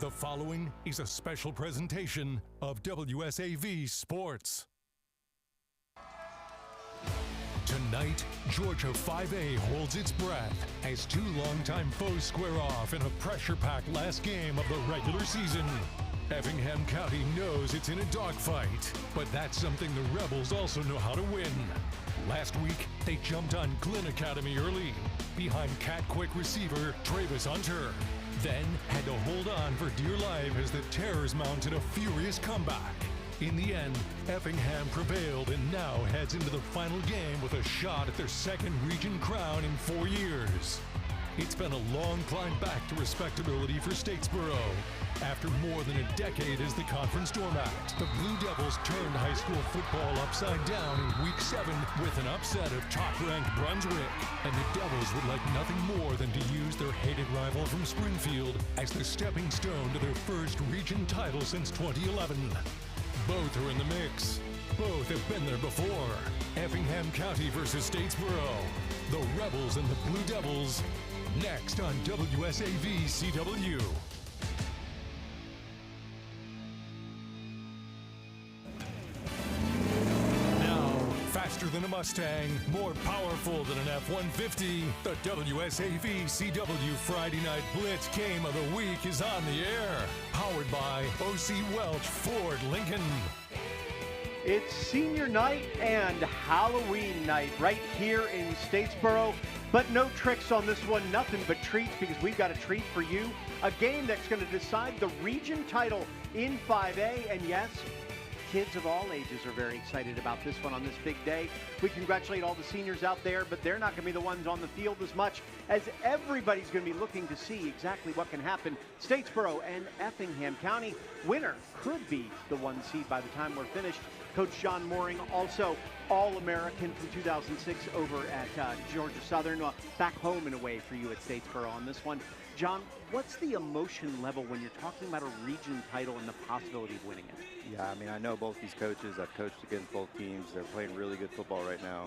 The following is a special presentation of WSAV Sports. Tonight, Georgia 5A holds its breath as two longtime foes square off in a pressure-packed last game of the regular season. Effingham County knows it's in a dogfight, but that's something the Rebels also know how to win. Last week, they jumped on Glenn Academy early, behind cat-quick receiver Travis Hunter. Then had to hold on for dear life as the Terrors mounted a furious comeback. In the end, Effingham prevailed and now heads into the final game with a shot at their second region crown in 4 years. It's been a long climb back to respectability for Statesboro. After more than a decade as the conference doormat, the Blue Devils turned high school football upside down in Week 7 with an upset of top-ranked Brunswick. And the Devils would like nothing more than to use their hated rival from Springfield as the stepping stone to their first region title since 2011. Both are in the mix. Both have been there before. Effingham County versus Statesboro. The Rebels and the Blue Devils. Next on WSAV CW. Now, faster than a Mustang, more powerful than an F-150, the WSAV CW Friday Night Blitz Game of the Week is on the air. Powered by O.C. Welch Ford Lincoln. It's senior night and Halloween night right here in Statesboro. But no tricks on this one, nothing but treats, because we've got a treat for you. A game that's going to decide the region title in 5A. And yes, kids of all ages are very excited about this one on this big day. We congratulate all the seniors out there, but they're not going to be the ones on the field as much as everybody's going to be looking to see exactly what can happen. Statesboro and Effingham County. Winner could be the 1 seed by the time we're finished. Coach John Mooring, also All-American from 2006 over at Georgia Southern. Back home in a way for you at Statesboro on this one. John, what's the emotion level when you're talking about a region title and the possibility of winning it? Yeah, I mean, I know both these coaches. I've coached against both teams. They're playing really good football right now.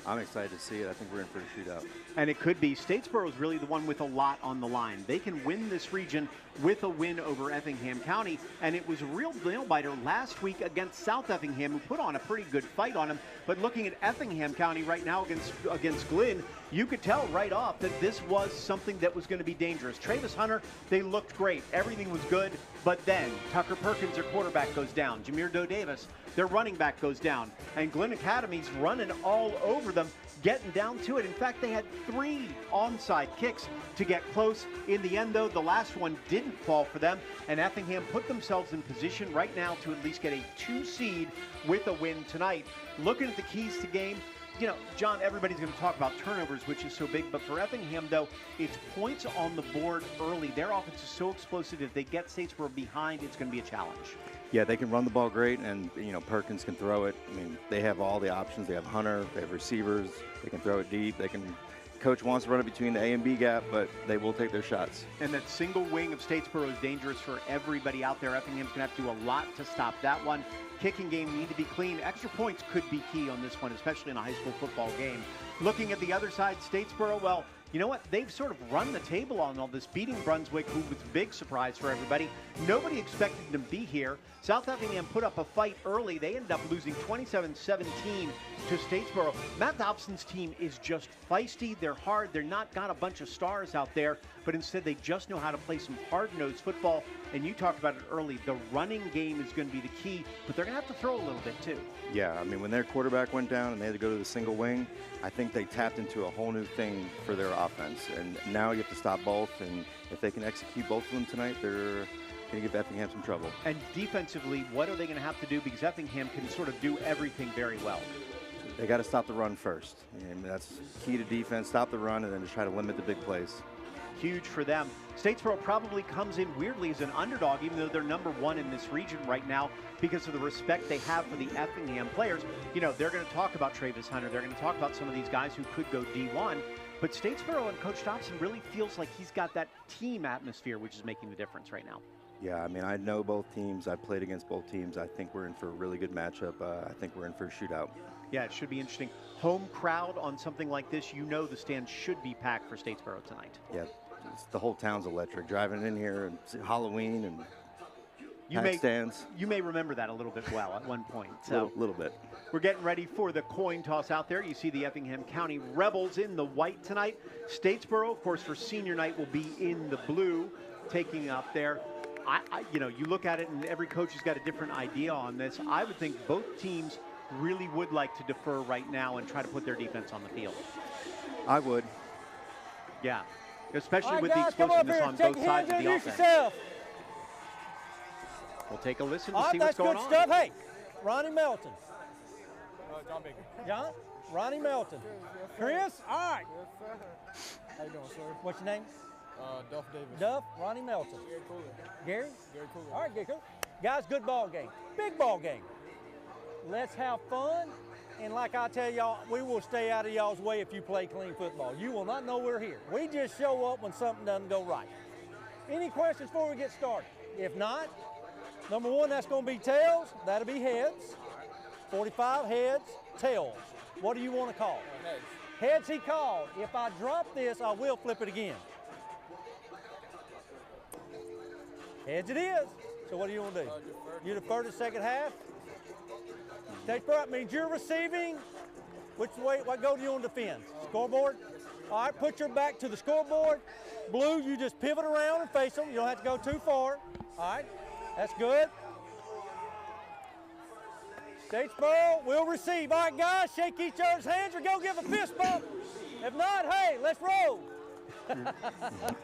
I'm excited to see it. I think we're in for a shootout. And it could be. Statesboro is really the one with a lot on the line. They can win this region with a win over Effingham County, and it was a real nail-biter last week against South Effingham, who put on a pretty good fight on them. But looking at Effingham County right now against Glenn, you could tell right off that this was something that was going to be dangerous. Travis Hunter, they looked great. Everything was good. But then Tucker Perkins, their quarterback, goes down. Jameer Doe Davis, their running back, goes down. And Glenn Academy's running all over them, getting down to it. In fact, they had 3 onside kicks to get close. In the end, though, the last one didn't fall for them, and Effingham put themselves in position right now to at least get a 2 seed with a win tonight. Looking at the keys to game, you know, John, everybody's going to talk about turnovers, which is so big, but for Effingham, though, it's points on the board early. Their offense is so explosive. If they get Statesboro behind, it's going to be a challenge. Yeah, they can run the ball great, and, you know, Perkins can throw it. I mean, they have all the options. They have Hunter, they have receivers, they can throw it deep. They can. Coach wants to run it between the A and B gap, but they will take their shots. And that single wing of Statesboro is dangerous for everybody out there. Effingham's going to have to do a lot to stop that one. Kicking game need to be clean. Extra points could be key on this one, especially in a high school football game. Looking at the other side, Statesboro, well, you know what? They've sort of run the table on all this, beating Brunswick, who was a big surprise for everybody. Nobody expected them to be here. South Effingham put up a fight early. They ended up losing 27-17 to Statesboro. Matt Dobson's team is just feisty. They're hard. They're not got a bunch of stars out there, but instead they just know how to play some hard-nosed football. And you talked about it early. The running game is going to be the key, but they're going to have to throw a little bit too. Yeah, I mean, when their quarterback went down and they had to go to the single wing, I think they tapped into a whole new thing for their offense. And now you have to stop both, and if they can execute both of them tonight, they're going to give Effingham some trouble. And defensively, what are they going to have to do? Because Effingham can sort of do everything very well. They got to stop the run first. And that's key to defense. Stop the run and then just try to limit the big plays. Huge for them. Statesboro probably comes in weirdly as an underdog, even though they're number 1 in this region right now because of the respect they have for the Effingham players. You know, they're going to talk about Travis Hunter. They're going to talk about some of these guys who could go D1. But Statesboro and Coach Dobson really feels like he's got that team atmosphere, which is making the difference right now. Yeah, I mean, I know both teams. I've played against both teams. I think we're in for a really good matchup. I think we're in for a shootout. Yeah, it should be interesting. Home crowd on something like this, you know the stands should be packed for Statesboro tonight. Yeah, the whole town's electric. Driving in here and Halloween and stands. You may remember that a little bit well at one point. So a little bit. We're getting ready for the coin toss out there. You see the Effingham County Rebels in the white tonight. Statesboro, of course, for senior night will be in the blue, taking up there. You look at it and every coach has got a different idea on this. I would think both teams really would like to defer right now and try to put their defense on the field. I would. Yeah, especially right, with guys, the explosiveness on both sides of the offense. Yourself. We'll take a listen to All right, see what's going on. that's good stuff. Hey, Ronnie Melton. John Baker. John? Ronnie Melton. Chris? All right. Yes, sir. How you doing, sir? What's your name? Duff Davis. Duff, Ronnie Melton. Gary Cooler. Gary? Gary Cooler. All right, Gary Cooler. Guys, good ball game. Big ball game. Let's have fun. And like I tell y'all, we will stay out of y'all's way if you play clean football. You will not know we're here. We just show up when something doesn't go right. Any questions before we get started? If not, number one, that's going to be tails. That'll be heads. 45 heads, tails. What do you want to call? Heads. Heads he called. If I drop this, I will flip it again. Heads it is. So what do you want to do? You defer to the second half? That means you're receiving. Which way, what goal do you want to defend? Scoreboard? All right, put your back to the scoreboard. Blue, you just pivot around and face them. You don't have to go too far. All right, that's good. Statesboro will receive. All right, guys, shake each other's hands or go give a fist bump. If not, hey, let's roll.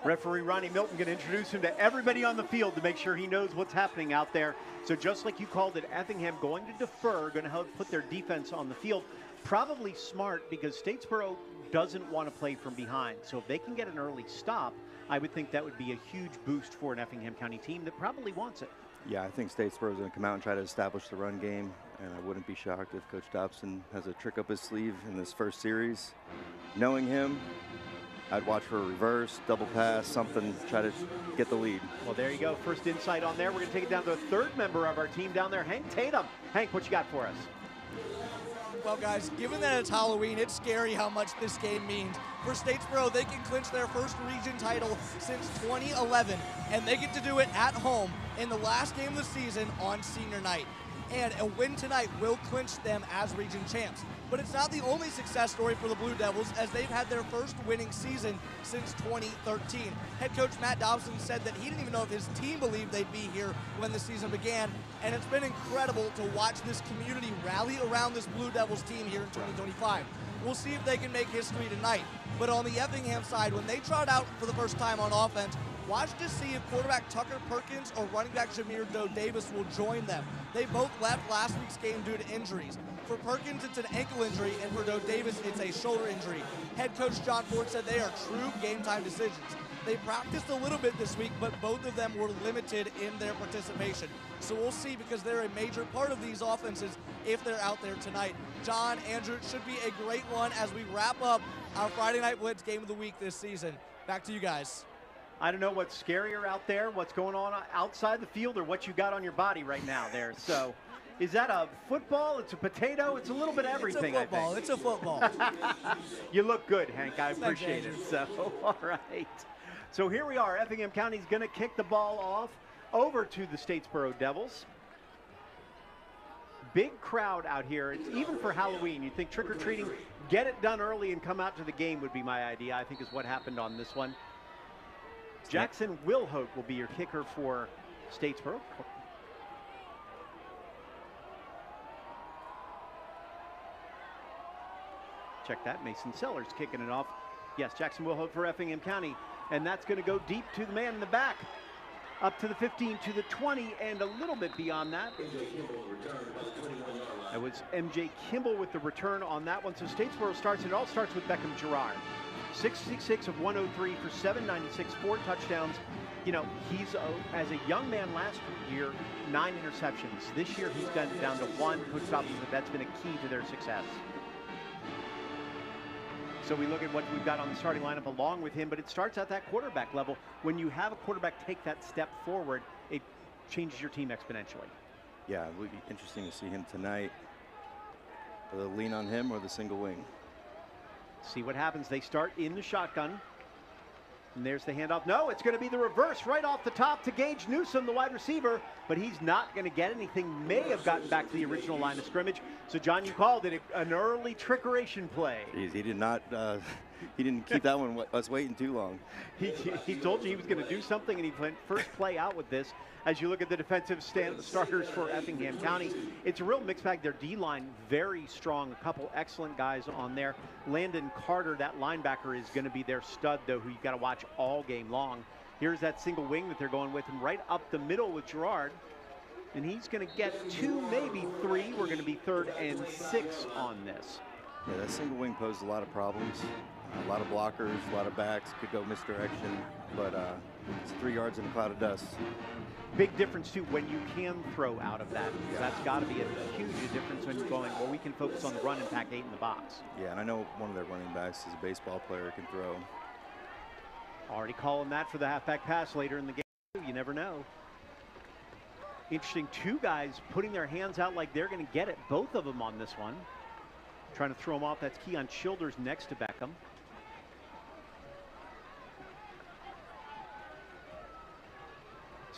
Referee Ronnie Milton going to introduce him to everybody on the field to make sure he knows what's happening out there. So just like you called it, Effingham going to defer, going to help put their defense on the field. Probably smart because Statesboro doesn't want to play from behind. So if they can get an early stop, I would think that would be a huge boost for an Effingham County team that probably wants it. Yeah, I think Statesboro is going to come out and try to establish the run game, and I wouldn't be shocked if Coach Dobson has a trick up his sleeve in this first series. Knowing him, I'd watch for a reverse, double pass, something, try to get the lead. Well, there you go. First insight on there. We're going to take it down to the third member of our team down there, Hank Tatum. Hank, what you got for us? Well, guys, given that it's Halloween, it's scary how much this game means. For Statesboro, they can clinch their first region title since 2011, and they get to do it at home in the last game of the season on senior night. And a win tonight will clinch them as region champs. But it's not the only success story for the Blue Devils, as they've had their first winning season since 2013. Head coach Matt Dobson said that he didn't even know if his team believed they'd be here when the season began, and it's been incredible to watch this community rally around this Blue Devils team here in 2025. We'll see if they can make history tonight. But on the Effingham side, when they trot out for the first time on offense, watch to see if quarterback Tucker Perkins or running back Jameer Doe Davis will join them. They both left last week's game due to injuries. For Perkins, it's an ankle injury, and for Doe Davis, it's a shoulder injury. Head coach John Ford said they are true game-time decisions. They practiced a little bit this week, but both of them were limited in their participation. So we'll see, because they're a major part of these offenses if they're out there tonight. John, Andrew, it should be a great one as we wrap up our Friday Night Blitz game of the week this season. Back to you guys. I don't know what's scarier out there, what's going on outside the field, or what you got on your body right now there. So is that a football? It's a potato? It's a little bit of everything, I think. It's a football. You look good, Hank. I appreciate it. So, all right. So here we are. Effingham County's going to kick the ball off over to the Statesboro Devils. Big crowd out here. It's even for Halloween. You think trick-or-treating, get it done early and come out to the game would be my idea, I think is what happened on this one. Jackson Wilhote will be your kicker for Statesboro. Check that. Mason Sellers kicking it off. Yes, Jackson Wilhote for Effingham County. And that's going to go deep to the man in the back. Up to the 15, to the 20, and a little bit beyond that. That was MJ Kimball with the return on that one. So Statesboro starts, and it all starts with Beckham Gerard. 666 of 103 for 796, 4 touchdowns. You know, he's, as a young man last year, 9 interceptions. This year he's gone down to 1. Coach Dobson said that's been a key to their success. So we look at what we've got on the starting lineup along with him, but it starts at that quarterback level. When you have a quarterback take that step forward, it changes your team exponentially. Yeah, it would be interesting to see him tonight. Whether lean on him or the single wing. See what happens. They start in the shotgun. And there's the handoff. No, it's going to be the reverse right off the top to Gage Newsom, the wide receiver, but he's not going to get anything. May have gotten back to the original line of scrimmage. So, John, you called it an early trickeration play. Jeez, he did not. He didn't keep that one us waiting too long. He told you he was going to do something, and he went first play out with this. As you look at the defensive starters for Effingham County, it's a real mixed bag. Their D-line very strong. A couple excellent guys on there. Landon Carter, that linebacker, is going to be their stud, though, who you've got to watch all game long. Here's that single wing that they're going with, and right up the middle with Gerard. And he's going to get 2, maybe 3. We're going to be 3rd and 6 on this. Yeah, that single wing posed a lot of problems. A lot of blockers, a lot of backs, could go misdirection, but it's 3 yards in a cloud of dust. Big difference, too, when you can throw out of that. Yeah. That's got to be a huge difference when you're going, well, we can focus on the run and pack 8 in the box. Yeah, and I know one of their running backs is a baseball player, can throw. Already calling that for the halfback pass later in the game. You never know. Interesting, 2 guys putting their hands out like they're going to get it. Both of them on this one. Trying to throw him off. That's Keon Childers next to Beckham.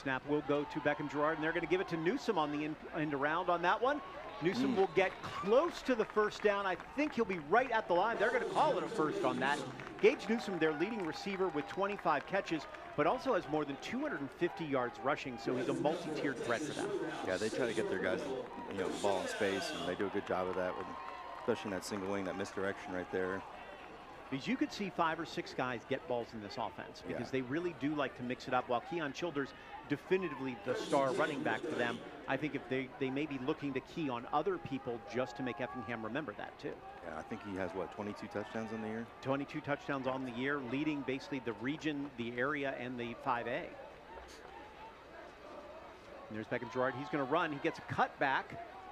Snap will go to Beckham Gerard, and they're going to give it to Newsom on the end around on that one. Newsom will get close to the first down. I think he'll be right at the line. They're going to call it a first on that. Gage Newsom, their leading receiver with 25 catches, but also has more than 250 yards rushing, so he's a multi-tiered threat for them. Yeah, they try to get their guys, the ball in space, and they do a good job of that, especially in that single wing, that misdirection right there. Because you could see 5 or 6 guys get balls in this offense because they really do like to mix it up. While Keon Childers, definitively the star running back for them, I think if they may be looking to key on other people just to make Effingham remember that too. Yeah, I think he has, 22 touchdowns on the year? 22 touchdowns on the year, leading basically the region, the area, and the 5A. And there's Beckham Gerard. He's going to run. He gets a cutback,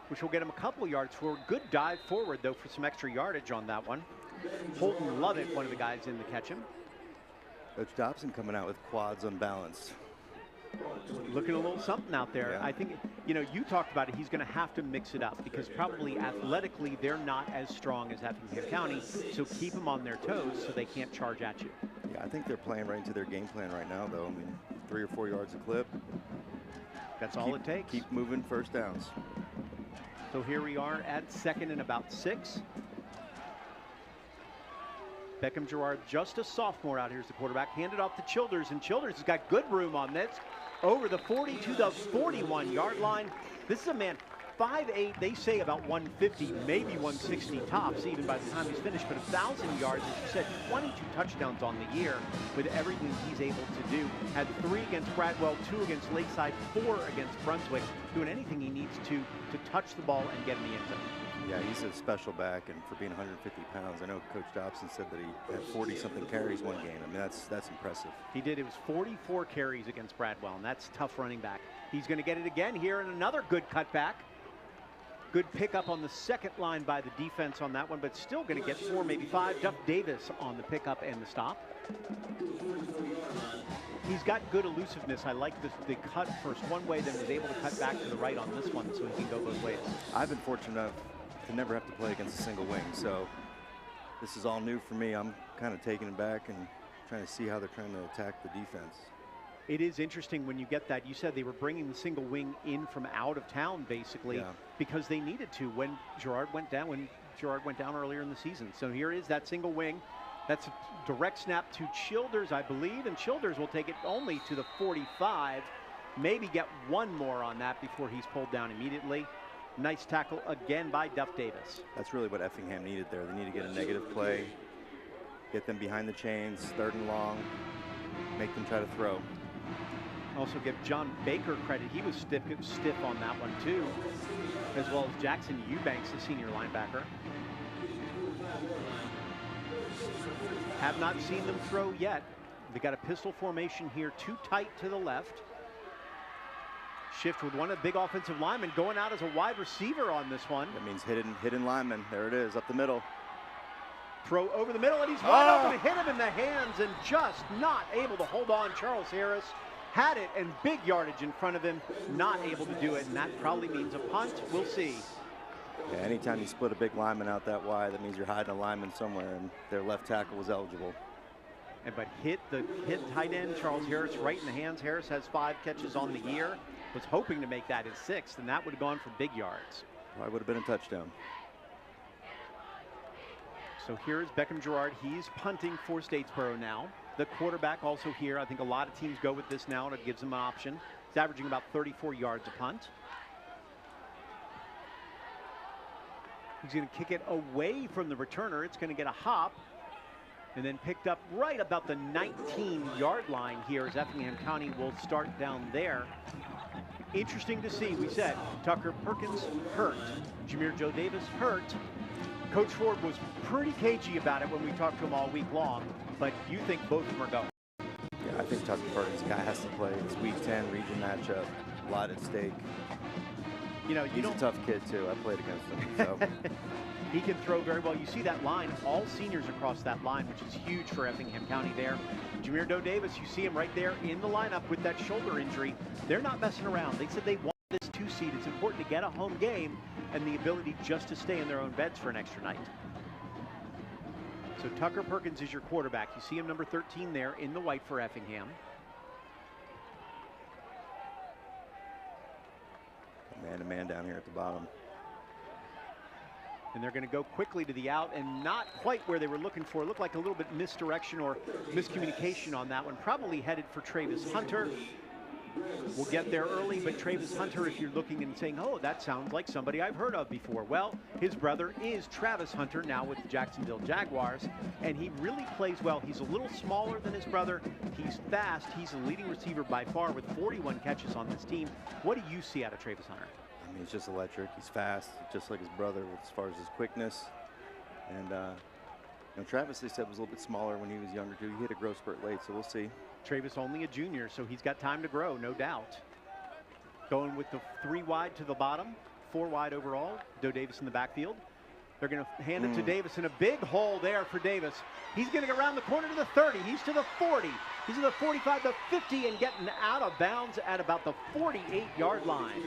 which will get him a couple yards forward. Good dive forward, though, for some extra yardage on that one. Holden Lovett, one of the guys in to catch him. Coach Dobson coming out with quads unbalanced. Looking a little something out there. Yeah. I think, you talked about it. He's going to have to mix it up because probably athletically they're not as strong as Effingham County. So keep them on their toes so they can't charge at you. Yeah, I think they're playing right into their game plan right now, though. I mean, 3 or 4 yards a clip. That's all it takes. Keep moving, first downs. So here we are at 2nd and about 6. Beckham Gerard, just a sophomore out here as the quarterback. Handed off to Childers, and Childers has got good room on this. Over the 40 to the 41-yard line. This is a man, 5'8", they say about 150, maybe 160 tops, even by the time he's finished. But 1,000 yards, as you said, 22 touchdowns on the year with everything he's able to do. Had 3 against Bradwell, 2 against Lakeside, 4 against Brunswick. Doing anything he needs to touch the ball and get in the end zone. Yeah, he's a special back, and for being 150 pounds, I know Coach Dobson said that he had 40-something carries one game. I mean, that's impressive. He did. It was 44 carries against Bradwell, and that's tough running back. He's going to get it again here, and another good cutback. Good pickup on the second line by the defense on that one, but still going to get 4, maybe 5. Duff Davis on the pickup and the stop. He's got good elusiveness. I like the cut first one way, then was able to cut back to the right on this one so he can go both ways. I've been fortunate enough to never have to play against a single wing, so this is all new for me. I'm kind of taking it back and trying to see how they're trying to attack the defense. It is interesting when you get that. You said they were bringing the single wing in from out of town, basically, because they needed to when Gerard went down earlier in the season. So here is that single wing. That's a direct snap to Childers, I believe, and Childers will take it only to the 45. Maybe get one more on that before he's pulled down immediately. Nice tackle again by Duff Davis. That's really what Effingham needed there. They need to get a negative play, get them behind the chains, 3rd and long, make them try to throw. Also give John Baker credit. He was stiff on that one too, as well as Jackson Eubanks, the senior linebacker. Have not seen them throw yet. They got a pistol formation here, too tight to the left. Shift with one of the big offensive linemen going out as a wide receiver on this one. That means hidden lineman. There it is, up the middle. Throw over the middle, and he's wide open to hit him in the hands and just not able to hold on. Charles Harris had it and big yardage in front of him, not able to do it, and that probably means a punt. We'll see. Yeah, anytime you split a big lineman out that wide, that means you're hiding a lineman somewhere, and their left tackle was eligible. But hit tight end Charles Harris right in the hands. Harris has 5 catches on the year. Was hoping to make that his 6th, and that would have gone for big yards. Probably would have been a touchdown. So here's Beckham Gerard. He's punting for Statesboro now. The quarterback also here. I think a lot of teams go with this now, and it gives him an option. He's averaging about 34 yards a punt. He's going to kick it away from the returner. It's going to get a hop and then picked up right about the 19-yard line here as Effingham County will start down there. Interesting to see. We said Tucker Perkins hurt. Jameer Joe Davis hurt. Coach Ford was pretty cagey about it when we talked to him all week long, but you think both of them are going? Yeah, I think Tucker Perkins guy has to play. It's week 10 region matchup, a lot at stake. You know, He's a tough kid too. I played against him. So. He can throw very well. You see that line, all seniors across that line, which is huge for Effingham County there. Jameer Doe Davis, you see him right there in the lineup with that shoulder injury. They're not messing around. They said they want this 2 seed. It's important to get a home game and the ability just to stay in their own beds for an extra night. So Tucker Perkins is your quarterback. You see him number 13 there in the white for Effingham. Man-to-man down here at the bottom. And they're going to go quickly to the out and not quite where they were looking for. It looked like a little bit misdirection or miscommunication on that one. Probably headed for Travis Hunter. We'll get there early, but Travis Hunter, if you're looking and saying, oh, that sounds like somebody I've heard of before. Well, his brother is Travis Hunter, now with the Jacksonville Jaguars, and he really plays well. He's a little smaller than his brother. He's fast. He's the leading receiver by far with 41 catches on this team. What do you see out of Travis Hunter? I mean, he's just electric. He's fast, just like his brother as far as his quickness. And, you know, Travis, they said, was a little bit smaller when he was younger, too. He hit a growth spurt late, so we'll see. Travis only a junior, so he's got time to grow, no doubt. Going with the 3 wide to the bottom, 4 wide overall. Doe Davis in the backfield. They're going to hand it to Davis, in a big hole there for Davis. He's going to get around the corner to the 30. He's to the 40. He's to the 45, the 50, and getting out of bounds at about the 48-yard line.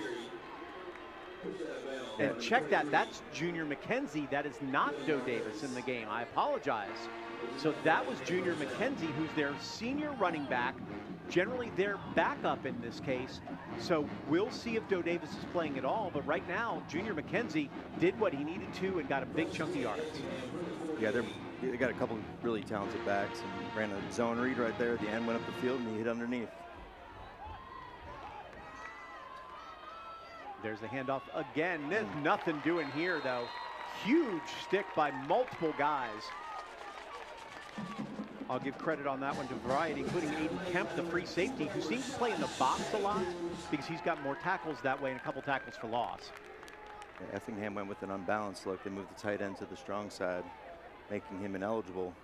And check that. That's Junior McKenzie. That is not Doe Davis in the game. I apologize. So that was Junior McKenzie, who's their senior running back, generally their backup in this case. So we'll see if Doe Davis is playing at all. But right now, Junior McKenzie did what he needed to and got a big chunk of yards. Yeah, they got a couple of really talented backs and ran a zone read right there at the end, went up the field, and he hit underneath. There's the handoff again. There's nothing doing here, though. Huge stick by multiple guys. I'll give credit on that one to Variety, including Aiden Kemp, the free safety, who seems to play in the box a lot because he's got more tackles that way and a couple tackles for loss. Yeah, Effingham went with an unbalanced look. They moved the tight end to the strong side, making him ineligible.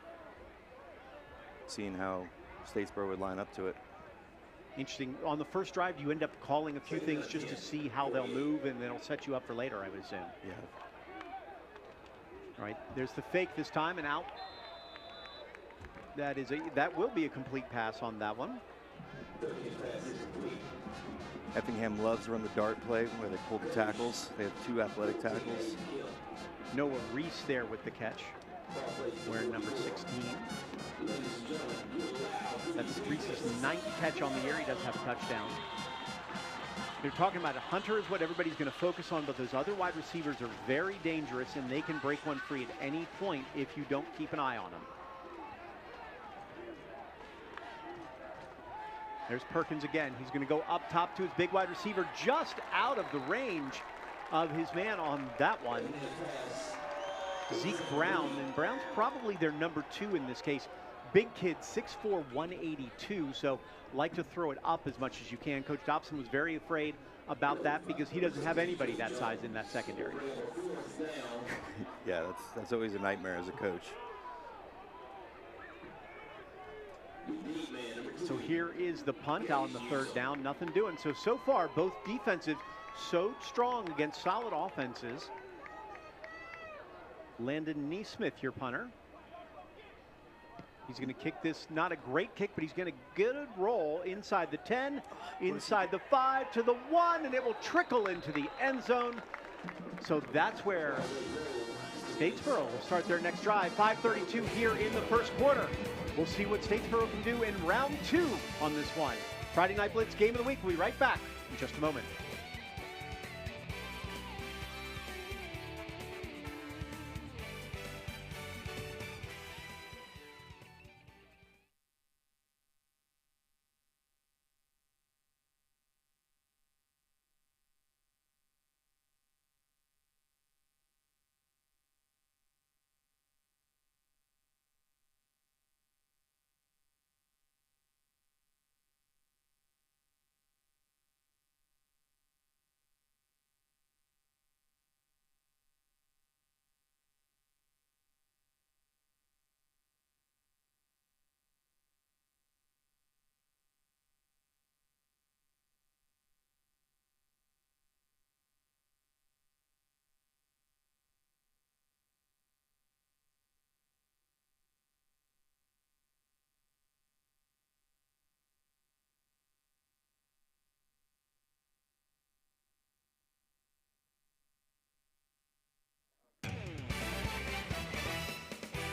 Seeing how Statesboro would line up to it. Interesting. On the first drive, you end up calling a few things just to see how they'll move, and it'll set you up for later, I would assume. Yeah. All right, there's the fake this time and out. That will be a complete pass on that one. Effingham loves to run the dart play where they pull the tackles. They have 2 athletic tackles. Noah Reese there with the catch. Wearing number 16. That's Reese's 9th catch on the year. He does have a touchdown. They're talking about Hunter is what everybody's going to focus on, but those other wide receivers are very dangerous, and they can break one free at any point if you don't keep an eye on them. There's Perkins again. He's going to go up top to his big wide receiver, just out of the range of his man on that one. Zeke Brown, and Brown's probably their number 2 in this case. Big kid, 6'4", 182, so like to throw it up as much as you can. Coach Dobson was very afraid about that because he doesn't have anybody that size in that secondary. Yeah, that's always a nightmare as a coach. So here is the punt on the 3rd down, nothing doing. So far, both defensive so strong against solid offenses. Landon Neesmith, your punter. He's going to kick this, not a great kick, but he's going to get a roll inside the 10, inside the 5, to the 1, and it will trickle into the end zone. So that's where Statesboro will start their next drive. 5:32 here in the first quarter. We'll see what Statesboro can do in round 2 on this one. Friday Night Blitz Game of the Week. We'll be right back in just a moment.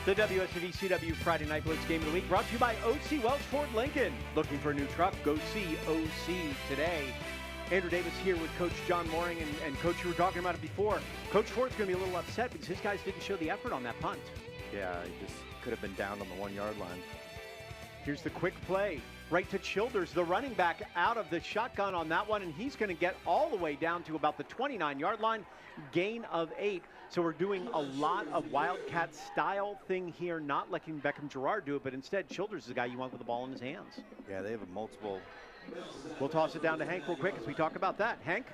The WSTV CW Friday Night Blitz Game of the Week brought to you by OC Wells Ford Lincoln. Looking for a new truck? Go see OC today. Andrew Davis here with Coach John Mooring, and Coach, you were talking about it before. Coach Ford's going to be a little upset because his guys didn't show the effort on that punt. Yeah, he just could have been down on the 1 yard line. Here's the quick play. Right to Childers, the running back, out of the shotgun on that one, and he's going to get all the way down to about the 29-yard line, gain of 8. So we're doing a lot of Wildcat style thing here, not letting Beckham Gerard do it, but instead Childers is the guy you want with the ball in his hands. Yeah, they have a multiple. We'll toss it down to Hank real quick as we talk about that. Hank?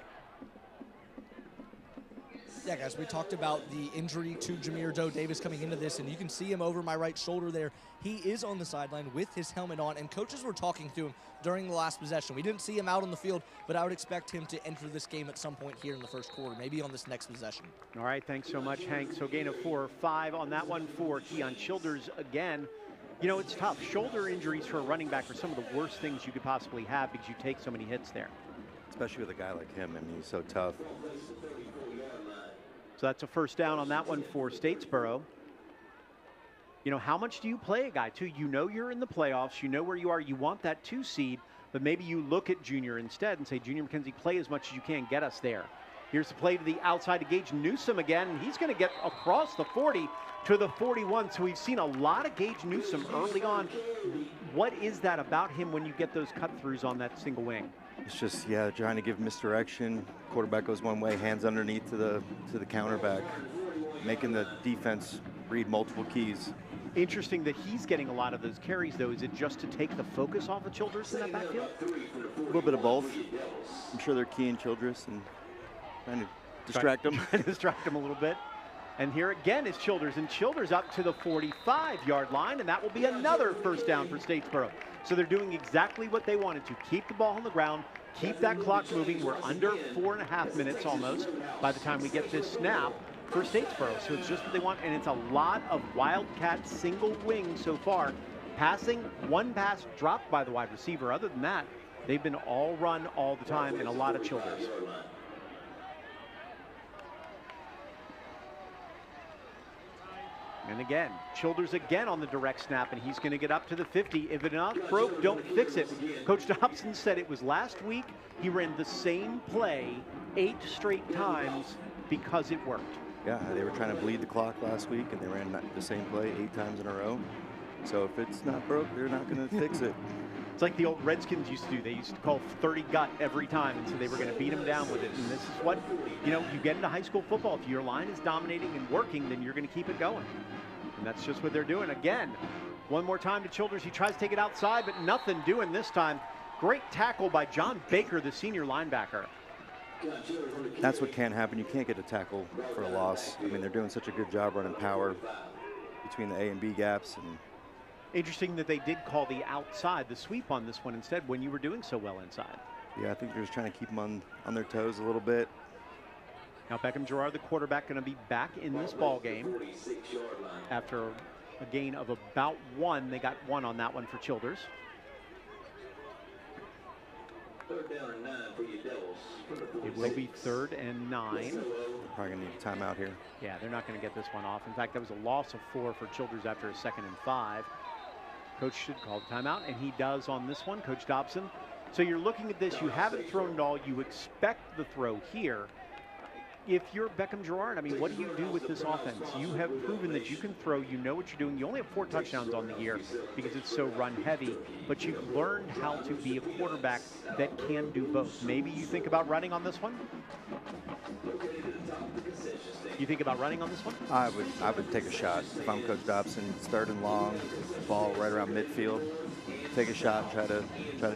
Yeah, guys, we talked about the injury to Jameer Joe Davis coming into this, and you can see him over my right shoulder there. He is on the sideline with his helmet on, and coaches were talking to him during the last possession. We didn't see him out on the field, but I would expect him to enter this game at some point here in the first quarter, maybe on this next possession. All right, thanks so much, Hank. So gain of 4 or 5 on that one for Keon Childers again. You know, it's tough. Shoulder injuries for a running back are some of the worst things you could possibly have because you take so many hits there. Especially with a guy like him. I mean, he's so tough. So that's a first down on that one for Statesboro. You know, how much do you play a guy, too? You know you're in the playoffs. You know where you are. You want that 2 seed, but maybe you look at Junior instead and say, Junior McKenzie, play as much as you can. Get us there. Here's the play to the outside to Gage Newsome again, and he's going to get across the 40 to the 41. So we've seen a lot of Gage Newsome early on. What is that about him when you get those cut-throughs on that single wing? It's just, yeah, trying to give misdirection. Quarterback goes one way, hands underneath to the counterback, making the defense read multiple keys. Interesting that he's getting a lot of those carries, though. Is it just to take the focus off of Childress in that backfield? A little bit of both. I'm sure they're keying Childress and trying to distract him. Distract him a little bit. And here again is Childers, and Childers up to the 45-yard line, and that will be another first down for Statesboro. So they're doing exactly what they wanted to, keep the ball on the ground, keep that clock moving. We're under 4.5 minutes almost by the time we get this snap for Statesboro. So it's just what they want, and it's a lot of Wildcat single wing so far. Passing, one pass dropped by the wide receiver. Other than that, they've been all run all the time, and a lot of Childers. And again, Childers again on the direct snap, and he's going to get up to the 50. If it not broke, don't fix it. Coach Dobson said it was last week. He ran the same play 8 straight times because it worked. Yeah, they were trying to bleed the clock last week, and they ran the same play 8 times in a row. So if it's not broke, they're not going to fix it. It's like the old Redskins used to do. They used to call 30 gut every time, and so they were going to beat him down with it. And this is what, you know, you get into high school football. If your line is dominating and working, then you're going to keep it going. And that's just what they're doing. Again, one more time to Childers. He tries to take it outside, but nothing doing this time. Great tackle by John Baker, the senior linebacker. That's what can happen. You can't get a tackle for a loss. I mean, they're doing such a good job running power between the A and B gaps. And interesting that they did call the outside, the sweep on this one instead when you were doing so well inside. Yeah, I think they're just trying to keep them on their toes a little bit. Now Beckham Gerard, the quarterback, going to be back in this ball game after a gain of about 1. They got 1 on that one for Childers. It will be 3rd and 9. Probably going to need a timeout here. Yeah, they're not going to get this one off. In fact, that was a loss of 4 for Childers after a 2nd and 5. Coach should call the timeout, and he does on this one, Coach Dobson. So you're looking at this, you haven't thrown it all, you expect the throw here. If you're Beckham Gerard, I mean, what do you do with this offense? You have proven that you can throw, you know what you're doing. You only have 4 touchdowns on the year because it's so run heavy, but you've learned how to be a quarterback that can do both. Maybe you think about running on this one? You think about running on this one? I would take a shot. If I'm Coach Dobson, starting long, ball right around midfield, take a shot, try to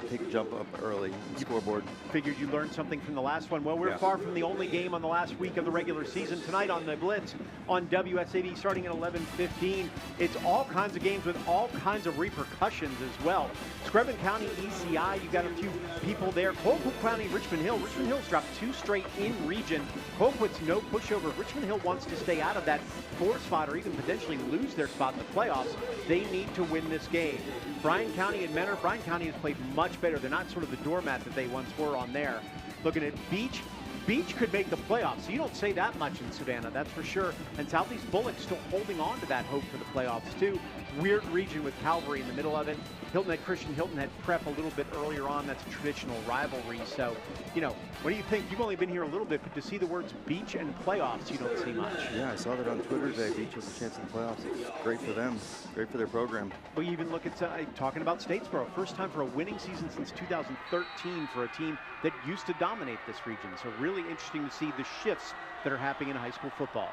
take a jump up early, scoreboard. Figured you learned something from the last one. Well, we're far from the only game on the last week of the regular season. Tonight on the Blitz on WSAV starting at 11:15. It's all kinds of games with all kinds of repercussions as well. Screven County, ECI, you got a few people there. Colquitt County, Richmond Hill. Richmond Hill's dropped 2 straight in region. Colquitt's no pushover. Richmond Hill wants to stay out of that 4 spot or even potentially lose their spot in the playoffs. They need to win this game. Bryan County and Mentor. Bryan County has played much better. They're not sort of the doormat that they once were on there. Looking at Beach. Beach could make the playoffs. So you don't say that much in Savannah, that's for sure. And Southeast Bullock still holding on to that hope for the playoffs too. Weird region with Calvary in the middle of it. Hilton had Christian, Hilton had Prep a little bit earlier on. That's a traditional rivalry. So, you know, what do you think? You've only been here a little bit, but to see the words beach and playoffs, you don't see much. Yeah, I saw that on Twitter today. Beach has a chance in the playoffs. It's great for them. Great for their program. We even look at talking about Statesboro. First time for a winning season since 2013 for a team that used to dominate this region. So really interesting to see the shifts that are happening in high school football.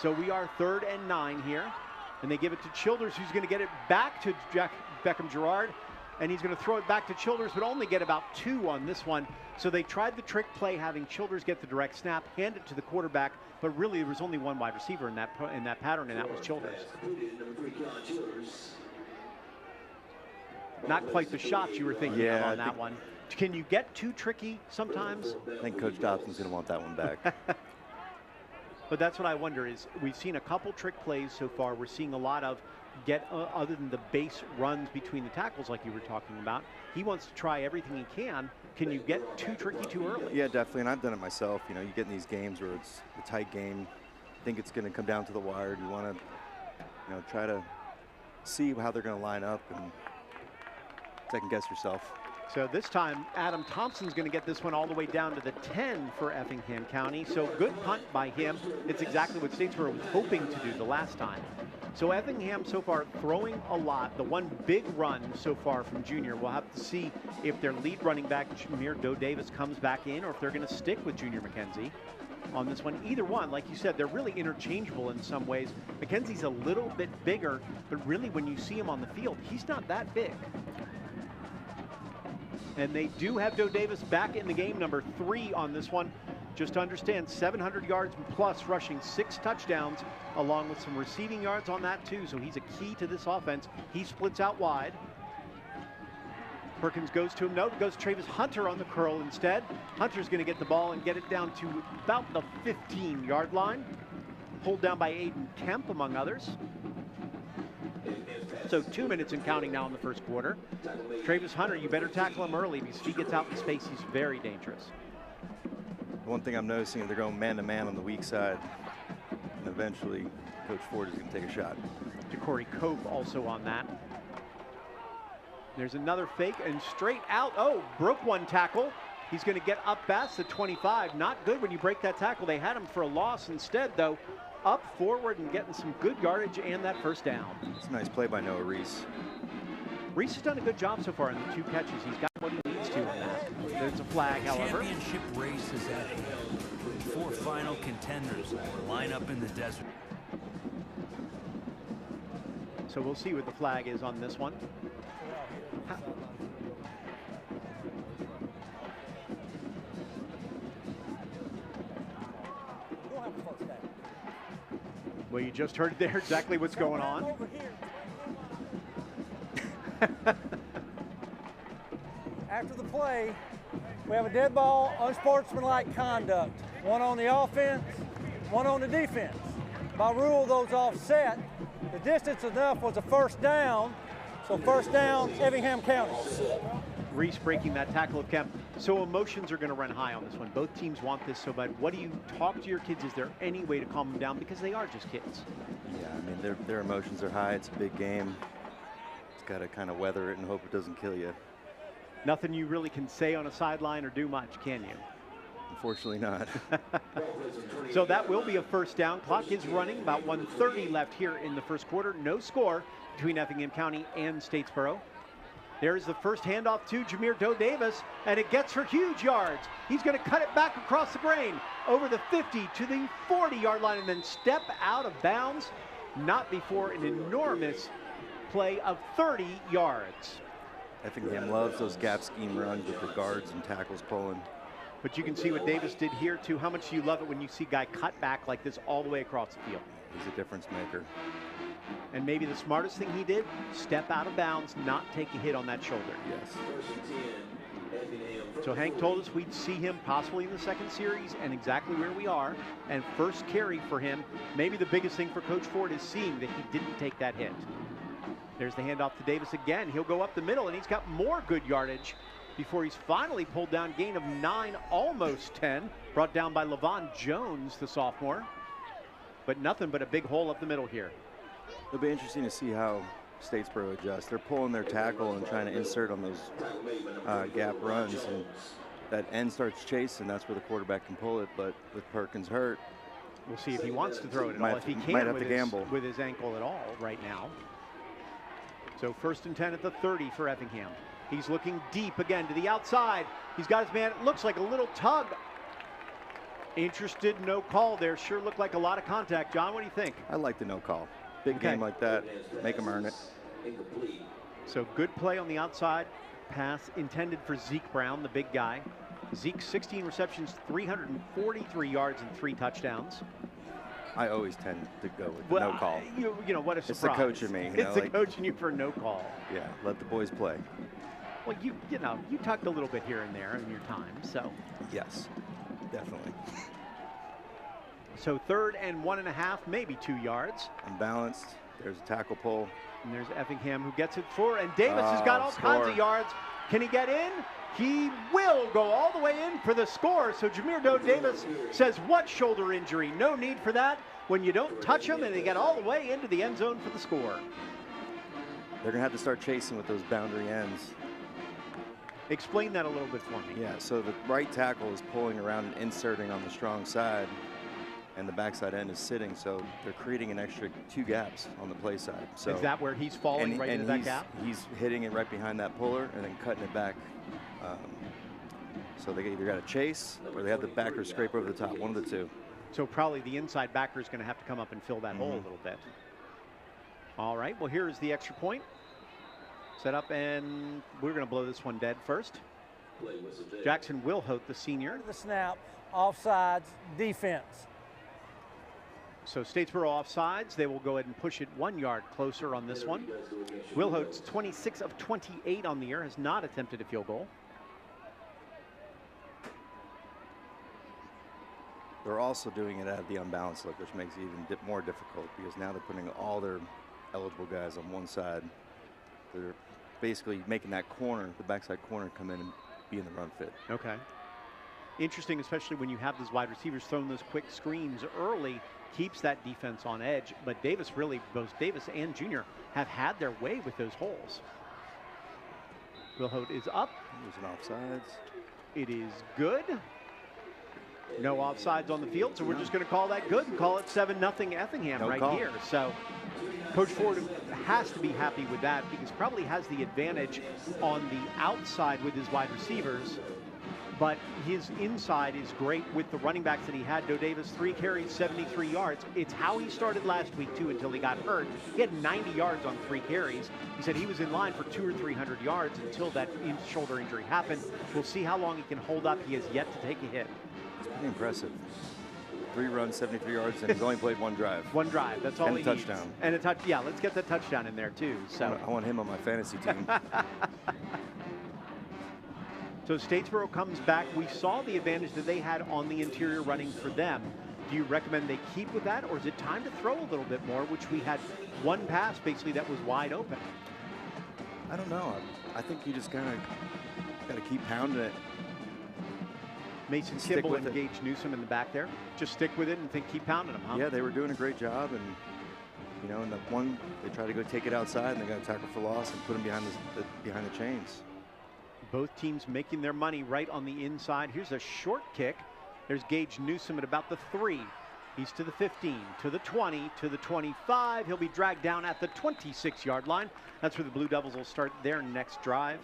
So we are 3rd and 9 here. And they give it to Childers, who's going to get it back to Beckham Gerard. And he's going to throw it back to Childers, but only get about 2 on this one. So they tried the trick play, having Childers get the direct snap, hand it to the quarterback. But really, there was only one wide receiver in that pattern, and that was Childers. Not quite the shots you were thinking of on that one. Can you get too tricky sometimes? I think Coach Dobson's going to want that one back. But that's what I wonder is we've seen a couple trick plays so far. We're seeing a lot of other than the base runs between the tackles like you were talking about. He wants to try everything he can. Can you get too tricky too early? Yeah, definitely. And I've done it myself. You know, you get in these games where it's a tight game. Think it's going to come down to the wire. You want to, you know, try to see how they're going to line up and second guess yourself. So this time, Adam Thompson's going to get this one all the way down to the 10 for Effingham County. So good punt by him. It's exactly what Statesboro was hoping to do the last time. So Effingham so far throwing a lot. The one big run so far from Junior. We'll have to see if their lead running back, Jameer Doe Davis, comes back in or if they're going to stick with Junior McKenzie on this one. Either one, like you said, they're really interchangeable in some ways. McKenzie's a little bit bigger, but really when you see him on the field, he's not that big. And they do have Doe Davis back in the game, number 3 on this one. Just to understand, 700 yards plus, rushing 6 touchdowns, along with some receiving yards on that too. So he's a key to this offense. He splits out wide. Perkins goes to him. No, it goes to Travis Hunter on the curl instead. Hunter's going to get the ball and get it down to about the 15-yard line. Pulled down by Aiden Kemp, among others. So 2 minutes and counting now in the first quarter. Travis Hunter, you better tackle him early because if he gets out in space, he's very dangerous. One thing I'm noticing is they're going man-to-man on the weak side. And eventually, Coach Ford is going to take a shot. DeCorey Cope also on that. There's another fake and straight out. Oh, broke one tackle. He's going to get up past the 25. Not good when you break that tackle. They had him for a loss instead, though. Up forward and getting some good yardage and that first down. It's a nice play by Noah Reese. Reese has done a good job so far in the 2 catches. He's got what he needs to in that. There's a flag, however. Championship race is at hand. 4 final contenders line up in the desert. So we'll see what the flag is on this one. Well, you just heard there exactly what's going on. After the play, we have a dead ball, unsportsmanlike conduct. One on the offense, one on the defense. By rule, those offset. The distance enough was a first down, so first down, Effingham County. Reese breaking that tackle of Kemp. So emotions are going to run high on this one. Both teams want this so bad. What do you talk to your kids? Is there any way to calm them down? Because they are just kids. Yeah, I mean, their emotions are high. It's a big game. It's got to kind of weather it and hope it doesn't kill you. Nothing you really can say on a sideline or do much, can you? Unfortunately not. So that will be a first down. Clock is running, about 1:30 left here in the first quarter. No score between Effingham County and Statesboro. There's the first handoff to Jameer Doe Davis, and it gets for huge yards. He's going to cut it back across the grain over the 50 to the 40-yard line and then step out of bounds, not before an enormous play of 30 yards. Effingham loves those gap scheme runs with the guards and tackles pulling. But you can see what Davis did here, too. How much do you love it when you see a guy cut back like this all the way across the field? He's a difference maker. And maybe the smartest thing he did, step out of bounds, not take a hit on that shoulder. Yes. So Hank told us we'd see him possibly in the second series, and exactly where we are. And first carry for him, maybe the biggest thing for Coach Ford is seeing that he didn't take that hit. There's the handoff to Davis again. He'll go up the middle, and he's got more good yardage before he's finally pulled down, gain of 9, almost 10. Brought down by Levon Jones, the sophomore. But nothing but a big hole up the middle here. It'll be interesting to see how Statesboro adjusts. They're pulling their tackle and trying to insert on those gap runs, and that end starts chasing. That's where the quarterback can pull it. But with Perkins hurt, we'll see if he wants to throw it at all. If he can with his ankle at all right now. So 1st and 10 at the 30 for Effingham. He's looking deep again to the outside. He's got his man. It looks like a little tug. Interested, no call there. Sure looked like a lot of contact. John, what do you think? I like the no call. Big game like that, make them earn it. So good play on the outside. Pass intended for Zeke Brown, the big guy. Zeke, 16 receptions, 343 yards and 3 touchdowns. I always tend to go with no call. You know, what a surprise. It's the coach in me. It's the coach in you for no call. Yeah, let the boys play. Well, you know, you tucked a little bit here and there in your time, so. Yes, definitely. So 3rd and 1.5, maybe 2 yards. Unbalanced. There's a tackle pull. And there's Effingham who gets it for, and Davis has got all kinds of yards. Can he get in? He will go all the way in for the score. So Jameer Doe Davis says, what shoulder injury? No need for that when you don't touch him, and they get all the way into the end zone for the score. They're going to have to start chasing with those boundary ends. Explain that a little bit for me. Yeah, so the right tackle is pulling around and inserting on the strong side, and the backside end is sitting, so they're creating an extra 2 gaps on the play side. So is that where he's falling right into that gap? He's hitting it right behind that puller and then cutting it back. So they either got to chase or they have the backer scrape over the top, one of the two. So probably the inside backer is going to have to come up and fill that hole a little bit. All right, well, here is the extra point. Set up, and we're going to blow this one dead first. Jackson Wilhote, the senior. The snap, offsides, defense. So Statesboro offsides. They will go ahead and push it 1 yard closer on this one. Wilhote's 26 of 28 on the year, has not attempted a field goal. They're also doing it out of the unbalanced look, which makes it even more difficult because now they're putting all their eligible guys on one side. They're basically making that corner, the backside corner, come in and be in the run fit. Okay. Interesting, especially when you have those wide receivers throwing those quick screens early, keeps that defense on edge. But Davis really, both Davis and Junior, have had their way with those holes. Wilhote is up. There's an offsides. It is good. No offsides on the field, so we're just going to call that good and call it 7-0 Effingham here. So Coach Ford has to be happy with that because probably has the advantage on the outside with his wide receivers, but his inside is great with the running backs that he had. Doe Davis, 3 carries, 73 yards. It's how he started last week, too, until he got hurt. He had 90 yards on 3 carries. He said he was in line for 200 or 300 yards until that shoulder injury happened. We'll see how long he can hold up. He has yet to take a hit. It's pretty impressive. 3 runs, 73 yards, and he's only played 1 drive. 1 drive, that's all he needs. And a touchdown. And a touch, yeah, let's get that touchdown in there, too. So I want him on my fantasy team. So Statesboro comes back. We saw the advantage that they had on the interior running for them. Do you recommend they keep with that, or is it time to throw a little bit more, which we had 1 pass, basically, that was wide open? I don't know. I think you just kind of got to keep pounding it. Mason Kimball and Gage Newsom in the back there. Just stick with it and keep pounding them, huh? Yeah, they were doing a great job, and You know, and the one, they try to go take it outside, and they're going to tackle for loss and put him behind the chains. Both teams making their money right on the inside. Here's a short kick. There's Gage Newsom at about the 3. He's to the 15, to the 20, to the 25. He'll be dragged down at the 26-yard line. That's where the Blue Devils will start their next drive.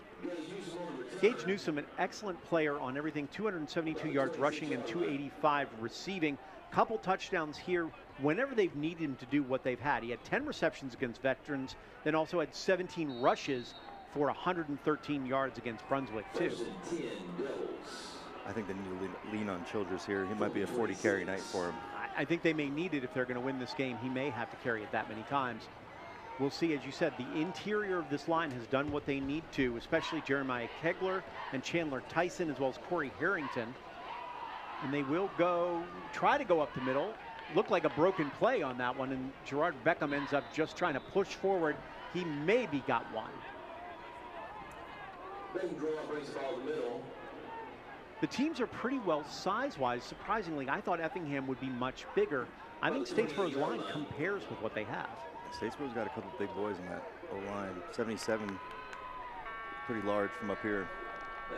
Gage Newsom, an excellent player on everything, 272 yards rushing and 285 receiving. Couple touchdowns here whenever they've needed him to do what they've had. He had 10 receptions against Veterans, then also had 17 rushes for 113 yards against Brunswick, too. I think they need to lean on Childress here. He might be a 40-carry night for him. I think they may need it if they're going to win this game. He may have to carry it that many times. We'll see. As you said, the interior of this line has done what they need to, especially Jeremiah Kegler and Chandler Tyson, as well as Corey Harrington. And they will try to go up the middle. Looked like a broken play on that one, and Gerard Beckham ends up just trying to push forward. He maybe got one. The teams are pretty well size-wise. Surprisingly, I thought Effingham would be much bigger. I think Statesboro's line compares with what they have. Statesboro's got a couple of big boys in that O-line. 77, pretty large from up here.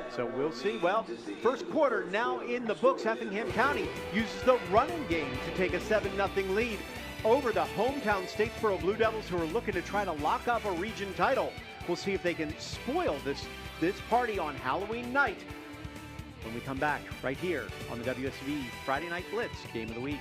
So we'll see. Well, first quarter now in the books. Effingham County uses the running game to take a 7-0 lead over the hometown Statesboro Blue Devils, who are looking to try to lock up a region title. We'll see if they can spoil this party on Halloween night when we come back right here on the WSV Friday Night Blitz Game of the Week.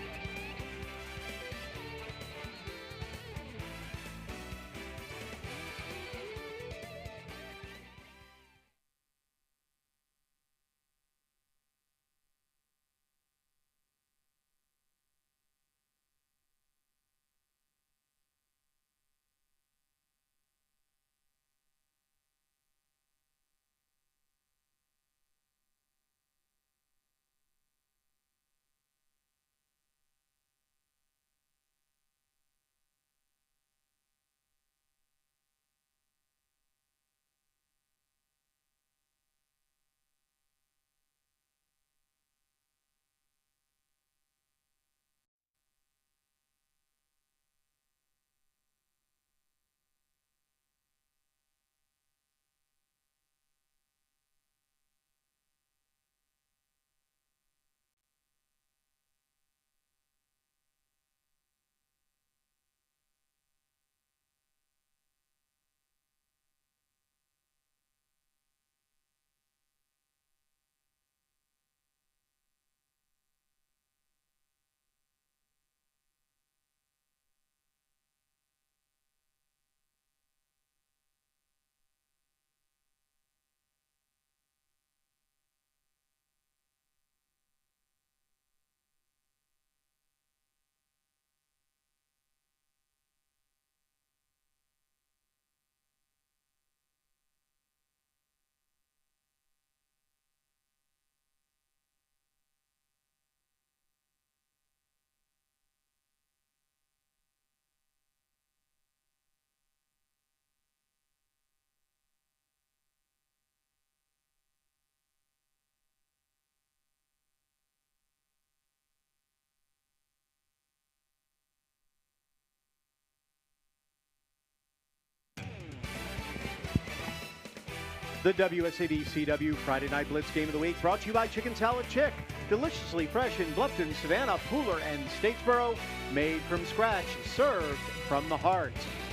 The WSAV CW Friday Night Blitz Game of the Week brought to you by Chicken Salad Chick. Deliciously fresh in Bluffton, Savannah, Pooler, and Statesboro. Made from scratch, served from the heart.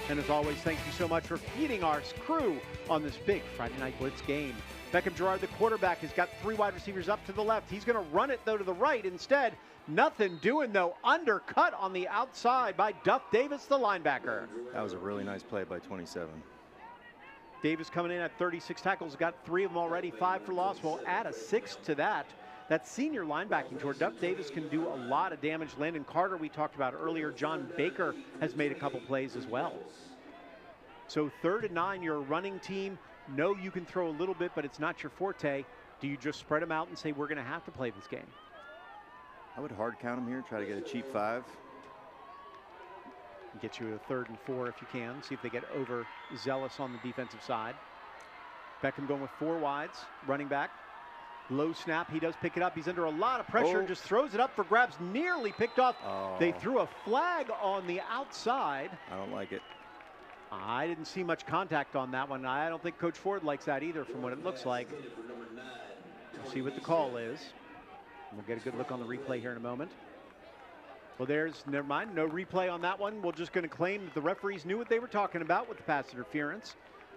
And as always, thank you so much for feeding our crew on this big Friday Night Blitz game. Beckham Gerard, the quarterback, has got 3 wide receivers up to the left. He's going to run it, though, to the right instead. Nothing doing, though. Undercut on the outside by Duff Davis, the linebacker. That was a really nice play by 27. Davis coming in at 36 tackles, got 3 of them already, 5 for loss. We'll add a 6th to that. That senior linebacking tour, Duff Davis can do a lot of damage. Landon Carter, we talked about earlier. John Baker has made a couple plays as well. So 3rd and 9, you're a running team. No, you can throw a little bit, but it's not your forte. Do you just spread them out and say, we're going to have to play this game? I would hard count them here, try to get a cheap 5. Get you a 3rd and 4 if you can. See if they get overzealous on the defensive side. Beckham going with 4 wides. Running back. Low snap, he does pick it up. He's under a lot of pressure, Oh. just throws it up for grabs, nearly picked off. Oh. They threw a flag on the outside. I don't like it. I didn't see much contact on that one. I don't think Coach Ford likes that either from what it looks like. We'll see what the call is. We'll get a good look on the replay here in a moment. Well, never mind, no replay on that one. We're just going to claim that the referees knew what they were talking about with the pass interference.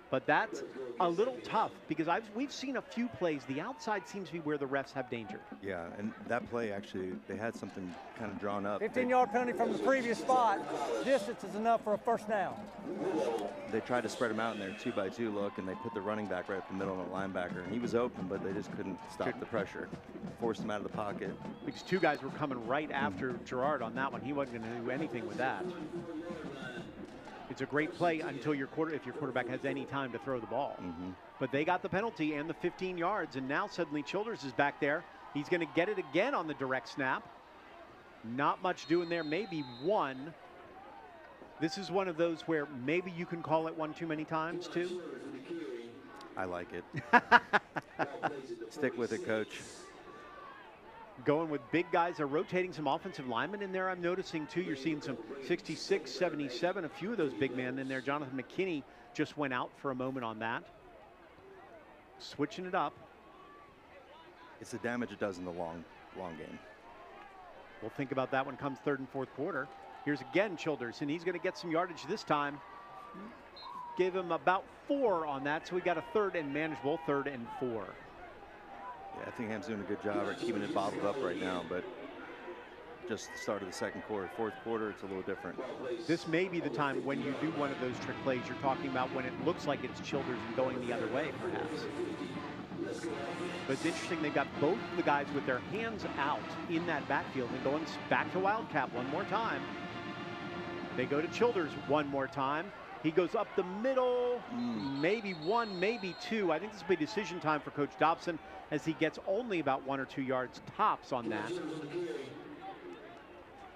But that's a little tough because we've seen a few plays. The outside seems to be where the refs have danger. Yeah, and that play actually, they had something kind of drawn up. 15-yard penalty from the previous spot. Distance is enough for a first down. They tried to spread him out in their 2-by-2 look, and they put the running back right at the middle of the linebacker, and he was open, but they just couldn't stop the pressure. Forced him out of the pocket. Because two guys were coming right after Gerard on that one. He wasn't going to do anything with that. It's a great play until if your quarterback has any time to throw the ball. But they got the penalty and the 15 yards, and now suddenly Childers is back there. He's going to get it again on the direct snap. Not much doing there, maybe one. This is one of those where maybe you can call it one too many times too. I like it. Stick with it, Coach. Going with big guys. They're rotating some offensive linemen in there. I'm noticing too, you're seeing some 66, 77, a few of those big men in there. Jonathan McKinney just went out for a moment on that. Switching it up. It's the damage it does in the long game. We'll think about that when comes third and fourth quarter. Here's again Childers, and he's going to get some yardage this time. Give him about 4 on that, so we got a third and manageable, 3rd and 4. Yeah, Effingham's doing a good job at keeping it bottled up right now, but just the start of the second quarter. Fourth quarter, it's a little different. This may be the time when you do one of those trick plays you're talking about, when it looks like it's Childers and going the other way, perhaps. But it's interesting, they've got both the guys with their hands out in that backfield and going back to Wildcat one more time. They go to Childers one more time. He goes up the middle, maybe 1, maybe 2. I think this will be decision time for Coach Dobson as he gets only about 1 or 2 yards tops on that.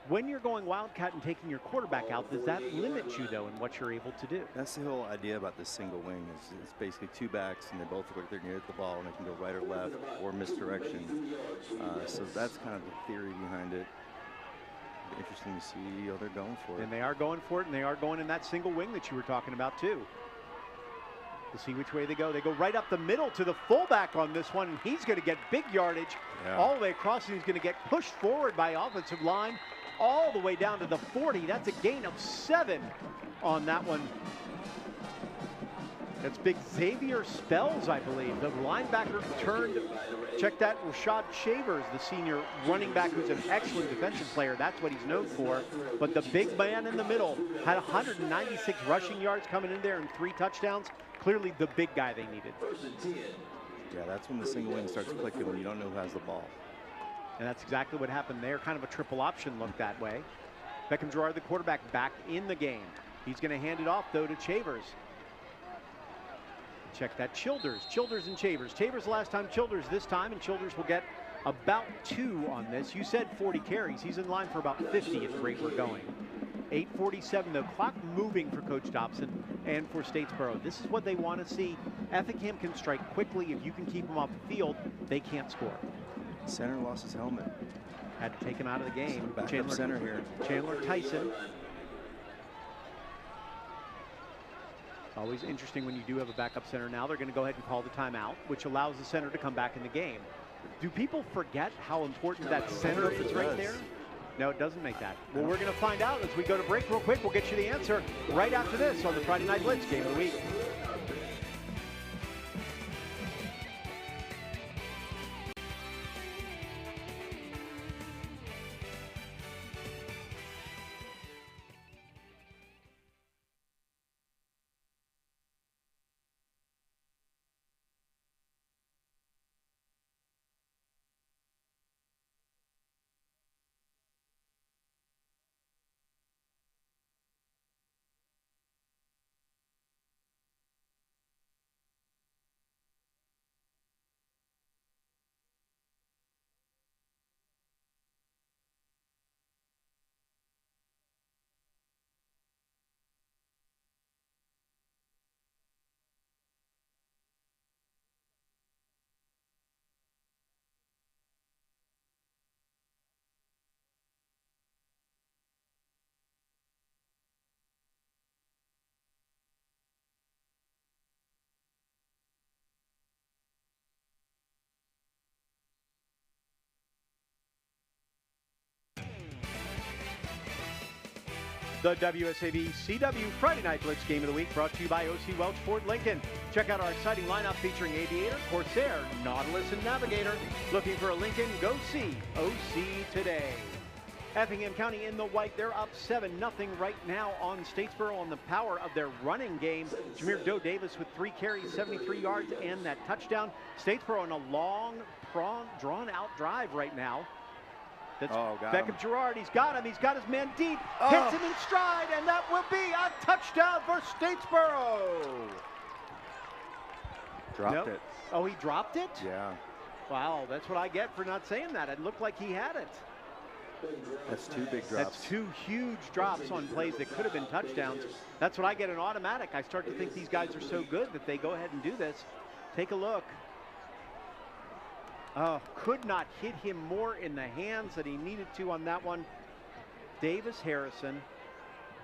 When you're going Wildcat and taking your quarterback out, does that limit you, though, in what you're able to do? That's the whole idea about this single wing. It's basically 2 backs, and they both look like they're going to hit the ball, and they can go right or left or misdirection. So that's kind of the theory behind it. Interesting to see how they're going for it. And they are going for it, and they are going in that single wing that you were talking about, too. We'll see which way they go. They go right up the middle to the fullback on this one, and he's going to get big yardage all the way across, and he's going to get pushed forward by offensive line all the way down to the 40. That's a gain of 7 on that one. That's big. Xavier Spells, I believe. The linebacker turned, check that, Rashad Shavers, the senior running back who's an excellent defensive player. That's what he's known for. But the big man in the middle had 196 rushing yards coming in there and 3 touchdowns. Clearly the big guy they needed. Yeah, that's when the single wing starts clicking, when you don't know who has the ball. And that's exactly what happened there. Kind of a triple option look that way. Beckham Gerard, the quarterback, back in the game. He's going to hand it off, though, to Shavers. Check that, Childers and Shavers. Shavers last time, Childers this time, and Childers will get about 2 on this. You said 40 carries. He's in line for about 50 at the rate we're going. 8:47, the clock moving for Coach Dobson and for Statesboro. This is what they want to see. Effingham can strike quickly. If you can keep them off the field, they can't score. Center lost his helmet. Had to take him out of the game. Backup center here. Chandler Tyson. Always interesting when you do have a backup center. Now they're going to go ahead and call the timeout, which allows the center to come back in the game. Do people forget how important that center is right there? No, it doesn't make that. Well, we're going to find out as we go to break real quick. We'll get you the answer right after this on the Friday Night Blitz Game of the Week. The WSAV CW Friday Night Blitz Game of the Week brought to you by OC Welch Ford Lincoln. Check out our exciting lineup featuring Aviator, Corsair, Nautilus, and Navigator. Looking for a Lincoln? Go see OC today. Effingham County in the white. They're up 7-0 right now on Statesboro on the power of their running game. Jameer Doe Davis with 3 carries, 73 yards, and that touchdown. Statesboro on a long, drawn-out drive right now. That's Beckham Gerard. He's got him. He's got his man deep. Hits him in stride, and that will be a touchdown for Statesboro. Dropped it. Oh, he dropped it? Yeah. Wow, that's what I get for not saying that. It looked like he had it. That's 2 big drops. That's 2 huge drops on plays that could have been touchdowns. That's what I get in automatic. I start to think these guys are so good that they go ahead and do this. Take a look. Could not hit him more in the hands that he needed to on that one. Davis Harrison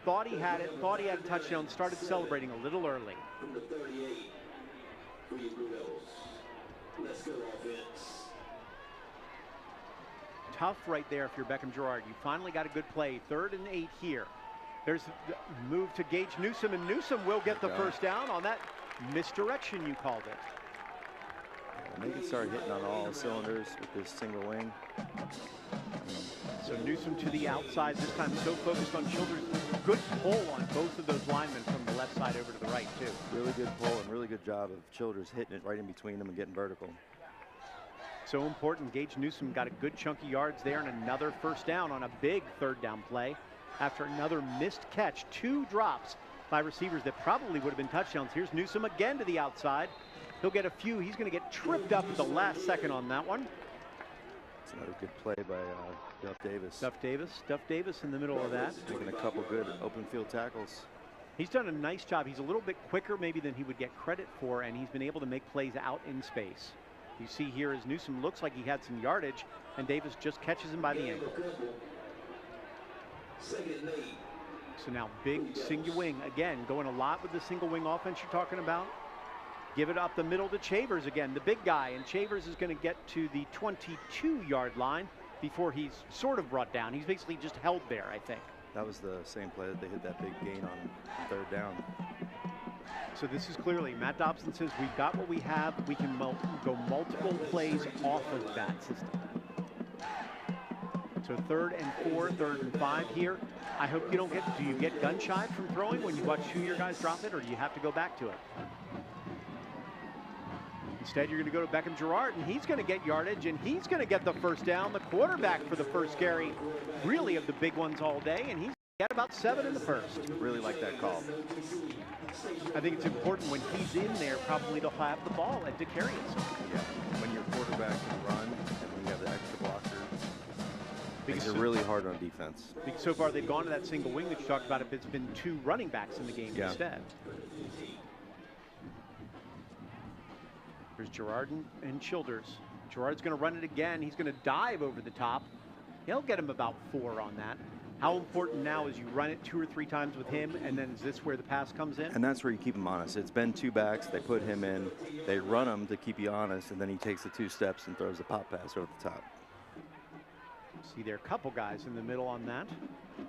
thought he had it, thought he had a touchdown, started celebrating a little early. Number 38 for your Blue Devils. Let's go offense. Tough right there if you're Beckham Gerard. You finally got a good play. 3rd and 8 here. There's the move to Gage Newsom, and Newsom will get the first down on that misdirection, you called it. And they can start hitting on all cylinders with this single wing. So Newsom to the outside, this time so focused on Childers. Good pull on both of those linemen from the left side over to the right, too. Really good pull and really good job of Childers hitting it right in between them and getting vertical. So important. Gage Newsom got a good chunky yards there and another first down on a big 3rd down play after another missed catch. 2 drops by receivers that probably would have been touchdowns. Here's Newsom again to the outside. He'll get a few. He's going to get tripped up at the last second on that one. It's another good play by Duff Davis. Duff Davis in the middle of that. Making a couple good open field tackles. He's done a nice job. He's a little bit quicker maybe than he would get credit for, and he's been able to make plays out in space. You see here as Newsom looks like he had some yardage, and Davis just catches him by the ankle. So now big single wing. Again, going a lot with the single wing offense you're talking about. Give it up the middle to Chavers again, the big guy. And Chavers is going to get to the 22-yard line before he's sort of brought down. He's basically just held there, I think. That was the same play that they hit that big gain on 3rd down. So this is clearly, Matt Dobson says, we've got what we have. We can go multiple plays off of that system. So 3rd and 4, 3rd and 5 here. I hope you don't do you get gun shy from throwing when you watch 2 of your guys drop it, or do you have to go back to it? Instead, you're going to go to Beckham Gerard, and he's going to get yardage, and he's going to get the first down. The quarterback for the first carry, really of the big ones all day, and he's got about 7 in the first. Really like that call. I think it's important when he's in there probably to have the ball and to carry it. Yeah, when your quarterback can run and when you have the extra blocker, things are really hard on defense. Because so far they've gone to that single wing that you talked about if it's been 2 running backs in the game instead. There's Gerard and Childers. Gerard's going to run it again. He's going to dive over the top. He'll get him about 4 on that. How important now is you run it 2 or 3 times with him, and then is this where the pass comes in? And that's where you keep him honest. It's been 2 backs. They put him in. They run him to keep you honest, and then he takes the 2 steps and throws the pop pass over the top. See there, a couple guys in the middle on that.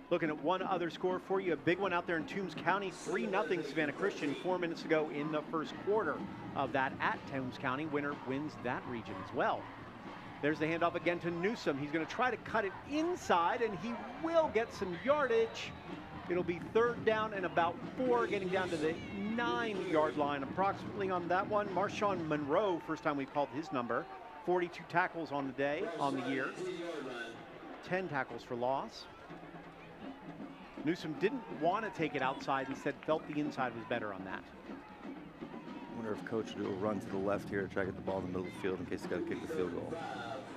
Looking at one other score for you, a big one out there in Toombs County, 3-0 Savannah Christian 4 minutes ago in the first quarter of that at Toombs County. Winner wins that region as well. There's the handoff again to Newsom. He's going to try to cut it inside, and he will get some yardage. It'll be 3rd down and about 4, getting down to the 9-yard line approximately on that one. Marshawn Monroe, first time we've called his number, 42 tackles on the day, on the year, 10 tackles for loss. Newsom didn't want to take it outside. Instead, felt the inside was better on that. I wonder if Coach will run to the left here to try to get the ball in the middle of the field in case he's got to kick the field goal.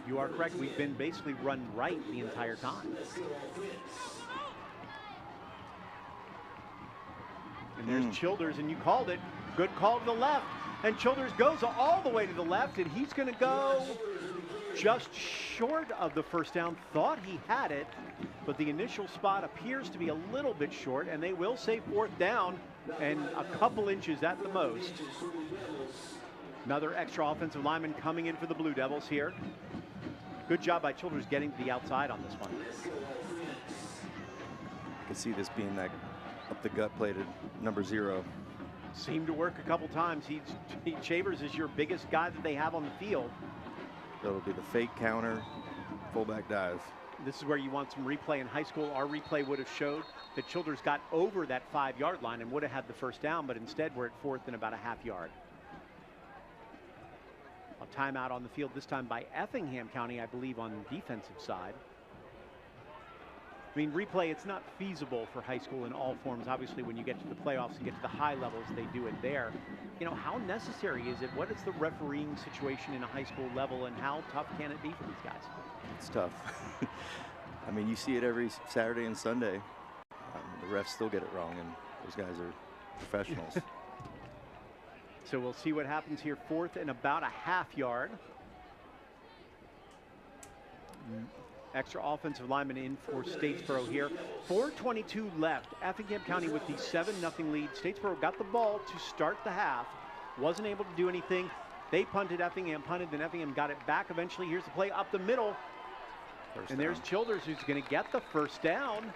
You are correct. We've been basically run right the entire time. And there's Childers, and you called it. Good call to the left. And Childers goes all the way to the left, and he's going to go just short of the first down. Thought he had it, but the initial spot appears to be a little bit short, and they will say 4th down and a couple inches at the most. Another extra offensive lineman coming in for the Blue Devils here. Good job by Childers getting to the outside on this one. could see this being that up the gut plated number 0. Seemed to work a couple times. Shavers is your biggest guy that they have on the field. That'll be the fake counter, fullback dive. This is where you want some replay in high school. Our replay would have showed that Childers got over that 5-yard line and would have had the first down, but instead we're at 4th and about a half yard. A timeout on the field, this time by Effingham County, I believe, on the defensive side. I mean, replay, it's not feasible for high school in all forms. Obviously, when you get to the playoffs and get to the high levels, they do it there. You know, how necessary is it? What is the refereeing situation in a high school level, and how tough can it be for these guys? It's tough. I mean, you see it every Saturday and Sunday. The refs still get it wrong, and those guys are professionals. So we'll see what happens here. 4th and about a half yard. Extra offensive lineman in for Statesboro here. 4:22 left. Effingham County with the 7-0 lead. Statesboro got the ball to start the half. Wasn't able to do anything. They punted, Effingham punted, then Effingham got it back eventually. Here's the play up the middle. First and down. there's Childers, who's going to get the first down.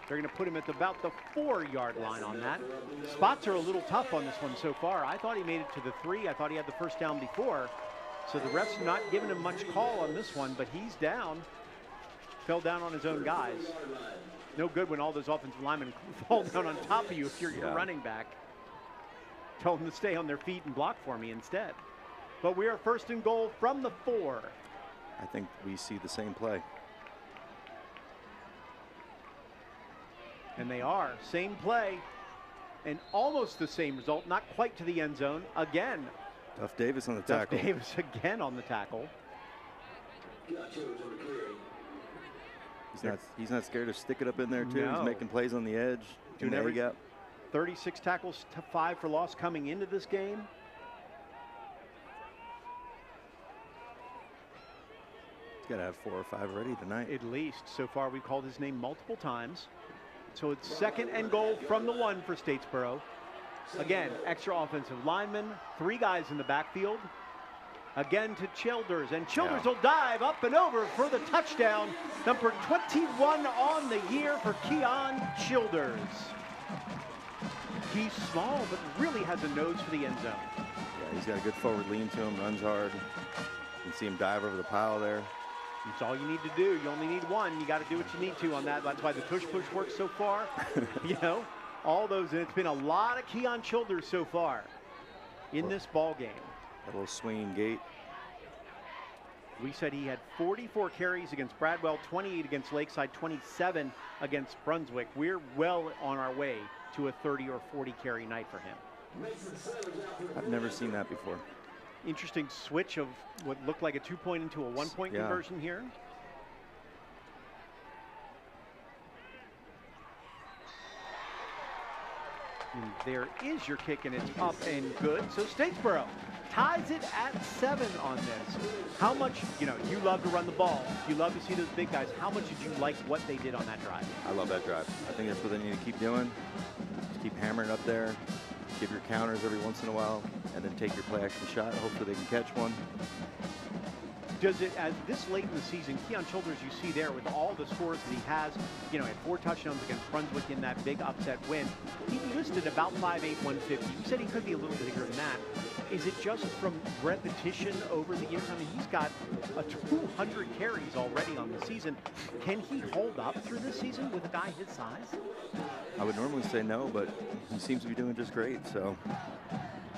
They're going to put him at about the 4-yard line on that. Spots are a little tough on this one so far. I thought he made it to the 3. I thought he had the first down before. So the ref's not giving him much call on this one, but he's down. Fell down on his own guys. No good when all those offensive linemen fall down on top of you if you're your running back. Tell them to stay on their feet and block for me instead. But we are 1st and goal from the 4. I think we see the same play. And they are. Same play and almost the same result. Not quite to the end zone. Again. Duff Davis on the tackle. Duff Davis again on the tackle. He's not scared to stick it up in there too. No. He's making plays on the edge. In the A-gap. 36 tackles to 5 for loss coming into this game. He's got to have 4 or 5 ready tonight. At least. So far we've called his name multiple times. So it's 2nd and goal from the 1 for Statesboro. Again, extra offensive lineman, 3 guys in the backfield. Again to Childers, and Childers will dive up and over for the touchdown. Number 21 on the year for Keon Childers. He's small, but really has a nose for the end zone. Yeah, he's got a good forward lean to him, runs hard. You can see him dive over the pile there. It's all you need to do. You only need one. You got to do what you need to on that. That's why the push-push works so far. You know, all those, and it's been a lot of Keon Childers so far in this ball game. A little swinging gait. We said he had 44 carries against Bradwell, 28 against Lakeside, 27 against Brunswick. We're well on our way to a 30 or 40 carry night for him. I've never seen that before. Interesting switch of what looked like a 2-point into a 1-point conversion here. And there is your kick, and it's up and good. So Statesboro ties it at 7 on this. How much, you know, you love to run the ball. You love to see those big guys. How much did you like what they did on that drive? I love that drive. I think that's what they need to keep doing. Just keep hammering up there. Give your counters every once in a while, and then take your play action shot. Hopefully they can catch one. Does it, as this late in the season, Keon Childers, you see there with all the scores that he has, you know, had 4 touchdowns against Brunswick in that big upset win. He listed about 5'8", 150. You said he could be a little bigger than that. Is it just from repetition over the years? I mean, he's got 200 carries already on the season. Can he hold up through this season with a guy his size? I would normally say no, but he seems to be doing just great. So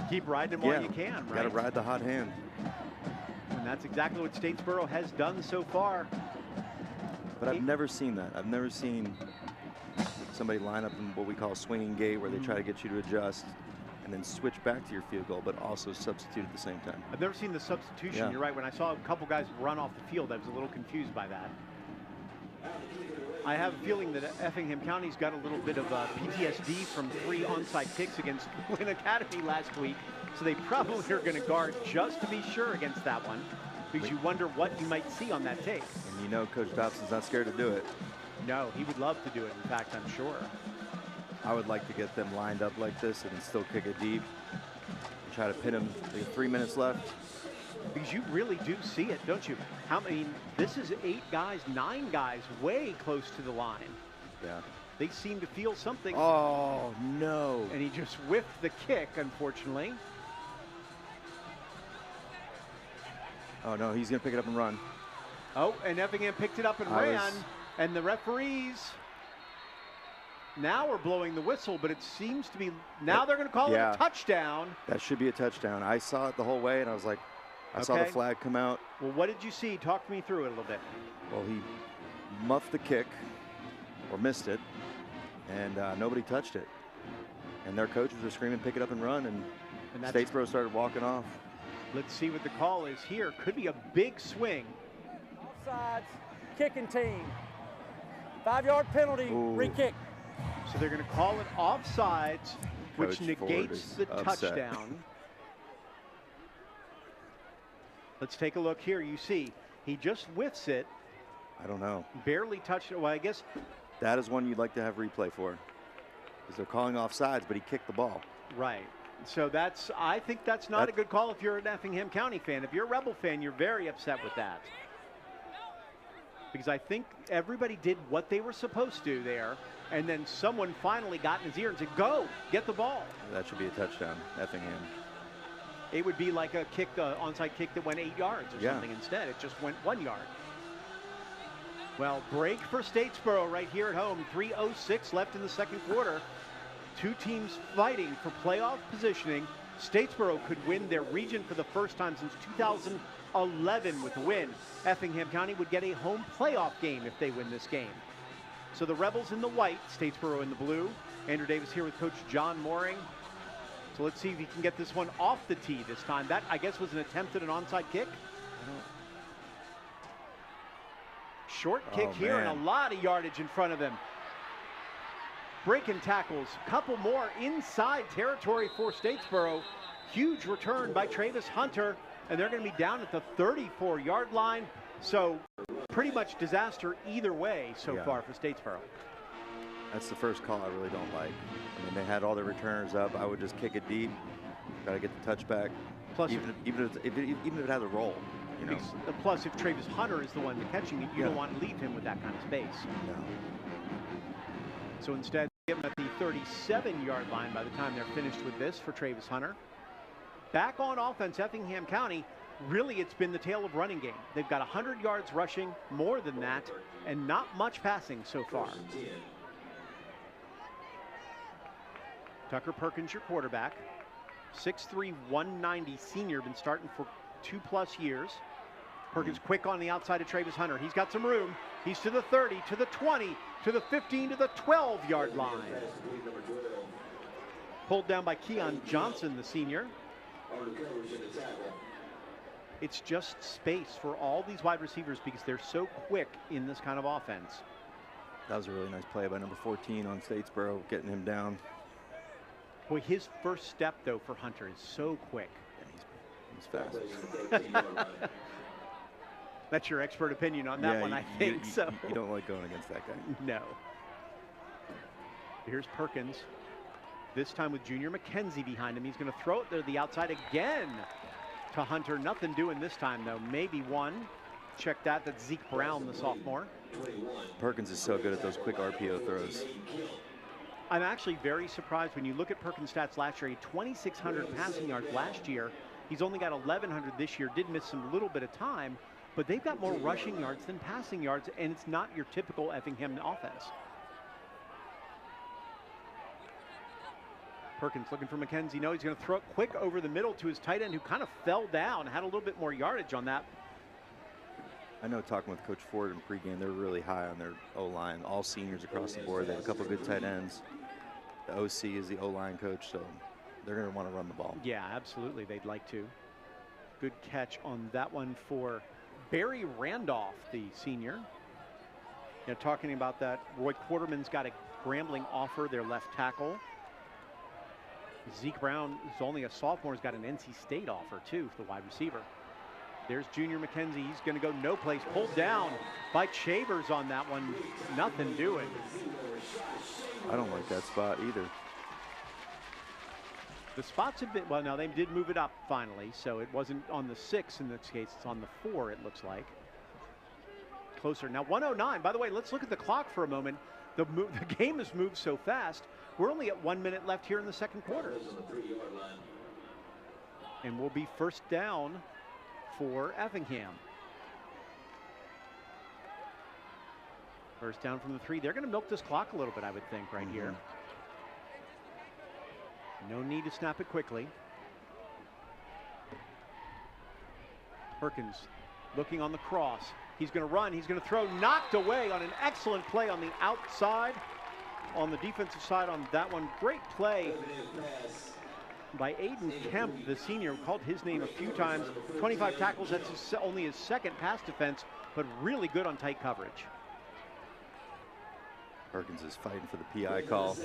keep riding him while you can, right? Got to ride the hot hand. And that's exactly what Statesboro has done so far. But I've never seen that. I've never seen somebody line up in what we call swinging gate, where they try to get you to adjust and then switch back to your field goal, but also substitute at the same time. I've never seen the substitution. Yeah. You're right. When I saw a couple guys run off the field, I was a little confused by that. I have a feeling that Effingham County's got a little bit of PTSD from 3 onside kicks against Wynn Academy last week. So they probably are going to guard just to be sure against that one, because you wonder what you might see on that take. And you know Coach Dobson's not scared to do it. No, he would love to do it. In fact, I'm sure. I would like to get them lined up like this and still kick it deep and try to pin them. 3 minutes left. Because you really do see it, don't you? This is 8 guys, 9 guys way close to the line. Yeah. They seem to feel something. Oh, no. And he just whiffed the kick, unfortunately. Oh, no, he's going to pick it up and run. Oh, and Effingham picked it up and ran. And the referees now are blowing the whistle, but it seems to be, now they're going to call it a touchdown. That should be a touchdown. I saw it the whole way, and I was like, I saw the flag come out. Well, what did you see? Talk me through it a little bit. Well, he muffed the kick, or missed it, and nobody touched it. And their coaches were screaming, pick it up and run, and Statesboro started walking off. Let's see what the call is here. Could be a big swing. Offsides, kicking team. 5-yard penalty, re-kick. So they're going to call it offsides, which Coach negates the touchdown. Let's take a look here. You see, he just whiffs it. I don't know. Barely touched it. Well, I guess that is one you'd like to have replay for, because they're calling offsides, but he kicked the ball. Right. So I think that's not a good call if you're an Effingham County fan. If you're a Rebel fan, you're very upset with that. Because I think everybody did what they were supposed to there, and then someone finally got in his ear and said, go, get the ball. That should be a touchdown, Effingham. It would be like a kick, onside kick that went 8 yards or something instead. It just went 1 yard. Well, break for Statesboro right here at home. 3:06 left in the second quarter. Two teams fighting for playoff positioning. Statesboro could win their region for the first time since 2011 with a win. Effingham County would get a home playoff game if they win this game. So the Rebels in the white, Statesboro in the blue. Andrew Davis here with Coach John Mooring. So let's see if he can get this one off the tee this time. That, I guess, was an attempt at an onside kick. Short kick here and a lot of yardage in front of him. Breaking tackles, couple more inside territory for Statesboro. Huge return by Travis Hunter, and they're going to be down at the 34-yard line. So pretty much disaster either way so far for Statesboro. That's the first call I really don't like. I mean, they had all their returners up. I would just kick it deep. Got to get the touchback. Plus, even if it has a roll. You know? Plus, if Travis Hunter is the one catching it, you don't want to leave him with that kind of space. No. So instead, give him at the 37-yard line by the time they're finished with this for Travis Hunter. Back on offense, Effingham County, really it's been the tale of running game. They've got 100 yards rushing, more than that, and not much passing so far. Tucker Perkins, your quarterback. 6'3", 190 senior, been starting for 2+ years. Perkins quick on the outside of Travis Hunter. He's got some room. He's to the 30, to the 20, to the 15, to the 12-yard line. Pulled down by Keon Johnson, the senior. It's just space for all these wide receivers because they're so quick in this kind of offense. That was a really nice play by number 14 on Statesboro, getting him down. Boy, his first step, though, for Hunter is so quick. Yeah, he's fast. That's your expert opinion on that one, I think. You don't like going against that guy. No. Here's Perkins. This time with Junior McKenzie behind him. He's going to throw it to the outside again to Hunter. Nothing doing this time, though. Maybe one. Check that. That's Zeke Brown, the sophomore. Perkins is so good at those quick RPO throws. I'm actually very surprised when you look at Perkins' stats last year. He had 2,600 passing yards last year. He's only got 1,100 this year. Did miss some little bit of time, but they've got more rushing yards than passing yards, and it's not your typical Effingham offense. Perkins looking for McKenzie. No, he's going to throw it quick over the middle to his tight end, who kind of fell down, had a little bit more yardage on that. I know, talking with Coach Ford in pregame, they're really high on their O-line. All seniors across the board. They have a couple good tight ends. The OC is the O-line coach, so they're going to want to run the ball. Yeah, absolutely. They'd like to. Good catch on that one for Barry Randolph, the senior. You know, talking about that, Roy Quarterman's got a Grambling offer, their left tackle. Zeke Brown, who's only a sophomore, has got an NC State offer, too, for the wide receiver. There's Junior McKenzie. He's going to go no place. Pulled down by Chavers on that one. Nothing doing. I don't like that spot either. The spots have been, well, now they did move it up finally, so it wasn't on the 6 in this case. It's on the 4, it looks like. closer. Now 109. By the way, let's look at the clock for a moment. The game has moved so fast. We're only at 1 minute left here in the second quarter. And we'll be first down for Effingham. First down from the 3. They're going to milk this clock a little bit, I would think, right here. No need to snap it quickly. Perkins looking on the cross. He's going to run. He's going to throw. Knocked away on an excellent play on the outside. On the defensive side on that one. Great play by Aiden Kemp, the senior. Called his name a few times. 25 tackles. That's only his second pass defense, but really good on tight coverage. Perkins is fighting for the PI call.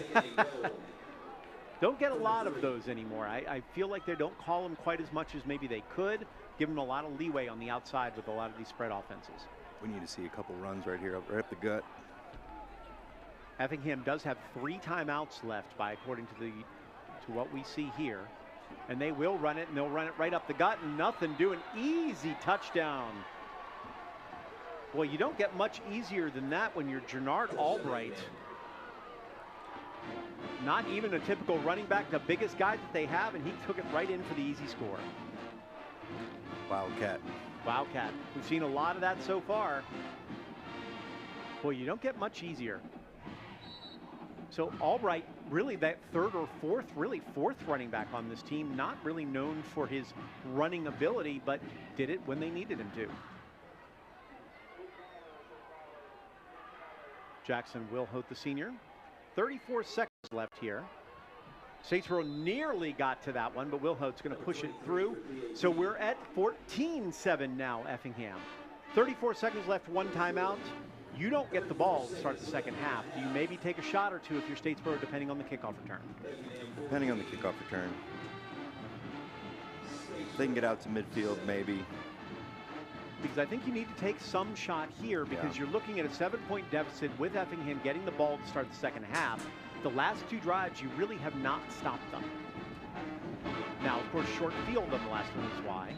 Don't get a lot of those anymore. I feel like they don't call them quite as much as maybe they could. Give them a lot of leeway on the outside with a lot of these spread offenses. We need to see a couple runs right here, right up the gut. Effingham does have 3 timeouts left, according to what we see here, and they will run it, and they'll run it right up the gut, and nothing doing. Easy touchdown. Boy, you don't get much easier than that when you're Jernard Albright. Not even a typical running back, the biggest guy that they have, and he took it right in for the easy score. Wildcat. Wildcat. We've seen a lot of that so far. Boy, you don't get much easier. So Albright, really that third or fourth running back on this team, not really known for his running ability, but did it when they needed him to. Jackson Wilhote, the senior. 34 seconds left here. Statesboro nearly got to that one, but Wilhote's going to push it through. So we're at 14-7 now, Effingham. 34 seconds left, 1 timeout. You don't get the ball to start the second half. Do you maybe take a shot or two if you're Statesboro, depending on the kickoff return? Depending on the kickoff return. If they can get out to midfield, maybe. Because I think you need to take some shot here, because you're looking at a 7-point deficit with Effingham getting the ball to start the second half. The last 2 drives, you really have not stopped them. Now, of course, short field on the last one is why.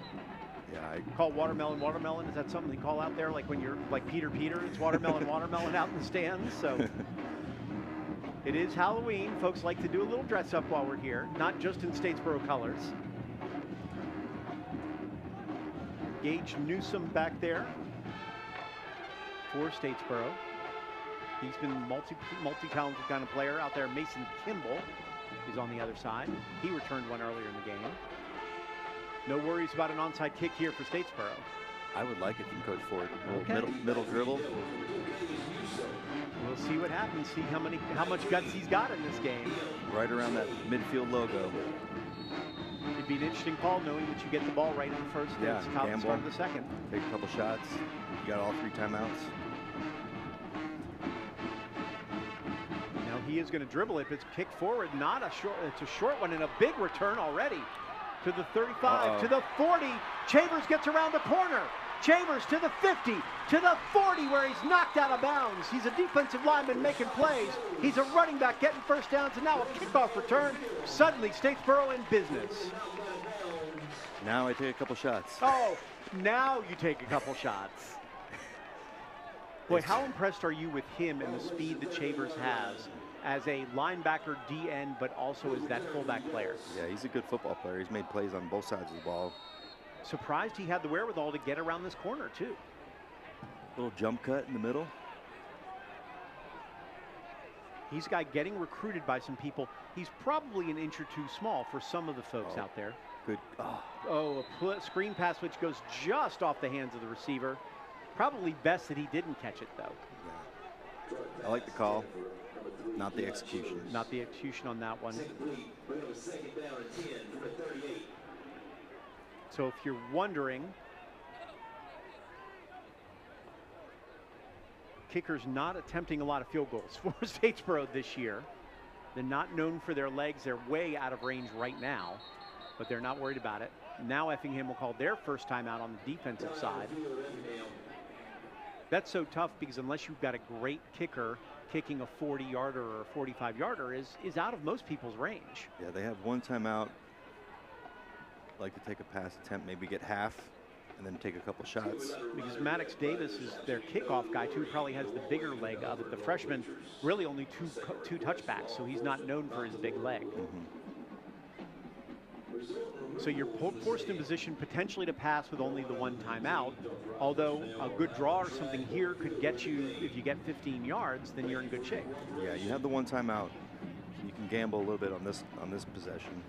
Yeah, I call watermelon. Is that something they call out there? Like when you're like Peter, it's watermelon out in the stands. So it is Halloween. Folks like to do a little dress up while we're here, not just in Statesboro colors. Gage Newsom back there for Statesboro. He's been multi-talented kind of player out there. Mason Kimball is on the other side. He returned one earlier in the game. No worries about an onside kick here for Statesboro. I would like it from Coach Ford. Okay. Middle dribble. We'll see what happens. See how much guts he's got in this game. Right around that midfield logo. It'd be an interesting call, knowing that you get the ball right in the first. Yeah, start of the second. Take a couple shots. You got all 3 timeouts. Now he is going to dribble it. It's kicked forward, not a short. It's a short one and a big return already. To the 35, to the 40. Chambers gets around the corner. Chambers to the 50, to the 40, where he's knocked out of bounds. He's a defensive lineman making plays. He's a running back getting first downs, and now a kickoff return. Suddenly, Statesboro in business. Now I take a couple shots. Oh, now you take a couple shots. Boy, how impressed are you with him and the speed that Chambers has as a linebacker, DN, but also as that fullback player? Yeah, he's a good football player. He's made plays on both sides of the ball. Surprised he had the wherewithal to get around this corner, too. Little jump cut in the middle. He's a guy getting recruited by some people. He's probably an inch or 2 small for some of the folks out there. Good. A screen pass which goes just off the hands of the receiver. Probably best that he didn't catch it, though. Yeah. I like the call. Not the execution. Not the execution on that one. So if you're wondering, kickers not attempting a lot of field goals for Statesboro this year. They're not known for their legs. They're way out of range right now, but they're not worried about it. Now Effingham will call their first time out on the defensive side. That's so tough because unless you've got a great kicker, kicking a 40-yarder or a 45-yarder is out of most people's range. Yeah, they have 1 timeout. Like to take a pass attempt, maybe get half. and then take a couple shots. Because Maddox Davis is their kickoff guy, too. Probably has the bigger leg of it. The freshman really only two touchbacks, so he's not known for his big leg. So you're forced in position potentially to pass with only the one timeout. Although a good draw or something here could get you, if you get 15 yards, then you're in good shape. Yeah, you have the one timeout. You can gamble a little bit on this possession,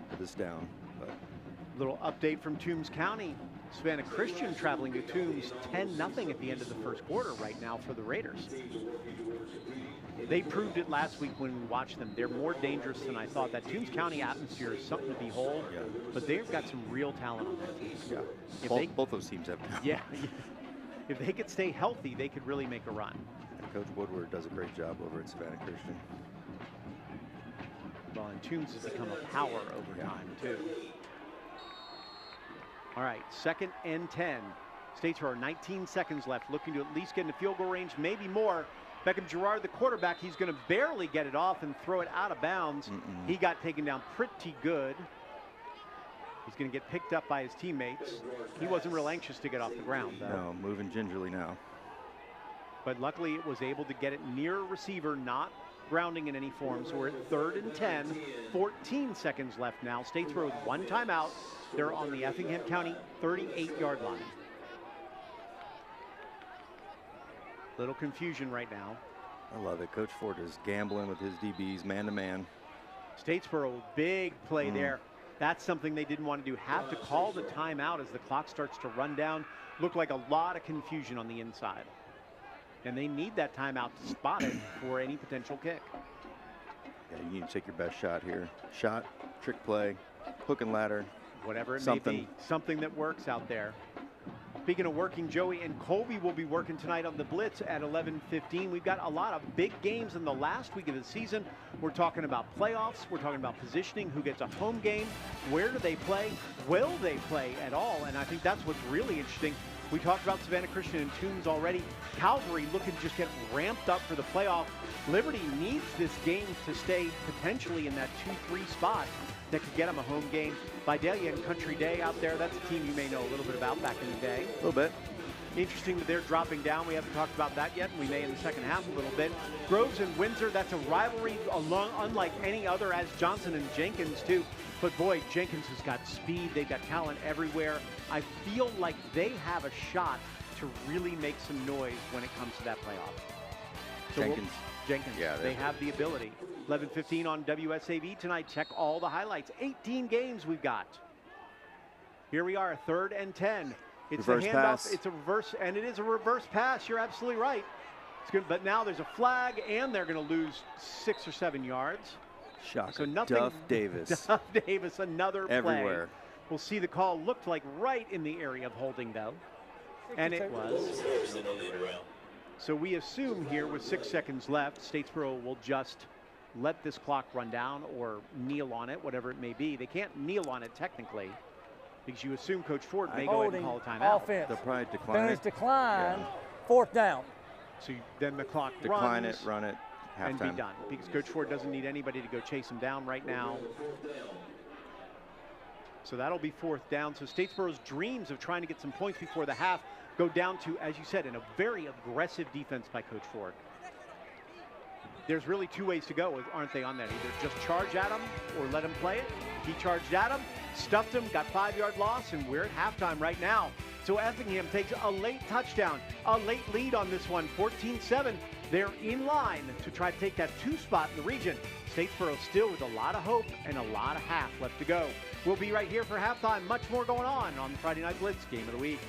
for this down. But Little update from Toombs County. Savannah Christian traveling to Toombs 10-0 at the end of the first quarter right now for the Raiders. They proved it last week when we watched them. They're more dangerous than I thought. That Toombs County atmosphere is something to behold, but they've got some real talent on that team. Yeah, both those teams have talent. Yeah. If they could stay healthy, they could really make a run. And Coach Woodward does a great job over at Savannah Christian. Well, and Toombs has become a power over time, too. All right, 2nd and 10. Statesboro, 19 seconds left, looking to at least get in the field goal range, maybe more. Beckham Gerard, the quarterback, he's going to barely get it off and throw it out of bounds. He got taken down pretty good. He's going to get picked up by his teammates. He wasn't real anxious to get off the ground, though. No, moving gingerly now. But luckily it was able to get it near a receiver, not grounding in any form. So we're at 3rd and 10, 14 seconds left now. Statesboro with one timeout. They're on the Effingham County 38-yard line. Little confusion right now. I love it. Coach Ford is gambling with his DBs, man-to-man. Statesboro, big play there. That's something they didn't want to do. Have to call the timeout as the clock starts to run down. Looked like a lot of confusion on the inside. And they need that timeout to spot it for any potential kick. Yeah, you need to take your best shot here. Shot, trick play, hook and ladder. Whatever it may be. Something that works out there. Speaking of working, Joey and Colby will be working tonight on the Blitz at 11:15. We've got a lot of big games in the last week of the season. We're talking about playoffs. We're talking about positioning, who gets a home game, where do they play, will they play at all? And I think that's what's really interesting. We talked about Savannah Christian and Toombs already. Calvary looking to just get ramped up for the playoff. Liberty needs this game to stay potentially in that 2-3 spot that could get them a home game. Vidalia and Country Day out there, that's a team you may know a little bit about back in the day. A little bit. Interesting that they're dropping down. We haven't talked about that yet, and we may in the second half a little bit. Groves and Windsor, that's a rivalry unlike any other, as Johnson and Jenkins too. But boy, Jenkins has got speed. They've got talent everywhere. I feel like they have a shot to really make some noise when it comes to that playoff. So Jenkins, yeah, they have the ability. 11:15 on WSAV tonight. Check all the highlights. 18 games we've got. Here we are, 3rd and 10. It's reverse a handoff. pass. It's a reverse, and it is a reverse pass. You're absolutely right. It's good, but now there's a flag, and they're going to lose 6 or 7 yards. Shocker. So nothing. Duff Davis. Duff Davis, another play. Everywhere. We'll see the call looked like right in the area of holding, though, and it was. So we assume here with 6 seconds left, Statesboro will just let this clock run down or kneel on it, whatever it may be. They can't kneel on it technically because you assume Coach Ford may go ahead and call a timeout. Offense. They'll probably decline Finish it. decline. Yeah. 4th down. So then the clock Decline runs it, run it, and halftime. be done because Coach Ford doesn't need anybody to go chase him down right now. So that'll be 4th down. So Statesboro's dreams of trying to get some points before the half go down to, as you said, in a very aggressive defense by Coach Ford. There's really 2 ways to go, aren't they, on that? Either just charge at him or let him play it. He charged at him, stuffed him, got 5-yard loss, and we're at halftime right now. So Effingham takes a late touchdown, a late lead on this one, 14-7. They're in line to try to take that 2 spot in the region. Statesboro still with a lot of hope and a lot of half left to go. We'll be right here for halftime. Much more going on the Friday Night Blitz Game of the Week.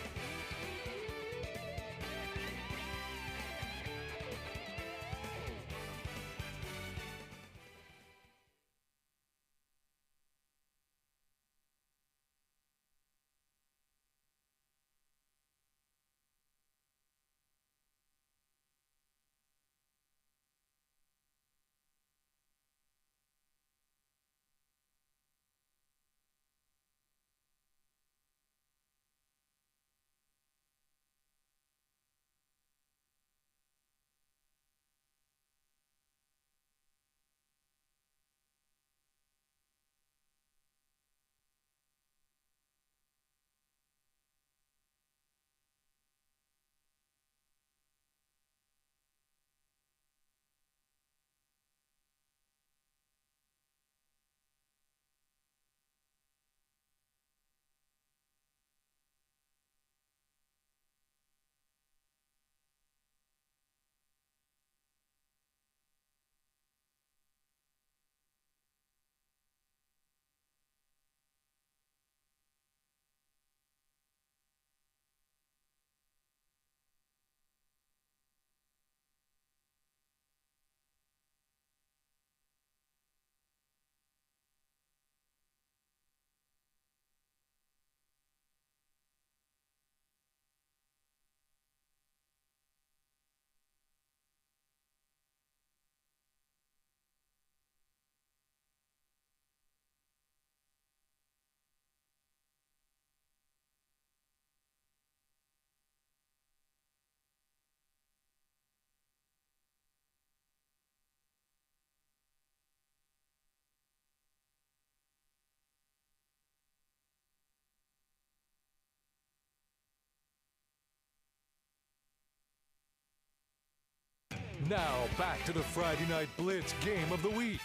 Now back to the Friday Night Blitz game of the week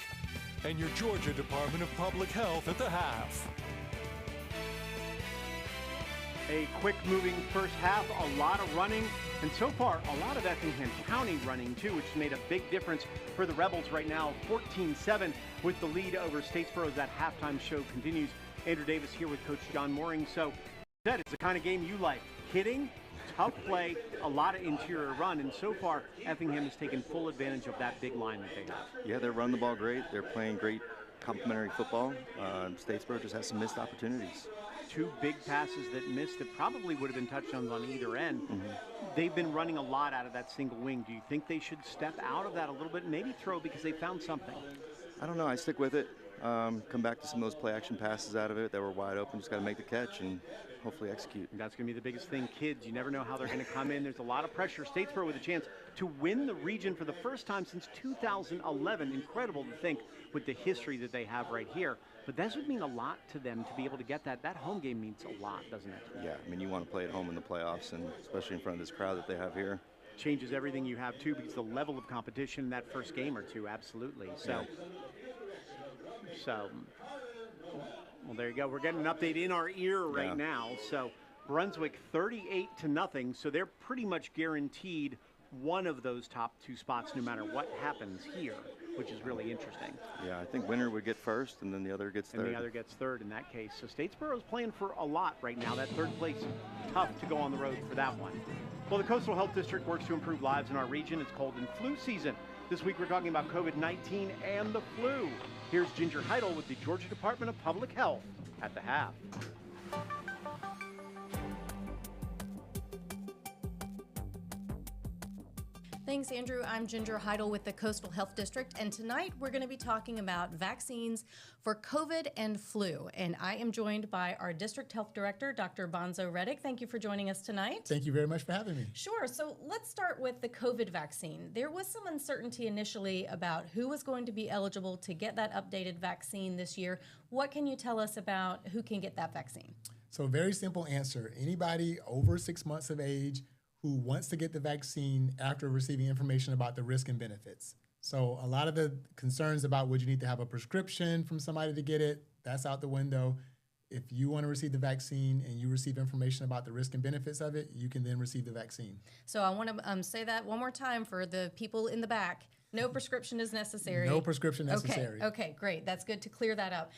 and your Georgia Department of Public Health at the half. A quick-moving first half, a lot of running, and so far, a lot of Effingham County running, too, which has made a big difference for the Rebels right now. 14-7 with the lead over Statesboro as that halftime show continues. Andrew Davis here with Coach John Mooring. So, that is the kind of game you like. Hitting, tough play, a lot of interior run, and so far, Effingham has taken full advantage of that big line that they have. Yeah, they're running the ball great. They're playing great complementary football. Statesboro just has some missed opportunities. Two big passes that missed that probably would have been touchdowns on either end. They've been running a lot out of that single wing. Do you think they should step out of that a little bit and maybe throw because they found something? I don't know. I stick with it. Come back to some of those play action passes out of it that were wide open. Just got to make the catch and hopefully execute. That's going to be the biggest thing. Kids, you never know how they're going to come in. There's a lot of pressure. Statesboro with a chance to win the region for the first time since 2011. Incredible to think with the history that they have right here. But that would mean a lot to them to be able to get that. That home game means a lot, doesn't it? Yeah, I mean, you want to play at home in the playoffs, and especially in front of this crowd that they have here. Changes everything you have, too, because the level of competition in that first game or two, absolutely. So, well, there you go. We're getting an update in our ear right now. So, Brunswick 38-0, so they're pretty much guaranteed one of those top two spots no matter what happens here, which is really interesting. Yeah, I think winner would get first, and then the other gets third. And the other gets third in that case. So Statesboro is playing for a lot right now. That third place, tough to go on the road for that one. Well, the Coastal Health District works to improve lives in our region. It's cold and flu season. This week we're talking about COVID-19 and the flu. Here's Ginger Heidel with the Georgia Department of Public Health at the half. Thanks, Andrew. I'm Ginger Heidel with the Coastal Health District, and tonight we're going to be talking about vaccines for COVID and flu. And I am joined by our District Health Director, Dr. Bonzo Reddick. Thank you for joining us tonight. Thank you very much for having me. Sure. So let's start with the COVID vaccine. There was some uncertainty initially about who was going to be eligible to get that updated vaccine this year. What can you tell us about who can get that vaccine? So very simple answer. Anybody over 6 months of age who wants to get the vaccine after receiving information about the risk and benefits. So a lot of the concerns about would you need to have a prescription from somebody to get it, that's out the window. If you want to receive the vaccine and you receive information about the risk and benefits of it, you can then receive the vaccine. So I want to say that one more time for the people in the back. No prescription is necessary. No prescription necessary. Okay, great. That's good to clear that up.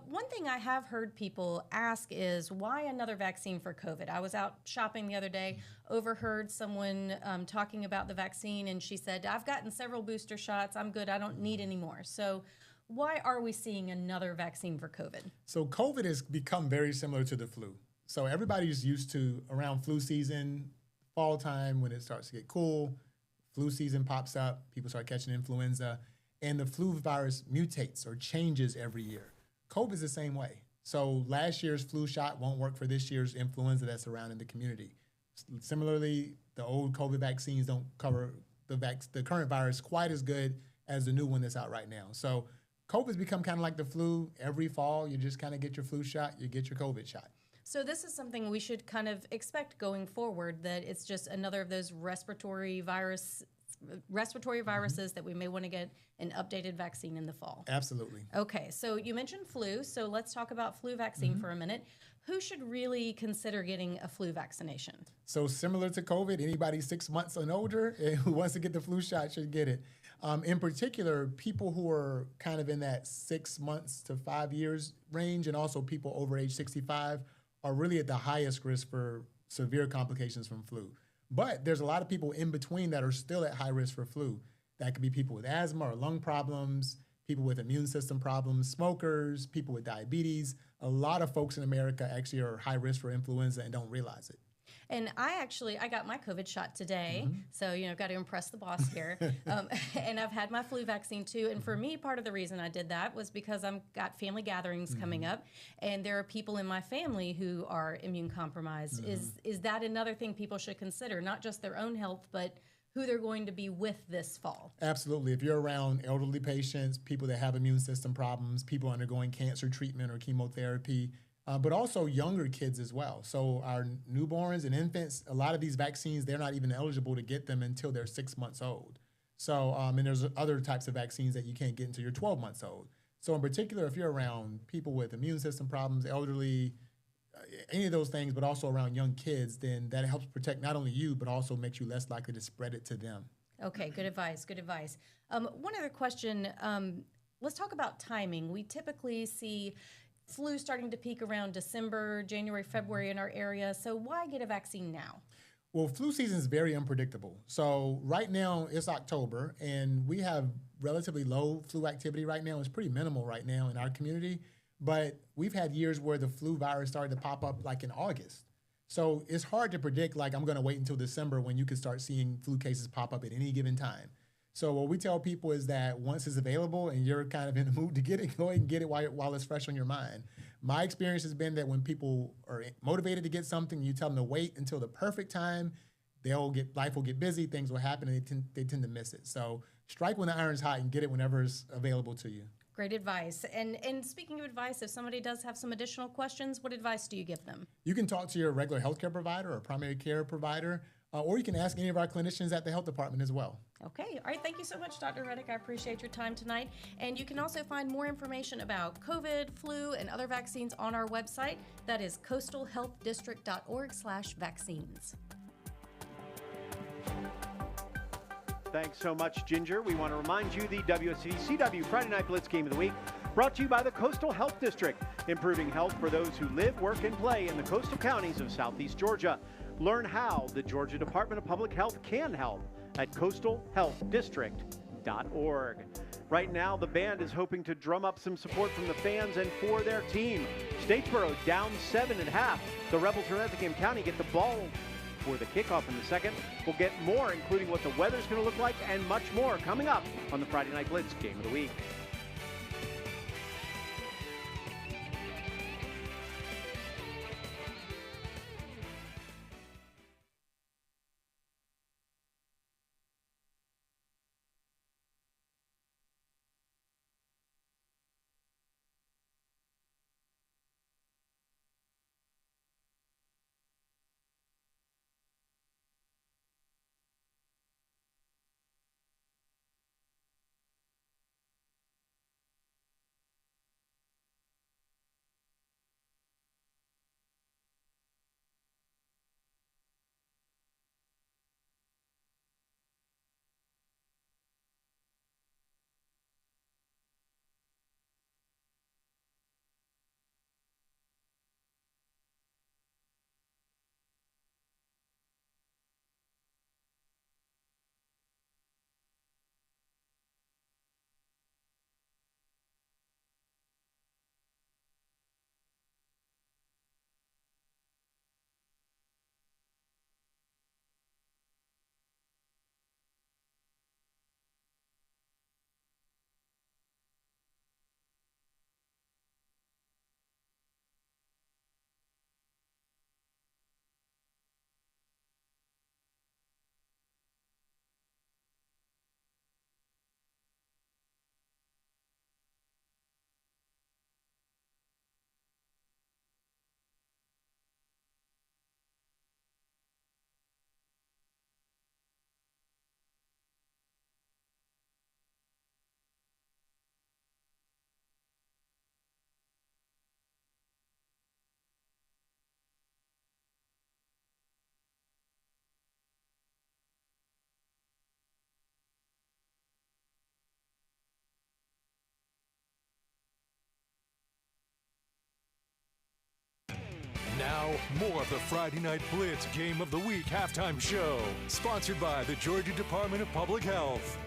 One thing I have heard people ask is why another vaccine for COVID? I was out shopping the other day, overheard someone talking about the vaccine, and she said, I've gotten several booster shots. I'm good. I don't need any more. So why are we seeing another vaccine for COVID? So COVID has become very similar to the flu. So everybody's used to around flu season, fall time when it starts to get cool, flu season pops up, people start catching influenza, and the flu virus mutates or changes every year. COVID is the same way. So last year's flu shot won't work for this year's influenza that's around in the community. Similarly, the old COVID vaccines don't cover the current virus quite as good as the new one that's out right now. So COVID's become kind of like the flu. Every fall, you just kind of get your flu shot, you get your COVID shot. So this is something we should kind of expect going forward, that it's just another of those respiratory viruses that we may want to get an updated vaccine in the fall. Absolutely. Okay, so you mentioned flu, so let's talk about flu vaccine for a minute. Who should really consider getting a flu vaccination? So similar to COVID, anybody 6 months and older who wants to get the flu shot should get it. In particular, people who are kind of in that 6 months to 5 years range, and also people over age 65 are really at the highest risk for severe complications from flu. But there's a lot of people in between that are still at high risk for flu. That could be people with asthma or lung problems, people with immune system problems, smokers, people with diabetes. A lot of folks in America actually are high risk for influenza and don't realize it. And I got my COVID shot today, so, got to impress the boss here. And I've had my flu vaccine too. And for me, part of the reason I did that was because I've got family gatherings coming up, and there are people in my family who are immune compromised. Is that another thing people should consider, not just their own health, but who they're going to be with this fall? Absolutely. If you're around elderly patients, people that have immune system problems, people undergoing cancer treatment or chemotherapy, but also younger kids as well. So our newborns and infants, a lot of these vaccines, they're not even eligible to get them until they're 6 months old. So, and there's other types of vaccines that you can't get until you're 12 months old. So in particular, if you're around people with immune system problems, elderly, any of those things, but also around young kids, then that helps protect not only you, but also makes you less likely to spread it to them. Okay, good advice, good advice. One other question, let's talk about timing. We typically see flu starting to peak around December, January, February in our area. So why get a vaccine now? Well, flu season is very unpredictable. So right now it's October, and we have relatively low flu activity right now. It's pretty minimal right now in our community, but we've had years where the flu virus started to pop up like in August. So it's hard to predict, like I'm going to wait until December when you can start seeing flu cases pop up at any given time. So what we tell people is that once it's available and you're kind of in the mood to get it, go ahead and get it while it's fresh on your mind. My experience has been that when people are motivated to get something, you tell them to wait until the perfect time, life will get busy, things will happen, and they tend to miss it. So strike when the iron's hot and get it whenever it's available to you. Great advice. And speaking of advice, if somebody does have some additional questions, what advice do you give them? You can talk to your regular healthcare provider or primary care provider, or you can ask any of our clinicians at the health department as well. Okay. All right. Thank you so much, Dr. Reddick. I appreciate your time tonight. And you can also find more information about COVID, flu, and other vaccines on our website. That is coastalhealthdistrict.org/vaccines. Thanks so much, Ginger. We want to remind you the WSCW Friday Night Blitz Game of the Week brought to you by the Coastal Health District, improving health for those who live, work, and play in the coastal counties of Southeast Georgia. Learn how the Georgia Department of Public Health can help at coastalhealthdistrict.org. Right now, the band is hoping to drum up some support from the fans and for their team. Statesboro down 7 at half. The Rebels from Effingham County get the ball for the kickoff in the second. We'll get more, including what the weather's going to look like and much more coming up on the Friday Night Blitz Game of the Week. Now, more of the Friday Night Blitz Game of the Week halftime show, sponsored by the Georgia Department of Public Health.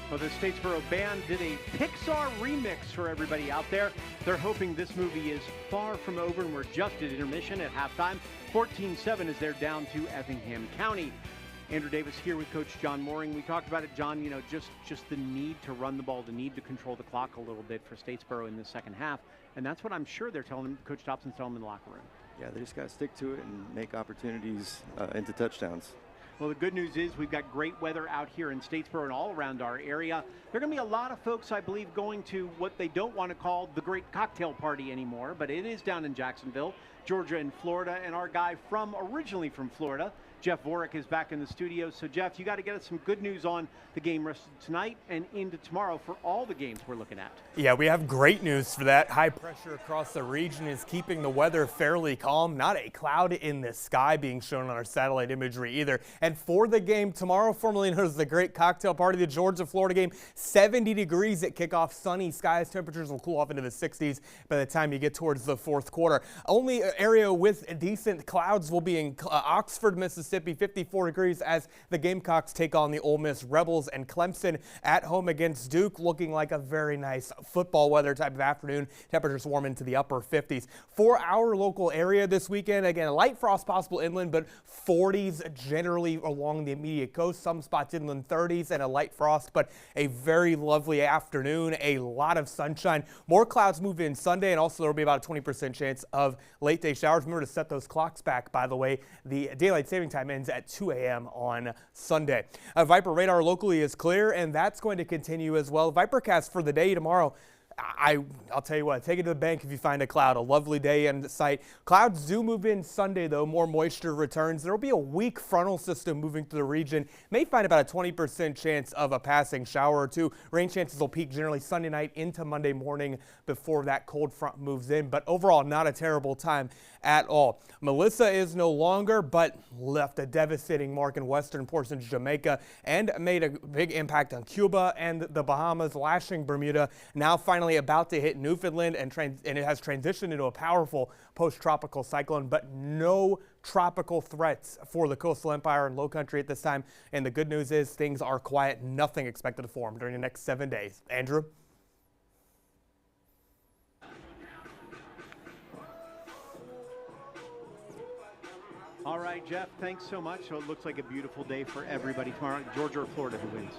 Well, the Statesboro band did a Pixar remix for everybody out there. They're hoping this movie is far from over, and we're just at intermission at halftime. 14-7 as they're down to Effingham County. Andrew Davis here with Coach John Mooring. We talked about it, John, you know, just the need to run the ball, the need to control the clock a little bit for Statesboro in the second half. And that's what I'm sure they're telling him, Coach Dobson's telling them in the locker room. Yeah, they just got to stick to it and make opportunities into touchdowns. Well, the good news is we've got great weather out here in Statesboro and all around our area. There are going to be a lot of folks, I believe, going to what they don't want to call the Great Cocktail Party anymore, but it is down in Jacksonville, Georgia and Florida. And our guy originally from Florida, Jeff Vorick is back in the studio. So, Jeff, you got to get us some good news on the game rest of tonight and into tomorrow for all the games we're looking at. Yeah, we have great news for that. High pressure across the region is keeping the weather fairly calm. Not a cloud in the sky being shown on our satellite imagery either. And for the game tomorrow, formerly known as the Great Cocktail Party, the Georgia-Florida game, 70 degrees at kickoff, sunny skies. Temperatures will cool off into the 60s by the time you get towards the fourth quarter. Only area with decent clouds will be in Oxford, Mississippi, 54 degrees as the Gamecocks take on the Ole Miss Rebels, and Clemson at home against Duke, looking like a very nice football weather type of afternoon. Temperatures warm into the upper 50s. For our local area this weekend, again, light frost possible inland, but 40s generally along the immediate coast. Some spots inland 30s and a light frost, but a very lovely afternoon. A lot of sunshine. More clouds move in Sunday, and also there will be about a 20% chance of late day showers. Remember to set those clocks back, by the way. The daylight saving time ends at 2 a.m. on Sunday. Viper radar locally is clear, and that's going to continue as well. Vipercast for the day tomorrow. I'll tell you what, take it to the bank if you find a cloud. A lovely day in sight. Clouds do move in Sunday, though. More moisture returns. There will be a weak frontal system moving through the region. May find about a 20% chance of a passing shower or two. Rain chances will peak generally Sunday night into Monday morning before that cold front moves in. But overall, not a terrible time at all. Melissa is no longer, but left a devastating mark in western portions of Jamaica and made a big impact on Cuba and the Bahamas, lashing Bermuda. Now finally about to hit Newfoundland, and it has transitioned into a powerful post-tropical cyclone, but no tropical threats for the coastal empire and low country at this time. And the good news is things are quiet. Nothing expected to form during the next 7 days. Andrew? All right, Jeff, thanks so much. So it looks like a beautiful day for everybody tomorrow. Georgia or Florida, who wins?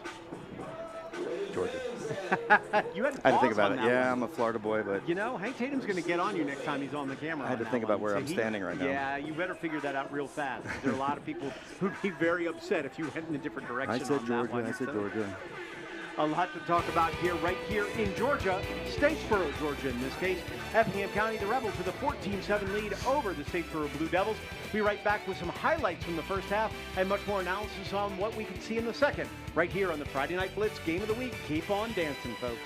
Georgia. You had to I had to think pause about on it. that Yeah, one. I'm a Florida boy, but You know, Hank Tatum's going to get on you next time he's on the camera. I had to on think that about one. where So I'm standing right now. Yeah, you better figure that out real fast. There are a lot of people who'd be very upset if you went in a different direction. I said on Georgia. That one. I said So, Georgia. a lot to talk about here, right here in Georgia, Statesboro, Georgia in this case. Effingham County, the Rebels with a 14-7 lead over the Statesboro Blue Devils. We'll be right back with some highlights from the first half and much more analysis on what we can see in the second, right here on the Friday Night Blitz Game of the Week. Keep on dancing, folks.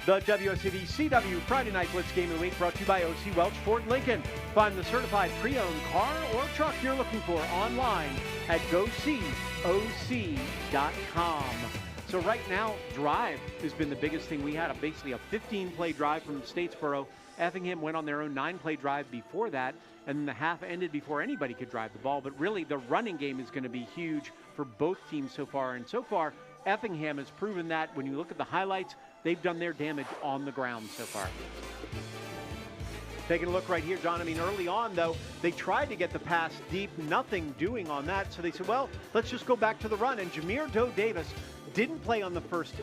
The WSCV CW Friday Night Blitz Game of the Week brought to you by O.C. Welch Ford Lincoln. Find the certified pre-owned car or truck you're looking for online at GoSeeOC.com. So right now, drive has been the biggest thing. We had basically a 15-play drive from Statesboro. Effingham went on their own 9-play drive before that, and then the half ended before anybody could drive the ball. But really, the running game is going to be huge for both teams so far. And so far, Effingham has proven that when you look at the highlights, they've done their damage on the ground so far. Taking a look right here, John. I mean, early on, though, they tried to get the pass deep, nothing doing on that. So they said, well, let's just go back to the run. And Jameer Doe Davis didn't play on the first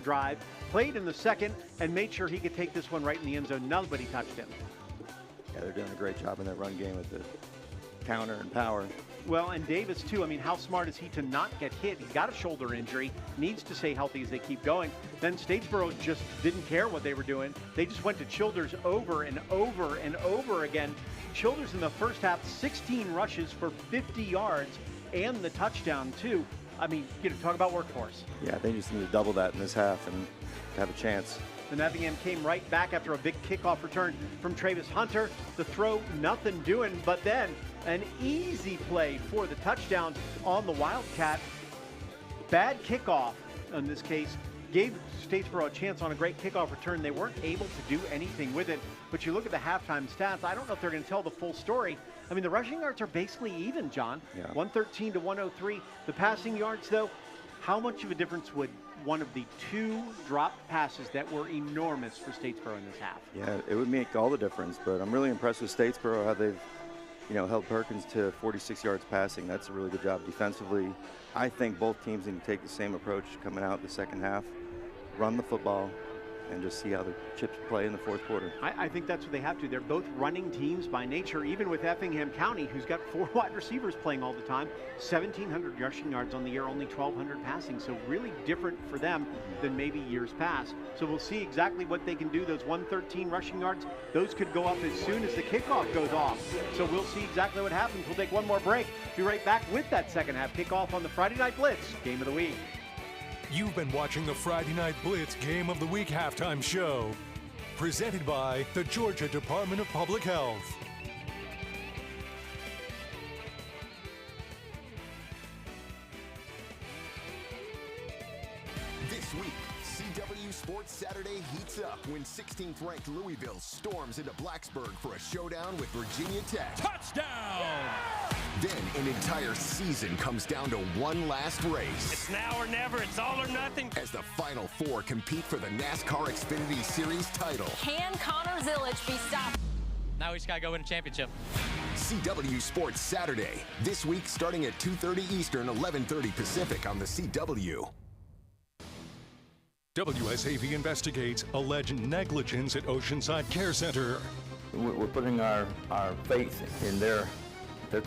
drive, played in the second, and made sure he could take this one right in the end zone. Nobody touched him. Yeah, they're doing a great job in that run game with the counter and power. Well, and Davis, too. I mean, how smart is he to not get hit? He's got a shoulder injury, needs to stay healthy as they keep going. Then Statesboro just didn't care what they were doing. They just went to Childers over and over and over again. Childers in the first half, 16 rushes for 50 yards and the touchdown, too. I mean, talk about workforce. Yeah, they just need to double that in this half and have a chance. And Effingham came right back after a big kickoff return from Travis Hunter. The throw, nothing doing, but then an easy play for the touchdown on the Wildcat. Bad kickoff in this case. Gave Statesboro a chance on a great kickoff return. They weren't able to do anything with it. But you look at the halftime stats, I don't know if they're going to tell the full story. I mean, the rushing yards are basically even, John. Yeah. 113 to 103. The passing yards, though, how much of a difference would one of the two dropped passes that were enormous for Statesboro in this half? Yeah, it would make all the difference, but I'm really impressed with Statesboro, how they've held Perkins to 46 yards passing. That's a really good job defensively. I think both teams need to take the same approach coming out the second half, run the football, and just see how the Chips play in the fourth quarter. I think that's what they have to. They're both running teams by nature, even with Effingham County, who's got 4 wide receivers playing all the time. 1,700 rushing yards on the year, only 1,200 passing. So really different for them than maybe years past. So we'll see exactly what they can do. Those 113 rushing yards, those could go up as soon as the kickoff goes off. So we'll see exactly what happens. We'll take one more break. Be right back with that second half kickoff on the Friday Night Blitz Game of the Week. You've been watching the Friday Night Blitz Game of the Week halftime show, presented by the Georgia Department of Public Health. This week, CW Sports Saturday heats up when 16th-ranked Louisville storms into Blacksburg for a showdown with Virginia Tech. Touchdown! Then an entire season comes down to one last race. It's now or never. It's all or nothing. As the Final Four compete for the NASCAR Xfinity Series title. Can Connor Zillich be stopped? Now we just got to go win a championship. CW Sports Saturday. This week starting at 2:30 Eastern, 11:30 Pacific on the CW. WSAV investigates alleged negligence at Oceanside Care Center. We're putting our faith in their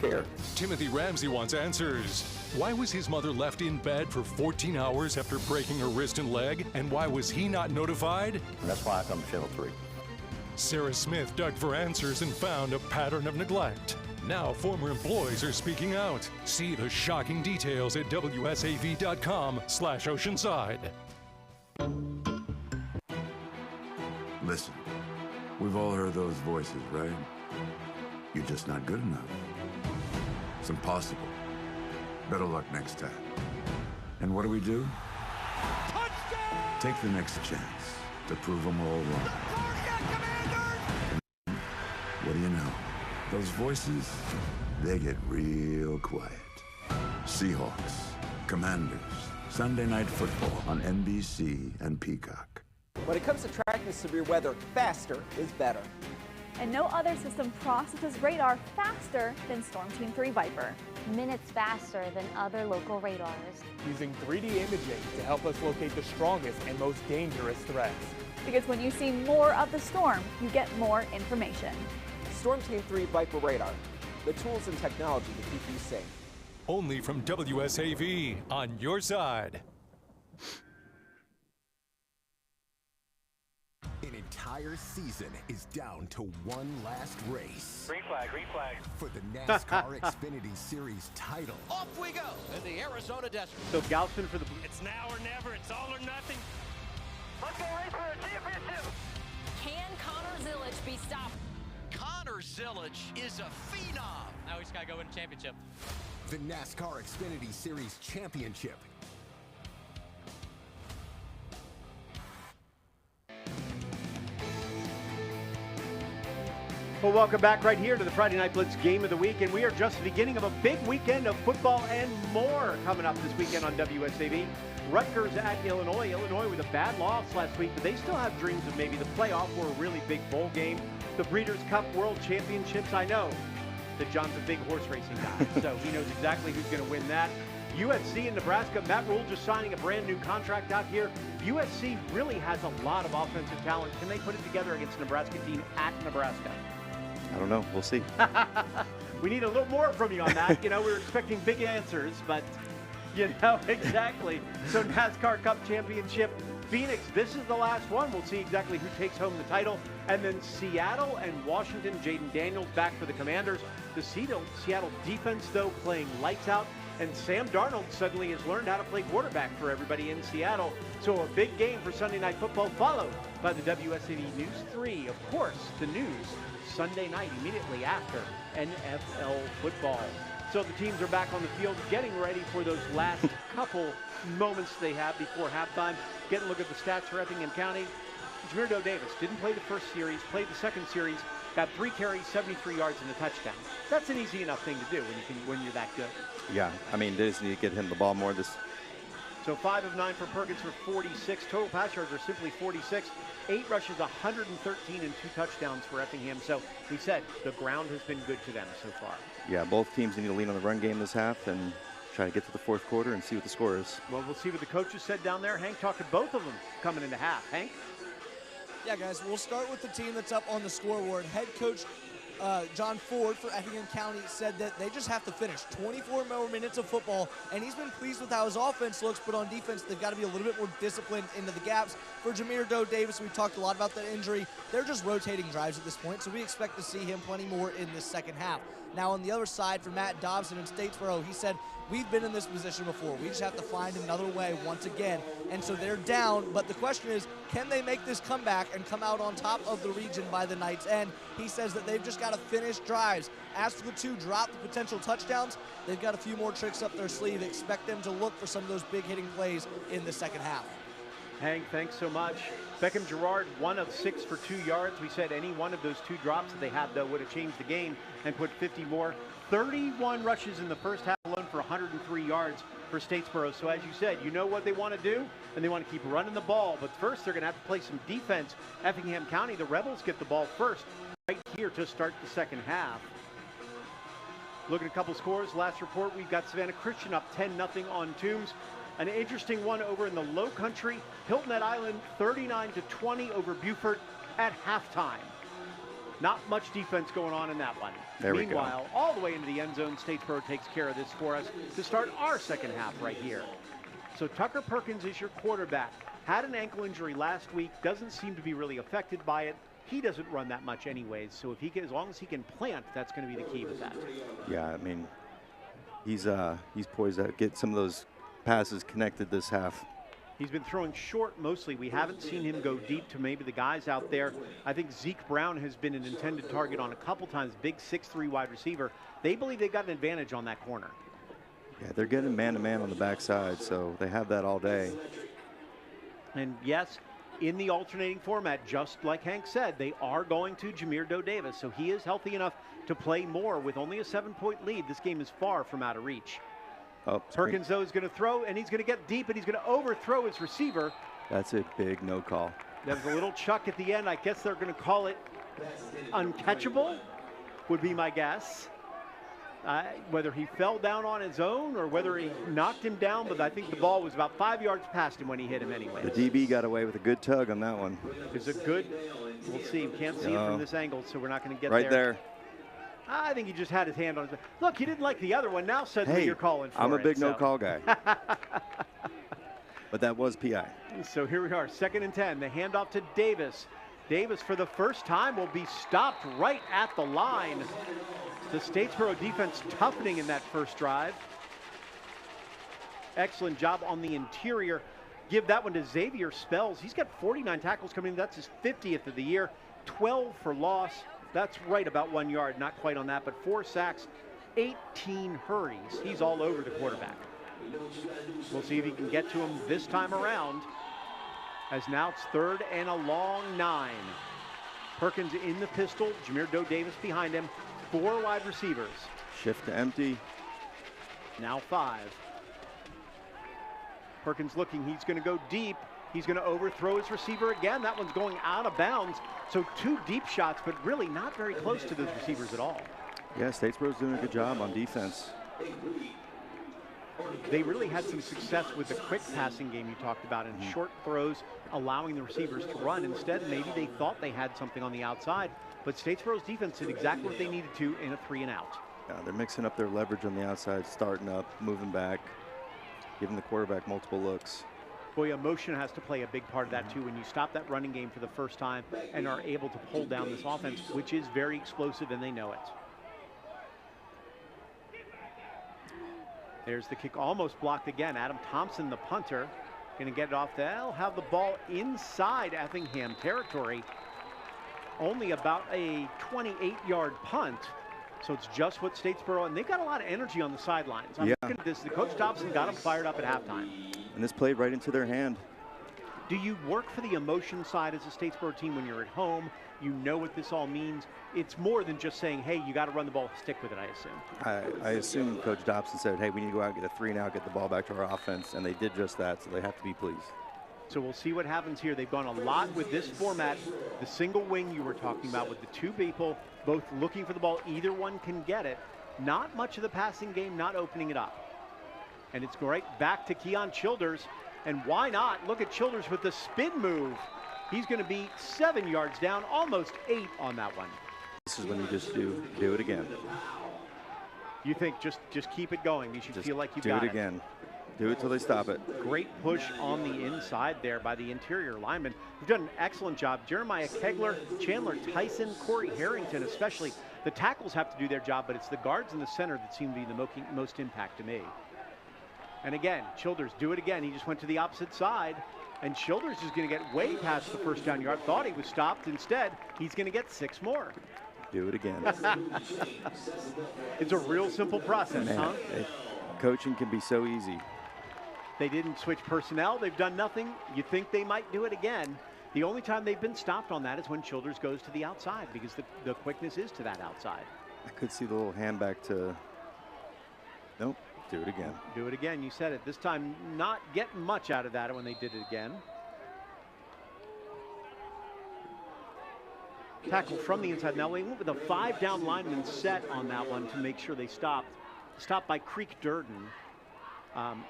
care. Timothy Ramsey wants answers. Why was his mother left in bed for 14 hours after breaking her wrist and leg? And why was he not notified? And that's why I come to Channel 3. Sarah Smith dug for answers and found a pattern of neglect. Now former employees are speaking out. See the shocking details at wsav.com/Oceanside. Listen, we've all heard those voices, right? You're just not good enough. It's impossible. Better luck next time. And what do? Touchdown! Take the next chance to prove them all wrong. And what do you know? Those voices, they get real quiet. Seahawks, Commanders, Sunday Night Football on NBC and Peacock. When it comes to tracking severe weather, faster is better. And no other system processes radar faster than Storm Team 3 Viper. Minutes faster than other local radars. Using 3D imaging to help us locate the strongest and most dangerous threats. Because when you see more of the storm, you get more information. Storm Team 3 Viper radar, the tools and technology to keep you safe. Only from WSAV, on your side. An entire season is down to one last race. Green flag, green flag. For the NASCAR Xfinity Series title. Off we go in the Arizona desert. So Galveston for the... It's now or never. It's all or nothing. Let's go race for a championship. Can Connor Zillich be stopped? Connor Zillich is a phenom. Now we just got to go win a championship. The NASCAR Xfinity Series Championship. Well, welcome back right here to the Friday Night Blitz Game of the Week, and we are just the beginning of a big weekend of football and more coming up this weekend on WSAV. Rutgers at Illinois. Illinois with a bad loss last week, but they still have dreams of maybe the playoff or a really big bowl game. The Breeders' Cup World Championships, I know that John's a big horse racing guy, so he knows exactly who's going to win that. USC in Nebraska, Matt Rule just signing a brand new contract out here. USC really has a lot of offensive talent. Can they put it together against a Nebraska team at Nebraska? I don't know. We'll see. We need a little more from you on that. You know, we're expecting big answers, but you know, exactly. So NASCAR Cup Championship, Phoenix, this is the last one. We'll see exactly who takes home the title. And then Seattle and Washington, Jaden Daniels back for the Commanders. The Seattle defense, though, playing lights out. And Sam Darnold suddenly has learned how to play quarterback for everybody in Seattle. So a big game for Sunday Night Football, followed by the WSAV News 3. Of course, the news Sunday night immediately after NFL football. So the teams are back on the field getting ready for those last couple moments they have before halftime. Get a look at the stats for Effingham County. Jameer Doe Davis didn't play the first series, played the second series, got 3 carries, 73 yards, and a touchdown. That's an easy enough thing to do when you're that good. Yeah, I mean, they just need to get him the ball more. So 5 of 9 for Perkins for 46. Total pass yards are simply 46. 8 rushes, 113, and 2 touchdowns for Effingham. So we said the ground has been good to them so far. Yeah, both teams need to lean on the run game this half and try to get to the fourth quarter and see what the score is. Well, we'll see what the coaches said down there. Hank talked to both of them coming into half. Hank? Yeah, guys, we'll start with the team that's up on the scoreboard. Head coach John Ford for Effingham County said that they just have to finish 24 more minutes of football, and he's been pleased with how his offense looks, but on defense, they've got to be a little bit more disciplined into the gaps. For Jameer Doe Davis, we've talked a lot about that injury. They're just rotating drives at this point, so we expect to see him plenty more in this second half. Now, on the other side, for Matt Dobson in Statesboro, he said, we've been in this position before. We just have to find another way once again. And so they're down, but the question is, can they make this comeback and come out on top of the region by the night's end? He says that they've just got to finish drives. As for the 2 drop the potential touchdowns, they've got a few more tricks up their sleeve. Expect them to look for some of those big hitting plays in the second half. Hank, thanks so much. Beckham Gerard, 1 of 6 for 2 yards. We said any one of those 2 drops that they had, though, would have changed the game and put 50 more. 31 rushes in the first half alone for 103 yards for Statesboro. So as you said, you know what they want to do, and they want to keep running the ball. But first, they're going to have to play some defense. Effingham County, the Rebels get the ball first right here to start the second half. Looking at a couple scores. Last report, we've got Savannah Christian up 10-0 on Toombs. An interesting one over in the Low Country. Hilton Head Island 39-20 over Beaufort at halftime. Not much defense going on in that one. Meanwhile, all the way into the end zone, Statesboro takes care of this for us to start our second half right here. So Tucker Perkins is your quarterback. Had an ankle injury last week, doesn't seem to be really affected by it. He doesn't run that much anyways, so if he can, as long as he can plant, that's going to be the key with that. Yeah, I mean, he's poised to get some of those passes connected this half. He's been throwing short mostly. We haven't seen him go deep to maybe the guys out there. I think Zeke Brown has been an intended target on a couple times, big 6'3" wide receiver. They believe they've got an advantage on that corner. Yeah, they're getting man-to-man on the backside, so they have that all day. And yes, in the alternating format, just like Hank said, they are going to Jameer Doe Davis, so he is healthy enough to play more. With only a 7-point lead, this game is far from out of reach. Oh, Perkins, though, is going to throw, and he's going to get deep, and he's going to overthrow his receiver. That's a big no call. That was a little chuck at the end. I guess they're going to call it uncatchable, would be my guess. Whether he fell down on his own or whether he knocked him down, but I think the ball was about 5 yards past him when he hit him anyway. The DB got away with a good tug on that one. Is it good? We'll see. We can't see it from this angle, so we're not going to get right there. I think he just had his hand on his. Look, you didn't like the other one. Now suddenly you're calling for it. I'm a big no-call guy. But that was PI. So here we are, 2nd and 10. The handoff to Davis. Davis, for the first time, will be stopped right at the line. The Statesboro defense toughening in that first drive. Excellent job on the interior. Give that one to Xavier Spells. He's got 49 tackles coming in. That's his 50th of the year. 12 for loss. That's right about 1 yard. Not quite on that, but 4 sacks, 18 hurries. He's all over the quarterback. We'll see if he can get to him this time around, as now it's 3rd and a long 9. Perkins in the pistol. Jameer Doe Davis behind him. 4 wide receivers. Shift to empty. Now 5. Perkins looking. He's going to go deep. He's going to overthrow his receiver again. That one's going out of bounds. So 2 deep shots, but really not very close to those receivers at all. Yeah, Statesboro's doing a good job on defense. They really had some success with the quick passing game you talked about, and short throws, allowing the receivers to run. Instead, maybe they thought they had something on the outside, but Statesboro's defense did exactly what they needed to in a 3-and-out. Yeah, they're mixing up their leverage on the outside, starting up, moving back, giving the quarterback multiple looks. Boy, emotion has to play a big part of that too. When you stop that running game for the first time and are able to pull down this offense, which is very explosive, and they know it. There's the kick, almost blocked again. Adam Thompson, the punter, going to get it off. They'll have the ball inside Effingham territory. Only about a 28-yard punt. So it's just what Statesboro, and they've got a lot of energy on the sidelines. I'm looking at this. The Coach Dobson got them fired up at halftime. And this played right into their hand. Do you work for the emotion side as a Statesboro team when you're at home? You know what this all means. It's more than just saying, hey, you got to run the ball, stick with it, I assume. I assume Coach Dobson said, hey, we need to go out and get a 3-and-out, get the ball back to our offense, and they did just that, so they have to be pleased. So we'll see what happens here. They've gone a lot with this format. The single wing you were talking about with the 2 people both looking for the ball. Either one can get it. Not much of the passing game, not opening it up. And it's right back to Keon Childers. And why not? Look at Childers with the spin move. He's going to be 7 yards down, almost 8 on that one. This is when you just do it again. You think just keep it going. You should just feel like you got it. Do it again. Do it till they stop it. Great push on the inside there by the interior lineman. We've done an excellent job. Jeremiah Kegler, Chandler Tyson, Corey Harrington especially. The tackles have to do their job, but it's the guards in the center that seem to be the most impact to me. And again, Childers, do it again. He just went to the opposite side. And Childers is going to get way past the first down yard. Thought he was stopped. Instead, he's going to get 6 more. Do it again. It's a real simple process, huh? Coaching can be so easy. They didn't switch personnel. They've done nothing. You think they might do it again. The only time they've been stopped on that is when Childers goes to the outside, because the quickness is to that outside. I could see the little hand back to... Nope. Do it again. Do it again. You said it. This time, not getting much out of that when they did it again. Tackle from the inside. Now, they went with a 5-down lineman set on that one to make sure they stopped. Stopped by Creek Durden.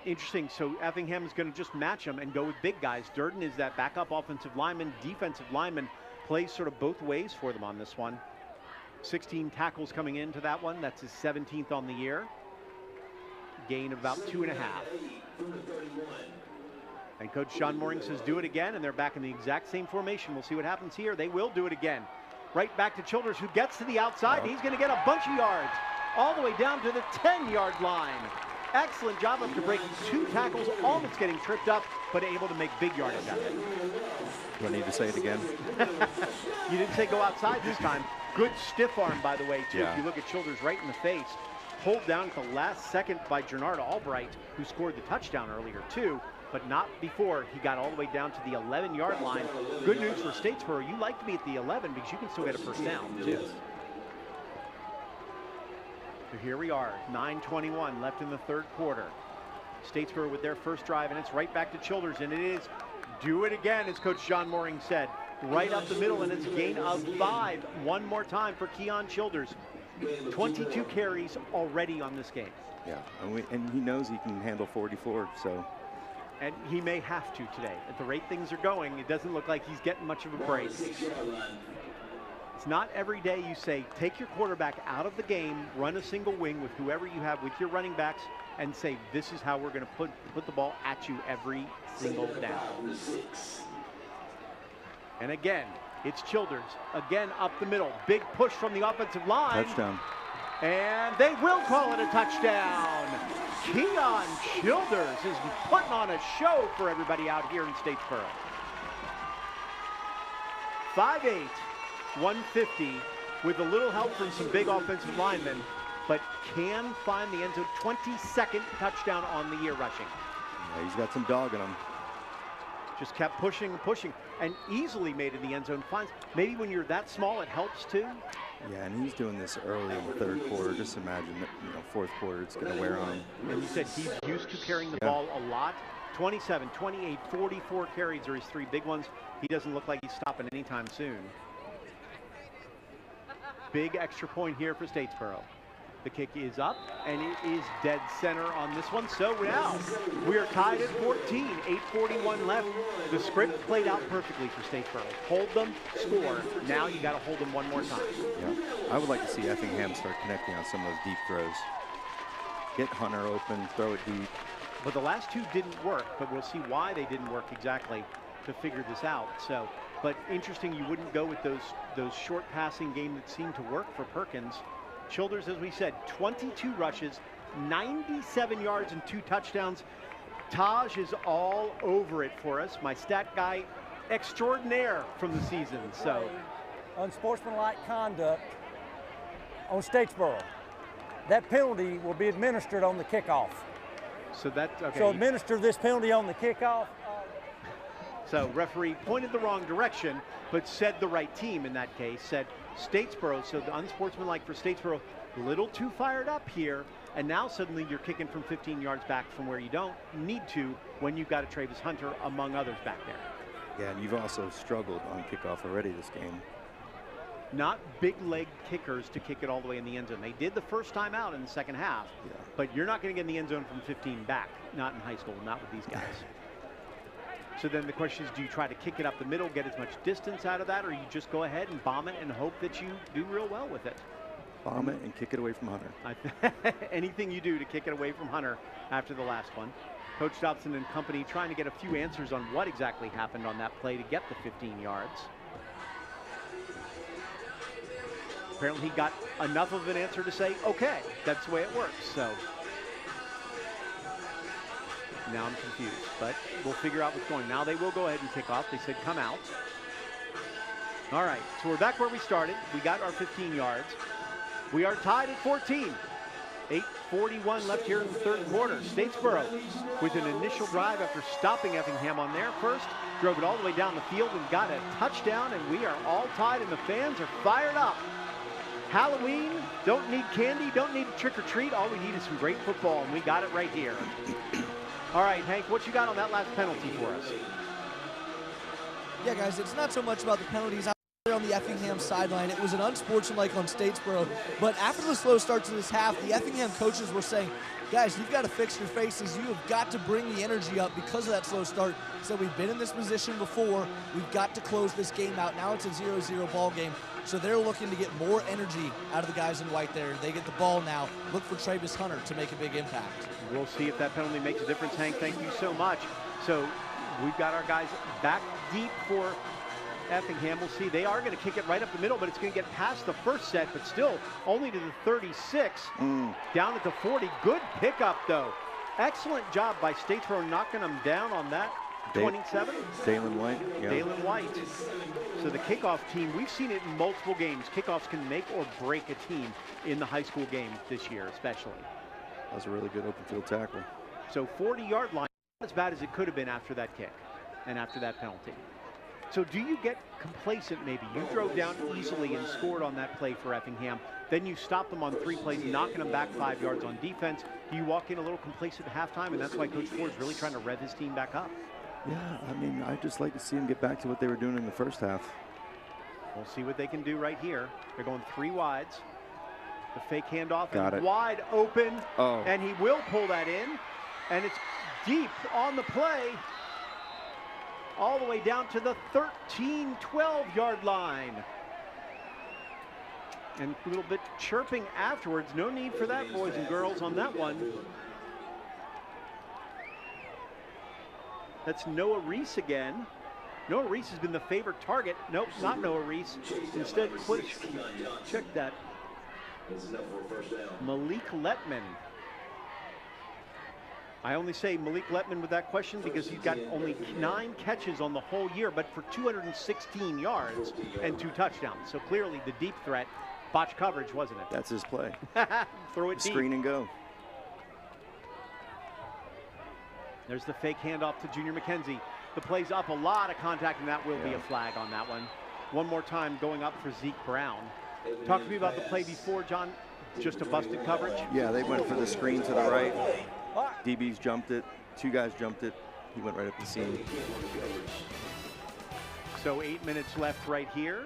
Interesting. So Effingham is going to just match them and go with big guys. Durden is that backup offensive lineman, defensive lineman, plays sort of both ways for them on this one. 16 tackles coming into that one. That's his 17th on the year. Gain of about 2.5. And Coach Sean Mooring says do it again, and they're back in the exact same formation. We'll see what happens here. They will do it again. Right back to Childers, who gets to the outside. He's going to get a bunch of yards all the way down to the 10-yard line. Excellent job after breaking 2 tackles, almost getting tripped up, but able to make big yardage out of it. Do I need to say it again? You didn't say go outside this time. Good stiff arm, by the way, too. Yeah. If you look at Childers right in the face. Pulled down at the last second by Jernard Albright, who scored the touchdown earlier too, but not before he got all the way down to the 11-yard line. Good news for Statesboro. You like to be at the 11 because you can still get a first down too. Yes. So here we are, 9:21 left in the 3rd quarter. Statesboro with their first drive, and it's right back to Childers, and it is do it again, as Coach John Mooring said. Right up the middle, and it's a gain of 5. One more time for Keon Childers. 22 carries already on this game. Yeah, and he knows he can handle 44, so. And he may have to today. At the rate things are going, it doesn't look like he's getting much of a break. It's not every day you say, take your quarterback out of the game, run a single wing with whoever you have with your running backs, and say, this is how we're going to put the ball at you every single down. And again, it's Childers, again up the middle. Big push from the offensive line. Touchdown. And they will call it a touchdown. Keon Childers is putting on a show for everybody out here in Statesboro. 5'8", 150, with a little help from some big offensive linemen, but can find the end zone. 22nd touchdown on the year rushing. Yeah, he's got some dog in him. just kept pushing and pushing, and easily made it in the end zone. Maybe when you're that small, it helps too. Yeah, and he's doing this early in the third quarter. Just imagine that, fourth quarter, it's going to wear on him. And you said he's used to carrying the ball a lot. 27, 28, 44 carries are his 3 big ones. He doesn't look like he's stopping anytime soon. Big extra point here for Statesboro. The kick is up, and it is dead center on this one. So now we are tied at 14, 8:41 left. The script played out perfectly for Statesboro. Hold them, score. Now you got to hold them one more time. Yeah, I would like to see Effingham start connecting on some of those deep throws. Get Hunter open, throw it deep. But the last 2 didn't work, but we'll see why they didn't work exactly to figure this out. So, but interesting, you wouldn't go with those short passing game that seemed to work for Perkins. Childers, as we said, 22 rushes, 97 yards and 2 touchdowns. Taj is all over it for us. My stat guy extraordinaire from the season. So, unsportsmanlike conduct on Statesboro. That penalty will be administered on the kickoff. So that's okay. So administer this penalty on the kickoff. So referee pointed the wrong direction, but said the right team in that case, said Statesboro. So the unsportsmanlike for Statesboro, a little too fired up here. And now suddenly you're kicking from 15 yards back from where you don't need to when you've got a Travis Hunter, among others, back there. Yeah, and you've also struggled on kickoff already this game. Not big leg kickers to kick it all the way in the end zone. They did the first time out in the second half, but you're not going to get in the end zone from 15 back. Not in high school, not with these guys. So then the question is, do you try to kick it up the middle, get as much distance out of that, or you just go ahead and bomb it and hope that you do real well with it? Bomb it and kick it away from Hunter. Anything you do to kick it away from Hunter after the last one. Coach Dobson and company trying to get a few answers on what exactly happened on that play to get the 15 yards. Apparently he got enough of an answer to say, okay, that's the way it works. So now I'm confused, but we'll figure out what's going. Now they will go ahead and kick off. They said come out. All right, so we're back where we started. We got our 15 yards. We are tied at 14. 8:41 left here in the third quarter. Statesboro with an initial drive after stopping Effingham on there first. Drove it all the way down the field and got a touchdown, and we are all tied, and the fans are fired up. Halloween, don't need candy, don't need a trick or treat. All we need is some great football, and we got it right here. All right, Hank, what you got on that last penalty for us? Yeah, guys, it's not so much about the penalties. On the Effingham sideline, it was an unsportsmanlike on Statesboro, but after the slow start to this half, the Effingham coaches were saying, guys, you've got to fix your faces. You have got to bring the energy up because of that slow start. So we've been in this position before. We've got to close this game out. Now it's a 0-0 ball game. So they're looking to get more energy out of the guys in white there. They get the ball now. Look for Travis Hunter to make a big impact. We'll see if that penalty makes a difference, Hank. Thank you so much. So we've got our guys back deep for Effingham. We'll see. They are going to kick it right up the middle, but it's going to get past the first set, but still only to the 36. Down at the 40. Good pickup, though. Excellent job by Statesboro knocking them down on that. 27? Dalen White. Yeah. Dalen White. So the kickoff team, we've seen it in multiple games. Kickoffs can make or break a team in the high school game this year, especially. That was a really good open field tackle. So 40-yard line, not as bad as it could have been after that kick and after that penalty. So do you get complacent maybe? You drove down easily and scored on that play for Effingham. Then you stopped them on 3 plays, knocking them back 5 yards on defense. Do you walk in a little complacent at halftime, and that's why Coach Ford's really trying to rev his team back up? Yeah, I mean, I'd just like to see them get back to what they were doing in the first half. We'll see what they can do right here. They're going 3 wides. The fake handoff and Got it. Wide open, Oh. and he will pull that in, and it's deep on the play. All the way down to the 13, 12-yard line. And a little bit chirping afterwards. No need for that, boys and girls, on that one. That's Noah Reese again. Noah Reese has been the favorite target. Nope, not Noah Reese. Instead, check that. Malik Letman. I only say Malik Letman with that question because he's got only 9 catches on the whole year, but for 216 yards and 2 touchdowns. So clearly the deep threat, botch coverage, wasn't it? That's his play. Throw it deep. Screen and go. There's the fake handoff to Junior McKenzie. The play's up, a lot of contact, and that will be a flag on that one. One more time going up for Zeke Brown. Talk to me about the play before, John. Just a busted coverage? Yeah, they went for the screen to the right. DBs jumped it. 2 guys jumped it. He went right up the seam. So 8 minutes left right here.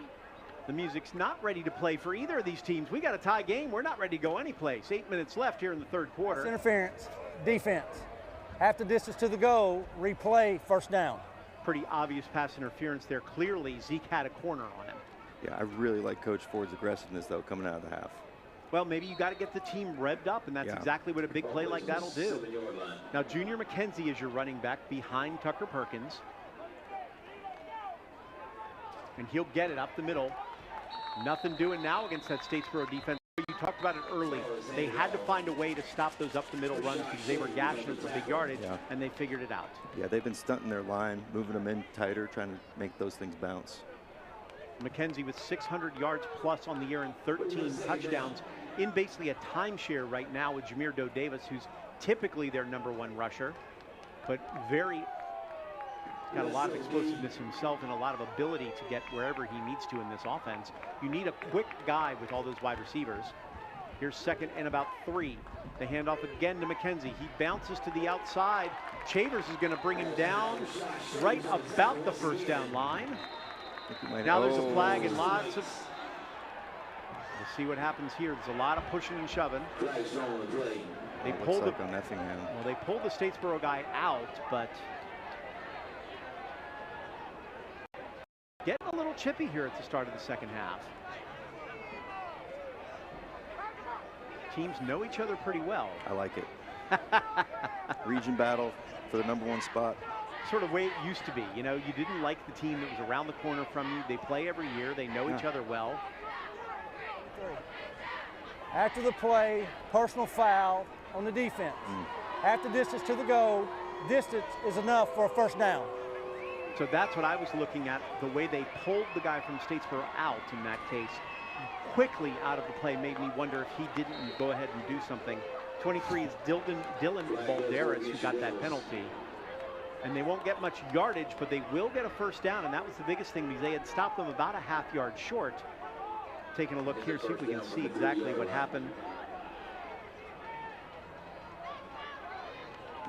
The music's not ready to play for either of these teams. We got a tie game. We're not ready to go anyplace. 8 minutes left here in the third quarter. That's interference. Defense. Half the distance to the goal. Replay. First down. Pretty obvious pass interference there. Clearly, Zeke had a corner on him. Yeah, I really like Coach Ford's aggressiveness, though, coming out of the half. Well, maybe you got to get the team revved up, and that's exactly what a big play like that'll do. Now, Junior McKenzie is your running back behind Tucker Perkins. And he'll get it up the middle. Nothing doing now against that Statesboro defense. You talked about it early. They had to find a way to stop those up the middle runs because they were gashing them for big yardage, and they figured it out. Yeah, they've been stunting their line, moving them in tighter, trying to make those things bounce. McKenzie with 600 yards plus on the year and 13 touchdowns in basically a timeshare right now with Jameer Doe Davis, who's typically their #1 rusher, but got a lot of explosiveness himself and a lot of ability to get wherever he needs to in this offense. You need a quick guy with all those wide receivers. Here's 2nd and about 3. The handoff again to McKenzie. He bounces to the outside. Chavers is going to bring him down right about the first down line. Now there's a flag and lots of... We'll see what happens here. There's a lot of pushing and shoving. They pulled like on Effingham. Well, they pulled the Statesboro guy out, but getting a little chippy here at the start of the second half. Teams know each other pretty well. I like it. Region battle for the #1 spot. Sort of way it used to be. You know, you didn't like the team that was around the corner from you. They play every year. They know each other well. After the play, personal foul on the defense. Half the distance to the goal. Distance is enough for a first down. So that's what I was looking at. The way they pulled the guy from Statesboro out in that case, quickly out of the play, made me wonder if he didn't go ahead and do something. 23 is Dylan Balderas, who got that penalty. And they won't get much yardage, but they will get a first down, and that was the biggest thing because they had stopped them about a half yard short. Taking a look here, see if we can see exactly what happened.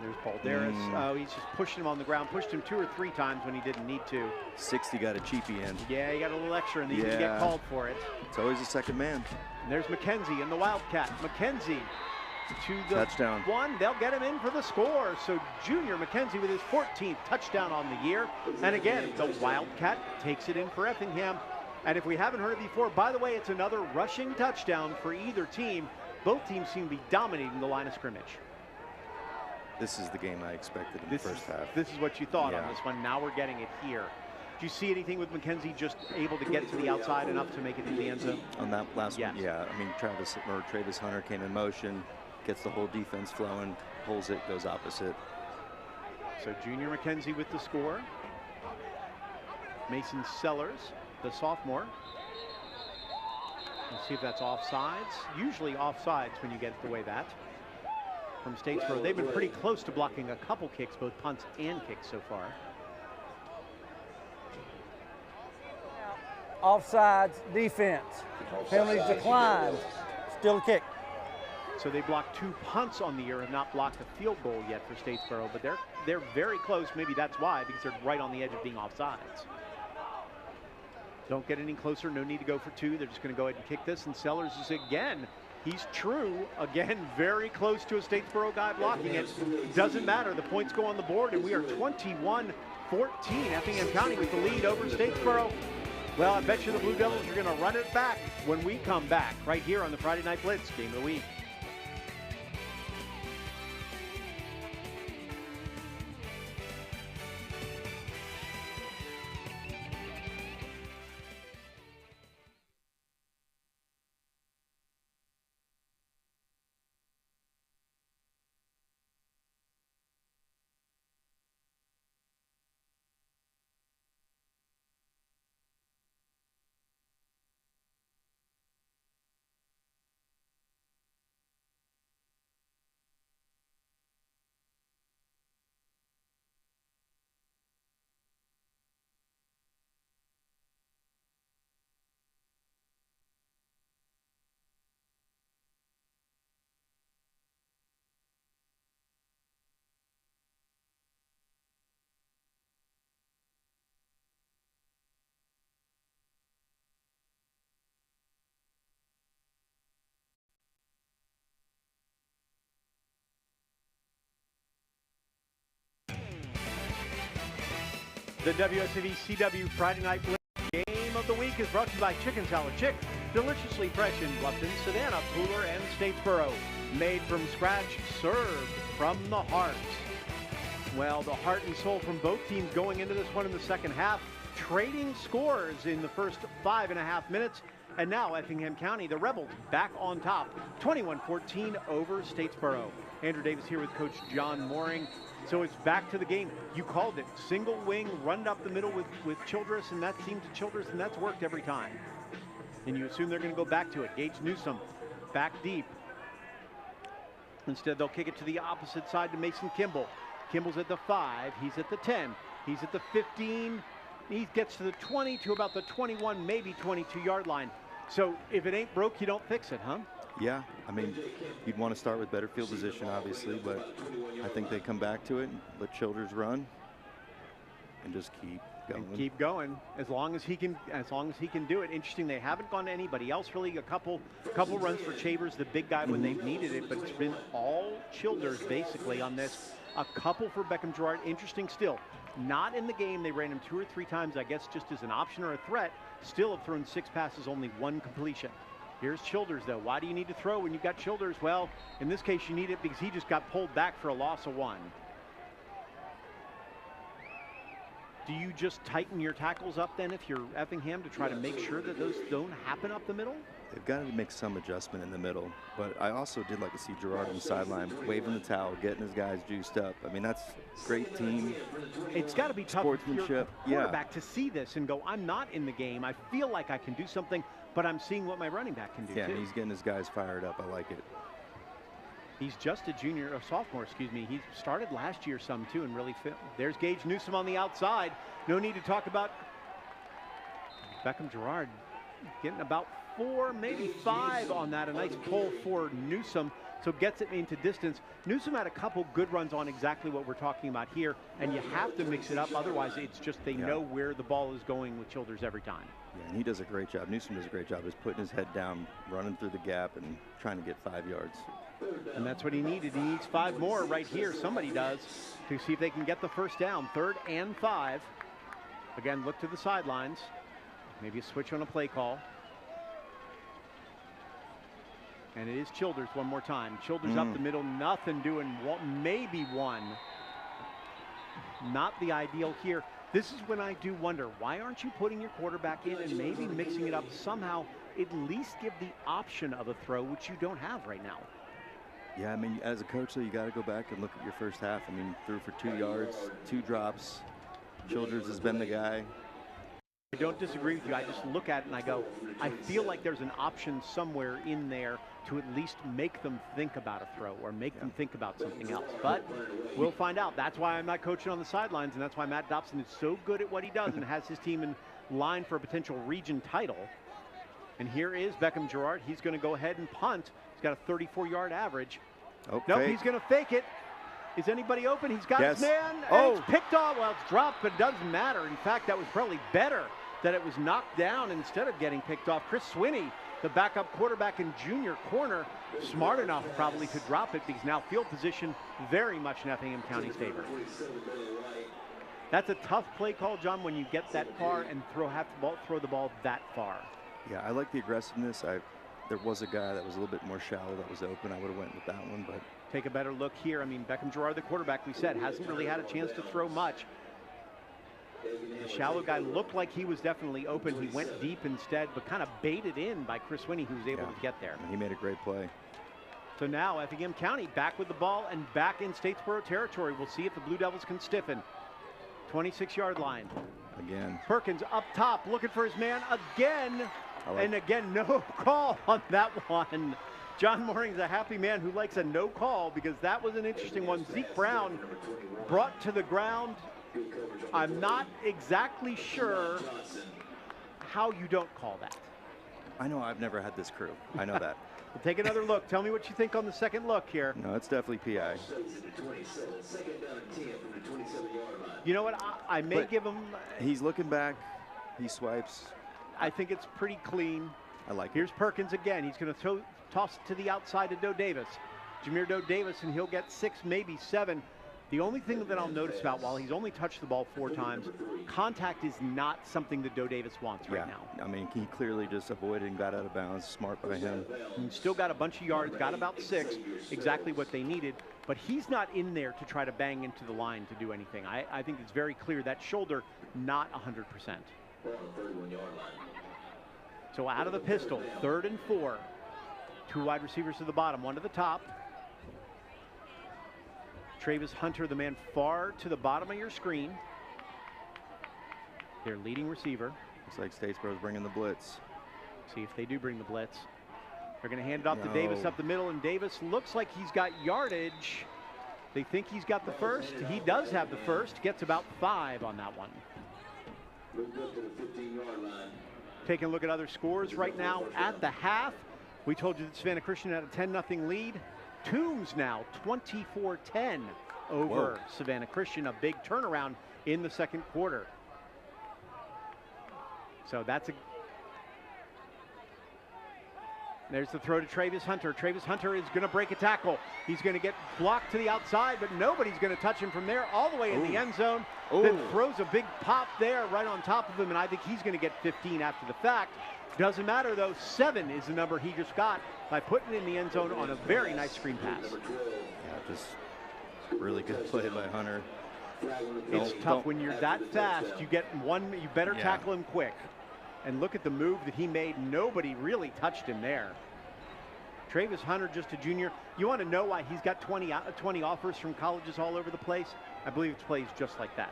There's Balderas. Oh, he's just pushing him on the ground. Pushed him 2 or 3 times when he didn't need to. 60 got a cheapie in. Yeah, he got a little extra, and he didn't get called for it. It's always a second man. And there's McKenzie and the Wildcat. McKenzie to the touchdown. 1. They'll get him in for the score. So Junior McKenzie with his 14th touchdown on the year. And again, the Wildcat takes it in for Effingham. And if we haven't heard it before, by the way, it's another rushing touchdown for either team. Both teams seem to be dominating the line of scrimmage. This is the game I expected in the first half. This is what you thought on this one. Now we're getting it here. Do you see anything with McKenzie just able to get to the outside enough to make it to the end zone? On that last one, yeah. I mean, Travis Hunter came in motion, gets the whole defense flowing, pulls it, goes opposite. So Junior McKenzie with the score. Mason Sellers, the sophomore. Let's see if that's offsides. Usually offsides when you get it the way that. From Statesboro. They've been pretty close to blocking a couple kicks, both punts and kicks so far. Offsides, defense. Penalties declined. Still a kick. So they blocked 2 punts on the year and not blocked a field goal yet for Statesboro, but they're very close. Maybe that's why, because they're right on the edge of being offsides. Don't get any closer. No need to go for 2. They're just going to go ahead and kick this. And Sellers is again. He's true. Again, very close to a Statesboro guy blocking it. Doesn't matter. The points go on the board, and we are 21-14. Effingham County with the lead over Statesboro. Well, I bet you the Blue Devils are going to run it back when we come back right here on the Friday Night Blitz Game of the Week. The WSAV CW Friday Night Blitz Game of the Week is brought to you by Chicken Salad Chick, deliciously fresh in Bluffton, Savannah, Pooler, and Statesboro. Made from scratch, served from the heart. Well, the heart and soul from both teams going into this one in the second half, trading scores in the first 5.5 minutes. And now Effingham County, the Rebels, back on top, 21-14 over Statesboro. Andrew Davis here with Coach John Mooring. So it's back to the game. You called it. Single wing, run up the middle with Childress, and that seemed to Childress, and that's worked every time. And you assume they're going to go back to it. Gage Newsome, back deep. Instead, they'll kick it to the opposite side to Mason Kimball. Kimball's at the 5. He's at the 10. He's at the 15. He gets to the 20, to about the 21, maybe 22-yard line. So if it ain't broke, you don't fix it, huh? Yeah, I mean, you'd want to start with better field position, obviously, but I think they come back to it and let Childers run and just keep going. And keep going as long as he can do it. Interesting, they haven't gone to anybody else really. A couple runs for Chavers, the big guy, when they've needed it, but it's been all Childers basically on this. A couple for Beckham Gerard. Interesting still. Not in the game. They ran him 2 or 3 times, I guess, just as an option or a threat. Still have thrown 6 passes, only 1 completion. Here's Childers, though. Why do you need to throw when you've got Childers? Well, in this case, you need it because he just got pulled back for a loss of 1. Do you just tighten your tackles up then if you're Effingham to try to make sure that those don't happen up the middle? They've got to make some adjustment in the middle, but I also did like to see Gerard on the sideline waving the towel, getting his guys juiced up. I mean, that's great team. It's got to be tough for your Yeah. quarterback to see this and go, I'm not in the game. I feel like I can do something, but I'm seeing what my running back can do Yeah, too. and he's getting his guys fired up. I like it. He's just a junior, a sophomore, excuse me. He started last year some too and really fit. There's Gage Newsome on the outside. No need to talk about Beckham Gerard getting about 4, maybe 5 on that. A nice pull for Newsome, so gets it into distance. Newsome had a couple good runs on exactly what we're talking about here, and you have to mix it up. Otherwise, it's just they know where the ball is going with Childers every time. Yeah, and he does a great job. Newsome does a great job just putting his head down, running through the gap, and trying to get 5 yards. And that's what he needed. He needs 5 more right here. Somebody does, to see if they can get the first down. 3rd and 5. Again, look to the sidelines. Maybe a switch on a play call. And it is Childers one more time. Childers up the middle, nothing doing, maybe 1. Not the ideal here. This is when I do wonder, why aren't you putting your quarterback in and maybe mixing it up somehow, at least give the option of a throw, which you don't have right now. Yeah, I mean, as a coach, though, you got to go back and look at your first half. I mean, threw for 2 yards, 2 drops. Childers has been the guy. I don't disagree with you. I just look at it and I go, I feel like there's an option somewhere in there to at least make them think about a throw or make them think about something else. But we'll find out. That's why I'm not coaching on the sidelines, and that's why Matt Dobson is so good at what he does and has his team in line for a potential region title. And here is Beckham Gerard. He's going to go ahead and punt. He's got a 34-yard average. Okay. Nope, he's going to fake it. Is anybody open? He's got his man, and it's picked off. Well, it's dropped, but it doesn't matter. In fact, that was probably better that it was knocked down instead of getting picked off. Chris Swinney, the backup quarterback and junior corner, smart enough probably to drop it because now field position very much in Effingham County's favor. That's a tough play call, John, when you get that far and throw the ball that far. Yeah, I like the aggressiveness. There was a guy that was a little bit more shallow that was open. I would have went with that one, but take a better look here. I mean, Beckham Gerard, the quarterback, we said, hasn't really had a chance to throw much. The shallow guy looked like he was definitely open. He went deep instead, but kind of baited in by Chris Swinney, who was able to get there. He made a great play. So now Effingham County back with the ball and back in Statesboro territory. We'll see if the Blue Devils can stiffen. 26-yard line. Again. Perkins up top, looking for his man again. And again, no call on that one. John Mooring's a happy man who likes a no call because that was an interesting one. Zeke Brown brought to the ground. I'm not exactly sure how you don't call that. I know I've never had this crew. I know that. We'll take another look. Tell me what you think on the second look here. No, it's definitely PI. You know what? I may give him. He's looking back. He swipes. I think it's pretty clean. I like it. Here's Perkins again. He's going to toss it to the outside to Doe Davis. Jameer Doe Davis, and he'll get 6, maybe 7. The only thing that I'll notice about, while he's only touched the ball 4 times, contact is not something that Doe Davis wants right now. I mean, he clearly just avoided and got out of bounds. Smart by him. He's still got a bunch of yards, got about 6, exactly what they needed, but he's not in there to try to bang into the line to do anything. I think it's very clear that shoulder, not 100%. So out of the pistol, 3rd and 4. 2 wide receivers to the bottom, 1 to the top. Travis Hunter, the man far to the bottom of your screen. Their leading receiver. Looks like Statesboro's bringing the blitz. See if they do bring the blitz. They're going to hand it off to Davis up the middle, and Davis looks like he's got yardage. They think he's got the first. He does have the first. Gets about 5 on that one. Taking a look at other scores right now at the half. We told you that Savannah Christian had a 10-0 lead. Toombs now 24-10 over Savannah Christian. A big turnaround in the second quarter. So there's the throw to Travis Hunter. Travis Hunter is going to break a tackle. He's going to get blocked to the outside, but nobody's going to touch him from there, all the way in the end zone. Then throws a big pop there right on top of him, and I think he's going to get 15 after the fact. Doesn't matter, though. 7 is the number he just got by putting it in the end zone on a very nice screen pass. Yeah, just really good play by Hunter. It's tough when you're that fast. You get one, you better tackle him quick. And look at the move that he made. Nobody really touched him there. Travis Hunter, just a junior. You want to know why he's got 20 offers from colleges all over the place? I believe it's plays just like that.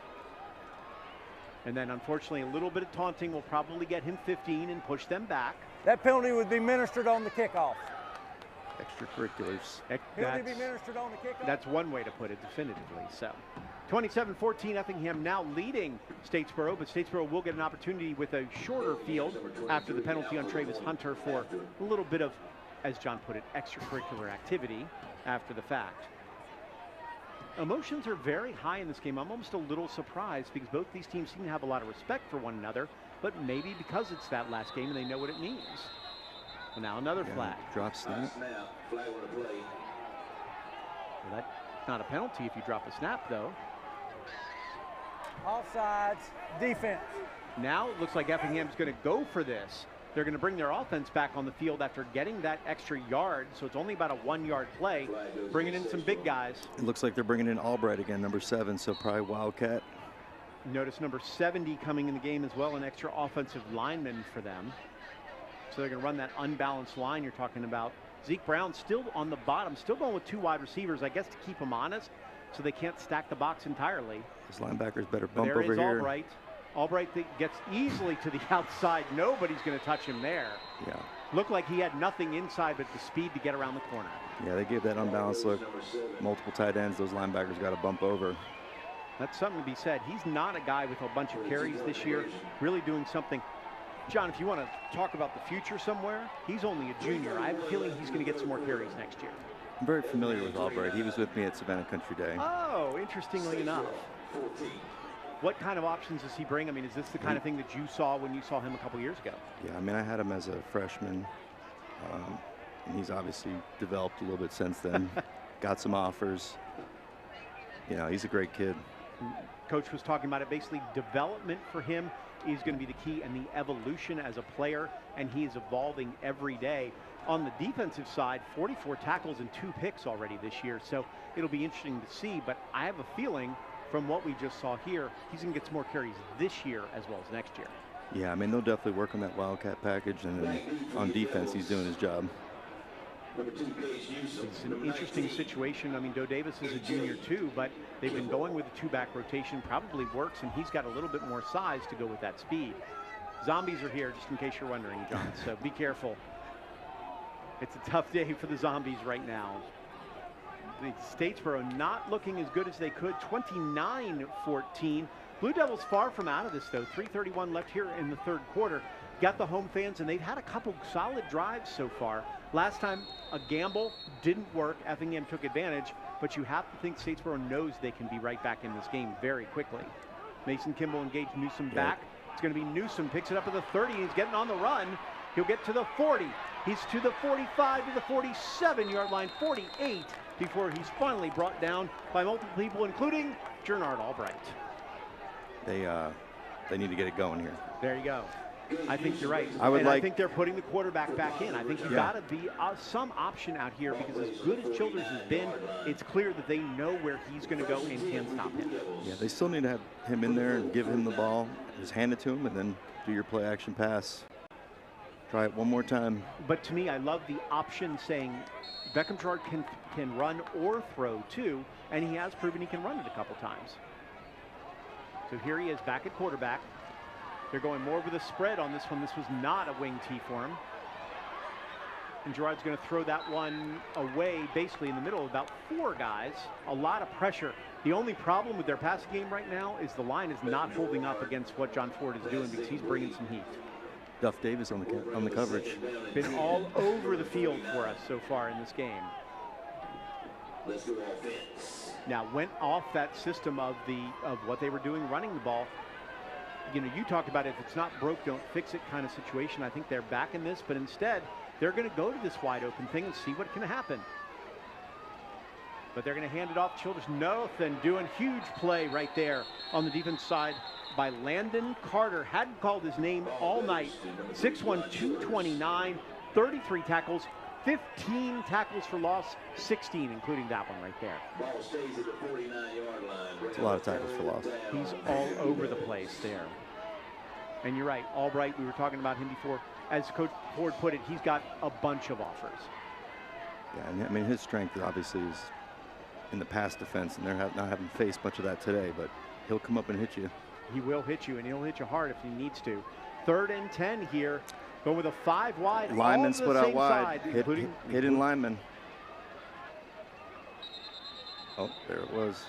And then, unfortunately, a little bit of taunting will probably get him 15 and push them back. That penalty would be ministered on the kickoff. Extracurriculars. Penalty be ministered on the kickoff? That's one way to put it definitively. So, 27-14, Effingham now leading Statesboro, but Statesboro will get an opportunity with a shorter field after the penalty on Travis Hunter for a little bit of, as John put it, extracurricular activity after the fact. Emotions are very high in this game. I'm almost a little surprised because both these teams seem to have a lot of respect for one another, but maybe because it's that last game and they know what it means. Well, now another flag. Drop snap. Well, that's not a penalty if you drop a snap, though. Offsides, defense. Now it looks like Effingham's going to go for this. They're going to bring their offense back on the field after getting that extra yard, so it's only about a 1-yard play, bringing in some big guys. It looks like they're bringing in Albright again, number 7, so probably Wildcat. Notice number 70 coming in the game as well, an extra offensive lineman for them. So they're going to run that unbalanced line you're talking about. Zeke Brown still on the bottom, still going with 2 wide receivers, I guess to keep them honest, so they can't stack the box entirely. This linebacker's better But bump there over is here. Albright. Albright that gets easily to the outside. Nobody's going to touch him there. Yeah. Looked like he had nothing inside but the speed to get around the corner. Yeah, they gave that unbalanced look. Multiple tight ends, those linebackers got to bump over. That's something to be said. He's not a guy with a bunch of carries this year, really doing something. John, if you want to talk about the future somewhere, he's only a junior. I have a feeling he's going to get some more carries next year. I'm very familiar with Albright. He was with me at Savannah Country Day. Oh, interestingly enough. What kind of options does he bring? I mean, is this the kind of thing that you saw when you saw him a couple years ago? Yeah, I mean, I had him as a freshman, and he's obviously developed a little bit since then. Got some offers. You know, he's a great kid. Coach was talking about it. Basically, development for him is going to be the key, and the evolution as a player, and he is evolving every day. On the defensive side, 44 tackles and 2 picks already this year, so it'll be interesting to see, but I have a feeling from what we just saw here, he's going to get some more carries this year as well as next year. Yeah, I mean, they'll definitely work on that Wildcat package, and then on defense, he's doing his job. It's an interesting situation. I mean, Doe Davis is a junior too, but they've been going with a 2-back rotation. Probably works, and he's got a little bit more size to go with that speed. Zombies are here, just in case you're wondering, John, so be careful. It's a tough day for the Zombies right now. The Statesboro not looking as good as they could, 29-14. Blue Devils far from out of this, though. 3:31 left here in the third quarter. Got the home fans, and they've had a couple solid drives so far. Last time, a gamble didn't work. Effingham took advantage, but you have to think Statesboro knows they can be right back in this game very quickly. Mason Kimball engaged Newsom back. It's going to be Newsom, picks it up at the 30. He's getting on the run. He'll get to the 40. He's to the 45, to the 47-yard line, 48, before he's finally brought down by multiple people, including Gernard Albright. They need to get it going here. There you go. I think you're right. I think they're putting the quarterback back in. I think you've got to be some option out here, because as good as Childers has been, it's clear that they know where he's going to go and can stop him. Yeah, they still need to have him in there and give him the ball, just hand it to him, and then do your play action pass. Try it one more time. But to me, I love the option saying Beckham Gerard can run or throw too, and he has proven he can run it a couple times. So here he is back at quarterback. They're going more with a spread on this one. This was not a wing tee for him. And Gerard's going to throw that one away basically in the middle of about 4 guys. A lot of pressure. The only problem with their passing game right now is the line is not holding up against what John Ford is doing, because he's bringing some heat. Duff Davis on the coverage. Been all over the field for us so far in this game. Now went off that system of what they were doing running the ball. You know, you talked about if it's not broke, don't fix it kind of situation. I think they're back in this, but instead they're going to go to this wide open thing and see what can happen. But they're going to hand it off to Childers. Nothing doing huge play right there on the defense side by Landon Carter. Hadn't called his name all night. 6'1", 229, 33 tackles, 15 tackles for loss, 16, including that one right there. It's a lot of tackles for loss. He's all over the place there. And you're right, Albright, we were talking about him before. As Coach Ford put it, he's got a bunch of offers. Yeah, and I mean, his strength obviously is in the pass defense, and they're not having faced much of that today, but he'll come up and hit you. He will hit you, and he'll hit you hard if he needs to. 3rd and 10 here. Going with a 5 wide. Lineman split out wide. Side, hidden lineman. Oh, there it was.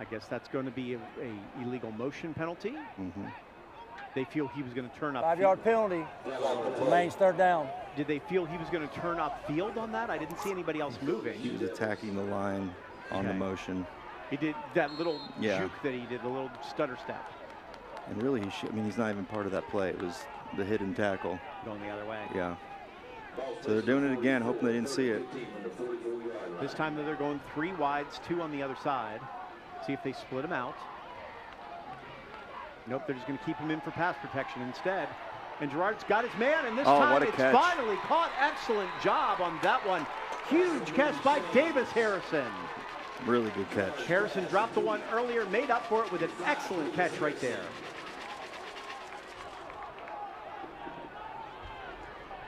I guess that's going to be a illegal motion penalty. Mm-hmm. They feel he was going to turn up. 5-yard penalty. Remains 3rd down. Did they feel he was going to turn up field on that? I didn't see anybody else moving. He was attacking the line on the motion. He did that little juke that he did, a little stutter step. And really, I mean, he's not even part of that play. It was the hidden tackle. Going the other way. Yeah. So they're doing it again, hoping they didn't see it. This time they're going 3 wides, 2 on the other side. See if they split him out. Nope, they're just going to keep him in for pass protection instead. And Gerard's got his man, and this time it's finally caught. Excellent job on that one. Huge catch by Davis Harrison. Really good catch. Harrison dropped the one earlier, made up for it with an excellent catch right there.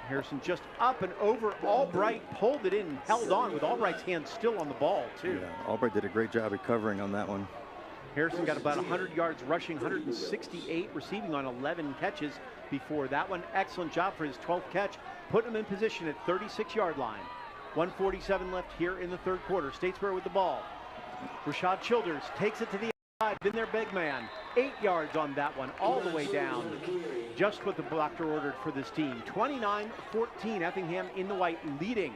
Harrison just up and over. Albright pulled it in, held on with Albright's hand still on the ball, too. Yeah, Albright did a great job recovering on that one. Harrison got about 100 yards rushing, 168 receiving on 11 catches before that one. Excellent job for his 12th catch, putting him in position at 36-yard line. 1:47 left here in the 3rd quarter. Statesboro with the ball. Rashad Childers takes it to the outside. Been their big man. 8 yards on that one, all the way down. Just what the blocker ordered for this team. 29-14, Effingham in the white, leading.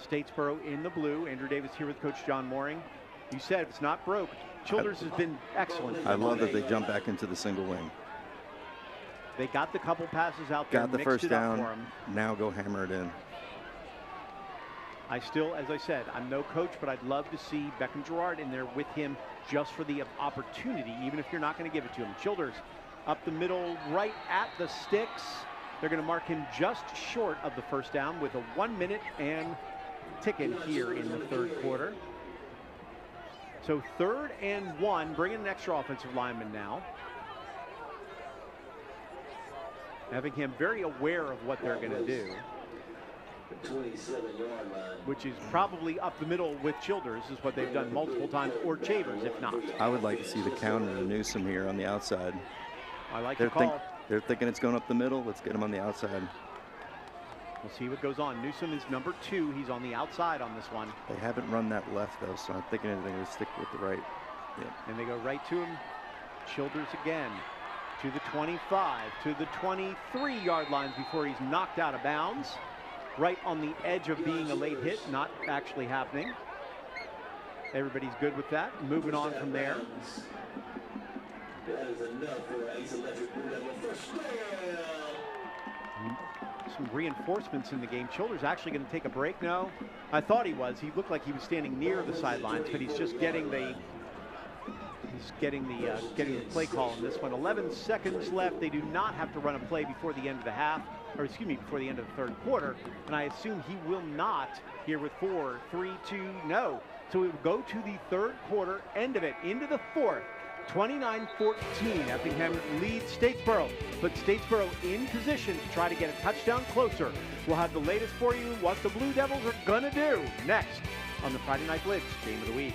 Statesboro in the blue. Andrew Davis here with Coach John Mooring. You said if it's not broke. Childers has been excellent. I love that they jump back into the single wing. They got the couple passes out there. Got the first down. Now go hammer it in. I still, as I said, I'm no coach, but I'd love to see Beckham Gerard in there with him just for the opportunity, even if you're not going to give it to him. Childers up the middle, right at the sticks. They're going to mark him just short of the first down with a 1 minute and ticking here in the 3rd quarter. So 3rd and 1, bringing an extra offensive lineman now. Effingham very aware of what they're going to do. 27-yard line. Which is probably up the middle with Childers, is what they've done multiple times, or Chavers if not. I would like to see the counter to Newsom here on the outside. I like the call. They're thinking it's going up the middle. Let's get him on the outside. We'll see what goes on. Newsom is number 2. He's on the outside on this one. They haven't run that left, though, so I'm thinking they're going to stick with the right. Yep. And they go right to him. Childers again to the 25, to the 23-yard lines before he's knocked out of bounds. Right on the edge of being a late hit, not actually happening. Everybody's good with that. Moving on from there. That is enough for Ace Electric Blue Devil first down. some reinforcements in the game. Childers actually going to take a break. No, I thought he was. He looked like he was standing near the sidelines, but he's just getting the play call on this one. 11 seconds left. They do not have to run a play before the end of the half, or excuse me, before the end of the third quarter. And I assume he will not here with 4, 3, 2, no. So we will go to the third quarter, end of it, into the fourth. 29-14, Effingham leads Statesboro, but Statesboro in position to try to get a touchdown closer. We'll have the latest for you, what the Blue Devils are gonna do next on the Friday Night Blitz Game of the Week.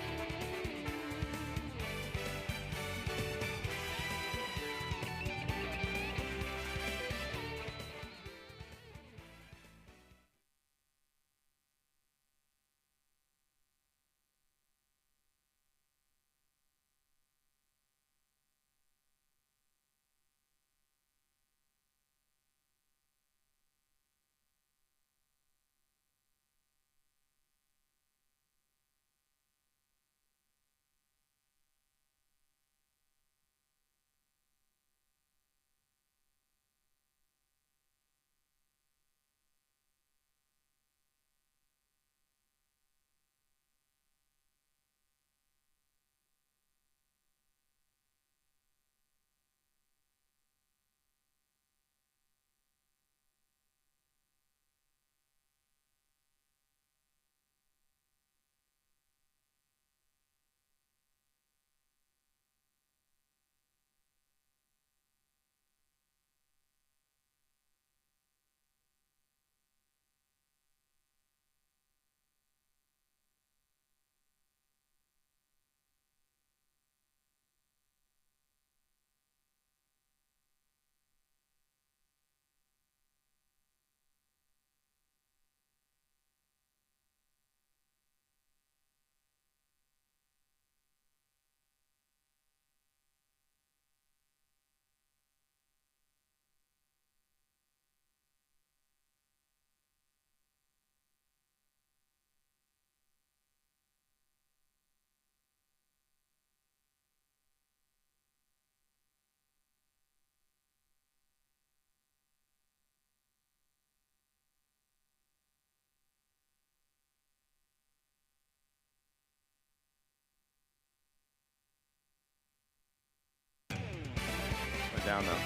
Down though.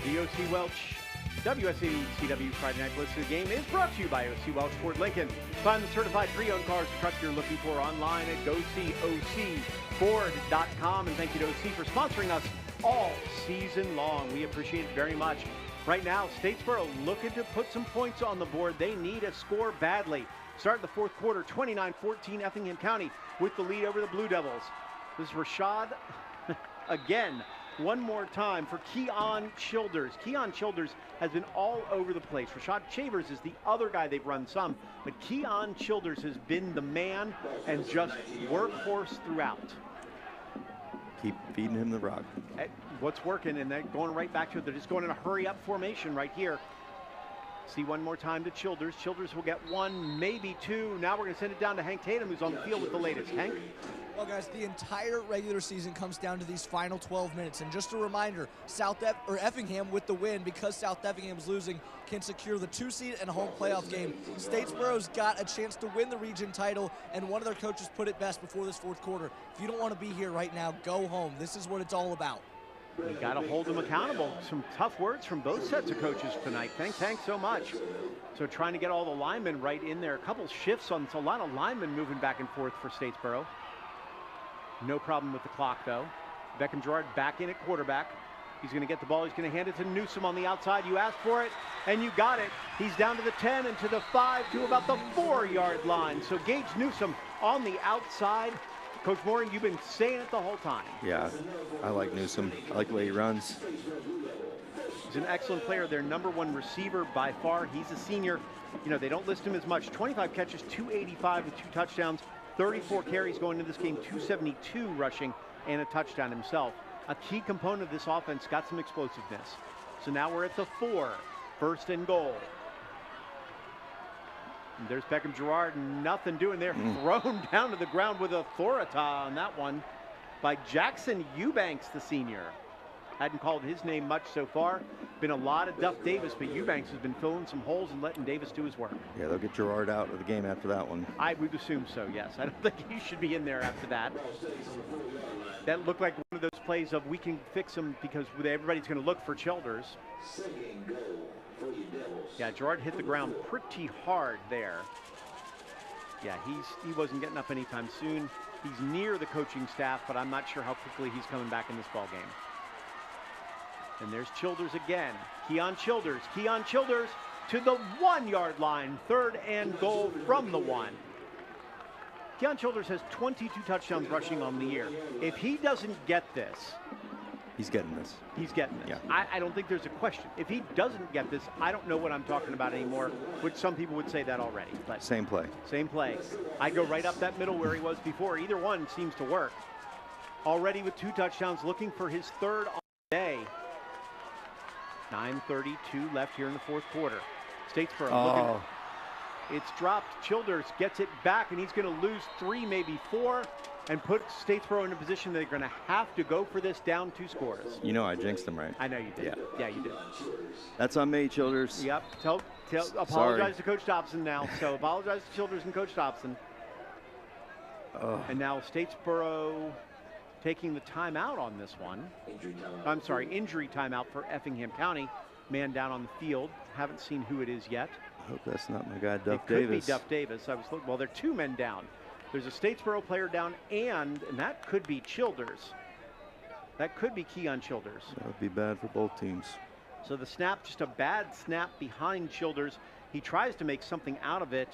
The O.C. Welch WSACW Friday Night Blitz of the Game is brought to you by O.C. Welch Ford Lincoln. Find the certified pre-owned cars and trucks you're looking for online at GoCOCFord.com. And thank you to O.C. for sponsoring us all season long. We appreciate it very much. Right now, Statesboro looking to put some points on the board. They need a score badly. Start the fourth quarter, 29-14, Effingham County with the lead over the Blue Devils. This is Rashad again. One more time for Keon Childers. Keon Childers has been all over the place. Rashad Chavers is the other guy they've run some, but Keon Childers has been the man and just workhorse throughout. Keep feeding him the rock. What's working, and they're going right back to it. They're just going in a hurry-up formation right here. See one more time to Childers. Childers will get one, maybe two. Now we're going to send it down to Hank Tatum, who's on the field with the latest. Hank? Well, guys, the entire regular season comes down to these final 12 minutes. And just a reminder, Effingham with the win, because South Effingham's losing, can secure the 2 seed and a home playoff game. Statesboro's got a chance to win the region title, and one of their coaches put it best before this fourth quarter. If you don't want to be here right now, go home. This is what it's all about. You got to hold them accountable. Some tough words from both sets of coaches tonight. Thanks so much. So trying to get all the linemen right in there. A couple shifts on, so a lot of linemen moving back and forth for Statesboro. No problem with the clock, though. Beckham Gerard back in at quarterback. He's going to get the ball. He's going to hand it to Newsom on the outside. You asked for it, and you got it. He's down to the 10 and to the 5 to about the 4-yard line. So Gage Newsom on the outside. Coach Morin, you've been saying it the whole time. Yeah, I like Newsom. I like the way he runs. He's an excellent player. Their #1 receiver by far. He's a senior. You know, they don't list him as much. 25 catches, 285 with 2 touchdowns. 34 carries going into this game, 272 rushing, and a touchdown himself. A key component of this offense, got some explosiveness. So now we're at the 4, 1st and goal. And there's Beckham Gerard, nothing doing there. Thrown down to the ground with authority on that one by Jackson Eubanks, the senior. Hadn't called his name much so far. Been a lot of Duff Davis, but Eubanks has been filling some holes and letting Davis do his work. Yeah, they'll get Gerard out of the game after that one. I would assume so, yes. I don't think he should be in there after that. That looked like one of those plays of we can fix him because everybody's going to look for Childers. Yeah, Gerard hit the ground pretty hard there. Yeah, he wasn't getting up anytime soon. He's near the coaching staff, but I'm not sure how quickly he's coming back in this ball game. And there's Childers again. Keon Childers to the 1-yard line. 3rd and goal from the 1. Keon Childers has 22 touchdowns rushing on the year. If he doesn't get this, he's getting this. He's getting this. Yeah. I don't think there's a question. If he doesn't get this, I don't know what I'm talking about anymore, which some people would say that already. But same play. Same play. I go right up that middle where he was before. Either one seems to work. Already with 2 touchdowns, looking for his 3rd on the day. 9:32 left here in the 4th quarter. Statesboro looking. It's dropped. Childers gets it back, and he's going to lose 3, maybe 4, and put Statesboro in a position they're going to have to go for this down 2 scores. You know I jinxed him, right? I know you did. Yeah, you did. That's on me, Childers. Yep. Apologize to Coach Dobson now. So apologize to Childers and Coach Dobson. And now Statesboro taking the timeout on this one. I'm sorry, injury timeout for Effingham County. Man down on the field. Haven't seen who it is yet. I hope that's not my guy, Duff Davis. It could be Duff Davis. I was looking. Well, there are 2 men down. There's a Statesboro player down, and that could be Childers. That could be Keon Childers. That would be bad for both teams. So the snap, just a bad snap behind Childers. He tries to make something out of it.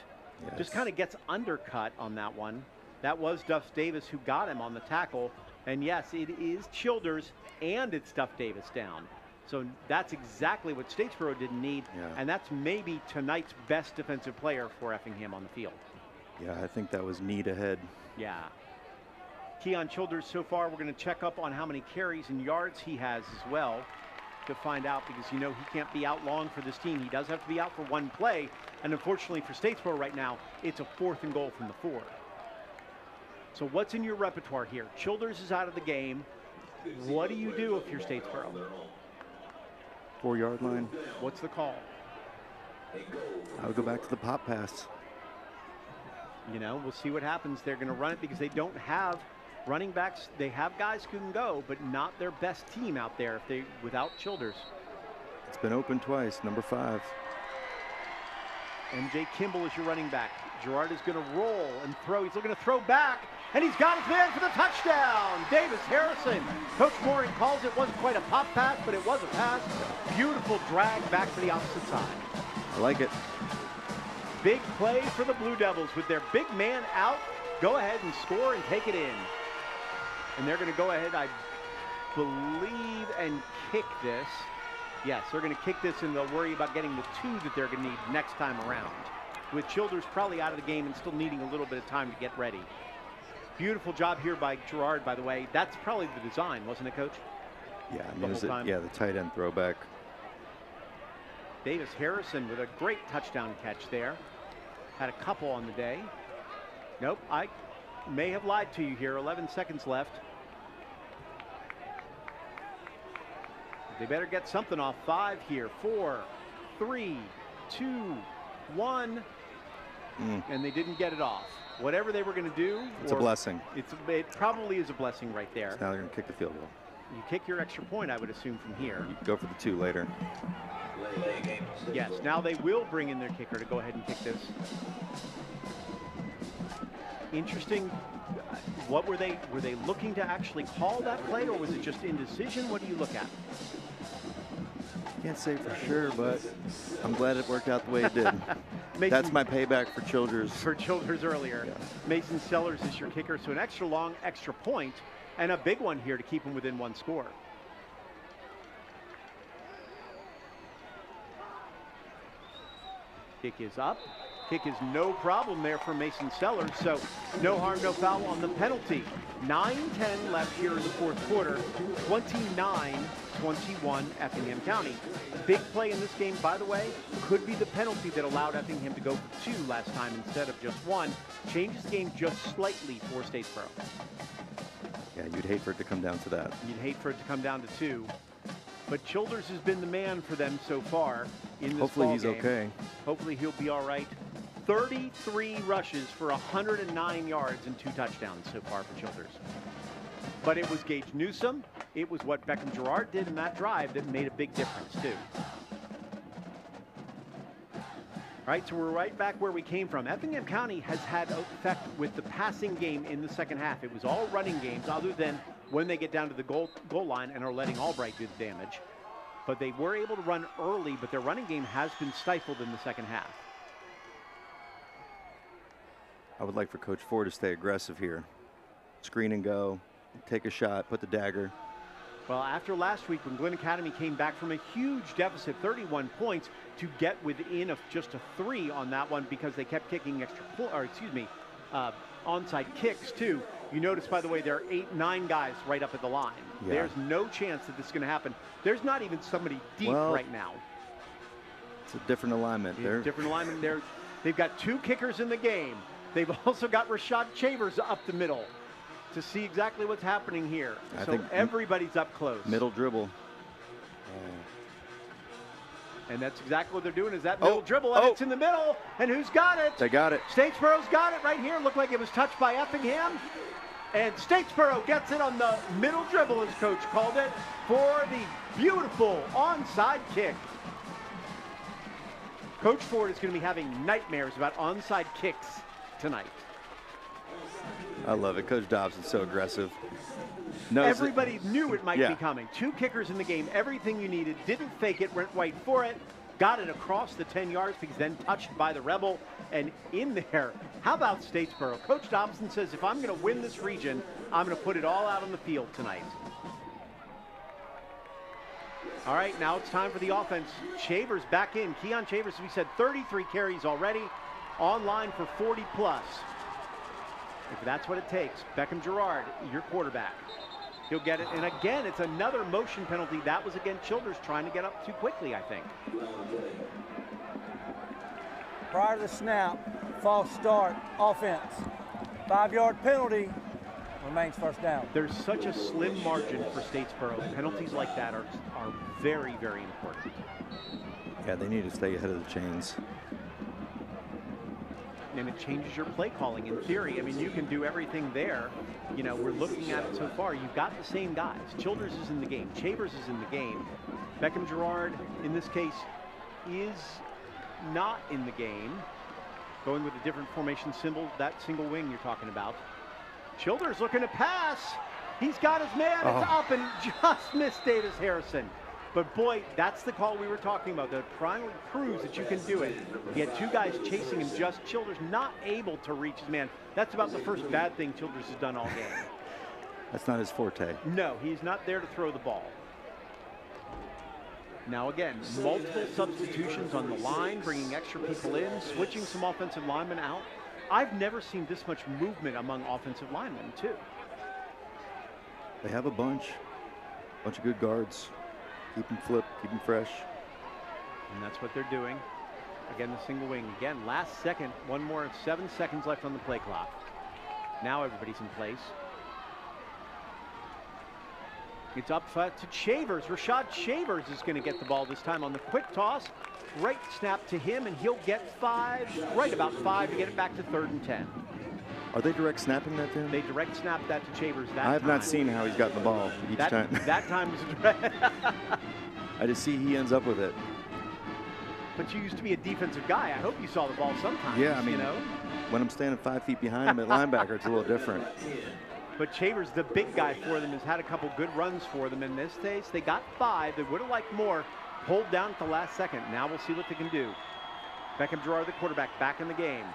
Yes. Just kind of gets undercut on that one. That was Duff Davis who got him on the tackle. And yes, it is Childers, and it's Duff Davis down. So that's exactly what Statesboro didn't need. Yeah. And that's maybe tonight's best defensive player for Effingham on the field. Yeah, I think that was need ahead. Yeah. Keon Childers so far, we're going to check up on how many carries and yards he has as well to find out, because you know he can't be out long for this team. He does have to be out for 1 play. And unfortunately for Statesboro right now, it's a 4th and goal from the 4. So what's in your repertoire here? Childers is out of the game. What do you do if you're Statesboro? 4-yard line. What's the call? I would go back to the pop pass. You know, we'll see what happens. They're going to run it because they don't have running backs. They have guys who can go, but not their best team out there without Childers. It's been open twice, number 5. MJ Kimball is your running back. Gerard is going to roll and throw. He's looking to throw back, and he's got his man for the touchdown. Davis Harrison. Coach Moring calls it wasn't quite a pop pass, but it was a pass. Beautiful drag back to the opposite side. I like it. Big play for the Blue Devils with their big man out. Go ahead and score and take it in. And they're going to go ahead, I believe, and kick this. Yes, they're going to kick this, and they'll worry about getting the 2 that they're going to need next time around. With Childers probably out of the game and still needing a little bit of time to get ready. Beautiful job here by Gerard, by the way. That's probably the design, wasn't it, Coach? Yeah, I mean, the tight end throwback. Davis Harrison with a great touchdown catch there. Had a couple on the day. Nope, I may have lied to you here. 11 seconds left. They better get something off. 5 here. 4, 3, 2, 1. And they didn't get it off. Whatever they were going to do. It's a blessing. It probably is a blessing right there. So now they're going to kick the field goal. You kick your extra point, I would assume, from here. You go for the 2 later. Yes, now they will bring in their kicker to go ahead and kick this. Interesting. What were they looking to actually call that play, or was it just indecision? What do you look at? Can't say for sure, but I'm glad it worked out the way it did. That's my payback for Childers. For Childers earlier. Yeah. Mason Sellers is your kicker, so an extra long, extra point, and a big one here to keep him within 1 score. Kick is up. Kick is no problem there for Mason Sellers, so no harm, no foul on the penalty. 9:10 left here in the 4th quarter. 29-21 Effingham County. Big play in this game, by the way, could be the penalty that allowed Effingham to go for 2 last time instead of just 1. Changes the game just slightly for Statesboro. Yeah, you'd hate for it to come down to that. You'd hate for it to come down to 2. But Childers has been the man for them so far in this Hopefully ball he's game. okay. Hopefully he'll be all right. 33 rushes for 109 yards and 2 touchdowns so far for Childers. But it was Gage Newsome. It was what Beckham Gerard did in that drive that made a big difference, too. All right, so we're right back where we came from. Effingham County has had effect with the passing game in the second half. It was all running games other than when they get down to the goal line and are letting Albright do the damage. But they were able to run early, but their running game has been stifled in the second half. I would like for Coach Ford to stay aggressive here. Screen and go, take a shot, put the dagger. Well, after last week when Glenn Academy came back from a huge deficit, 31 points, to get within of just a 3 on that one because they kept kicking onside kicks too. You notice, by the way, there are 8-9 guys right up at the line. Yeah. There's no chance that this is going to happen. There's not even somebody deep right now. It's a different alignment there. Different alignment there. They've got 2 kickers in the game. They've also got Rashad Chavers up the middle to see exactly what's happening here. I so think everybody's up close. Middle dribble. And that's exactly what they're doing is that middle dribble, and it's in the middle. And who's got it? They got it. Statesboro's got it right here. Looked like it was touched by Effingham. And Statesboro gets it on the middle dribble, as Coach called it, for the beautiful onside kick. Coach Ford is going to be having nightmares about onside kicks tonight. I love it. Coach Dobson's so aggressive. Everybody knew it might be coming. 2 kickers in the game, everything you needed. Didn't fake it, went right for it. Got it across the 10 yards because then touched by the Rebel and in there. How about Statesboro? Coach Dobson says, if I'm going to win this region, I'm going to put it all out on the field tonight. All right, now it's time for the offense. Chavers back in. Keon Chavers, as we said, 33 carries already. Online for 40 plus. If that's what it takes. Beckham Gerard, your quarterback. He'll get it. And again, it's another motion penalty. That was against Childers trying to get up too quickly, I think. Prior to the snap, false start, offense. 5-yard penalty, remains first down. There's such a slim margin for Statesboro. Penalties like that are very, very important. Yeah, they need to stay ahead of the chains. And it changes your play calling in theory. I mean, you can do everything there. You know, we're looking at it so far. You've got the same guys. Childers is in the game. Chavers is in the game. Beckham Gerard, in this case, is not in the game. Going with a different formation symbol, that single wing you're talking about. Childers looking to pass. He's got his man. It's up and just missed Davis Harrison. But boy, that's the call we were talking about. That finally proves that you can do it. He had 2 guys chasing him, just Childers not able to reach his man. That's about the first bad thing Childers has done all game. That's not his forte. No, he's not there to throw the ball. Now again, multiple substitutions on the line, bringing extra people in, switching some offensive linemen out. I've never seen this much movement among offensive linemen, too. They have a bunch of good guards. Keep them flipped, keep them fresh. And that's what they're doing. Again, the single wing. Again, last second, 7 seconds left on the play clock. Now everybody's in place. It's up to Chavers. Rashad Chavers is going to get the ball this time on the quick toss. Right snap to him, and he'll get 5, right about 5 to get it back to 3rd and 10. Are they direct snapping that to him? They direct snap that to Chavers that time. I have not seen how he's gotten the ball each time. That time was direct. I just see he ends up with it. But you used to be a defensive guy. I hope you saw the ball sometimes. Yeah, I mean, you know? when I'm standing 5 feet behind him at linebacker, it's a little different. But Chavers, the big guy for them, has had a couple good runs for them in this case. They got 5. They would have liked more. Pulled down at the last second. Now we'll see what they can do. Beckham Gerard, the quarterback, back in the game.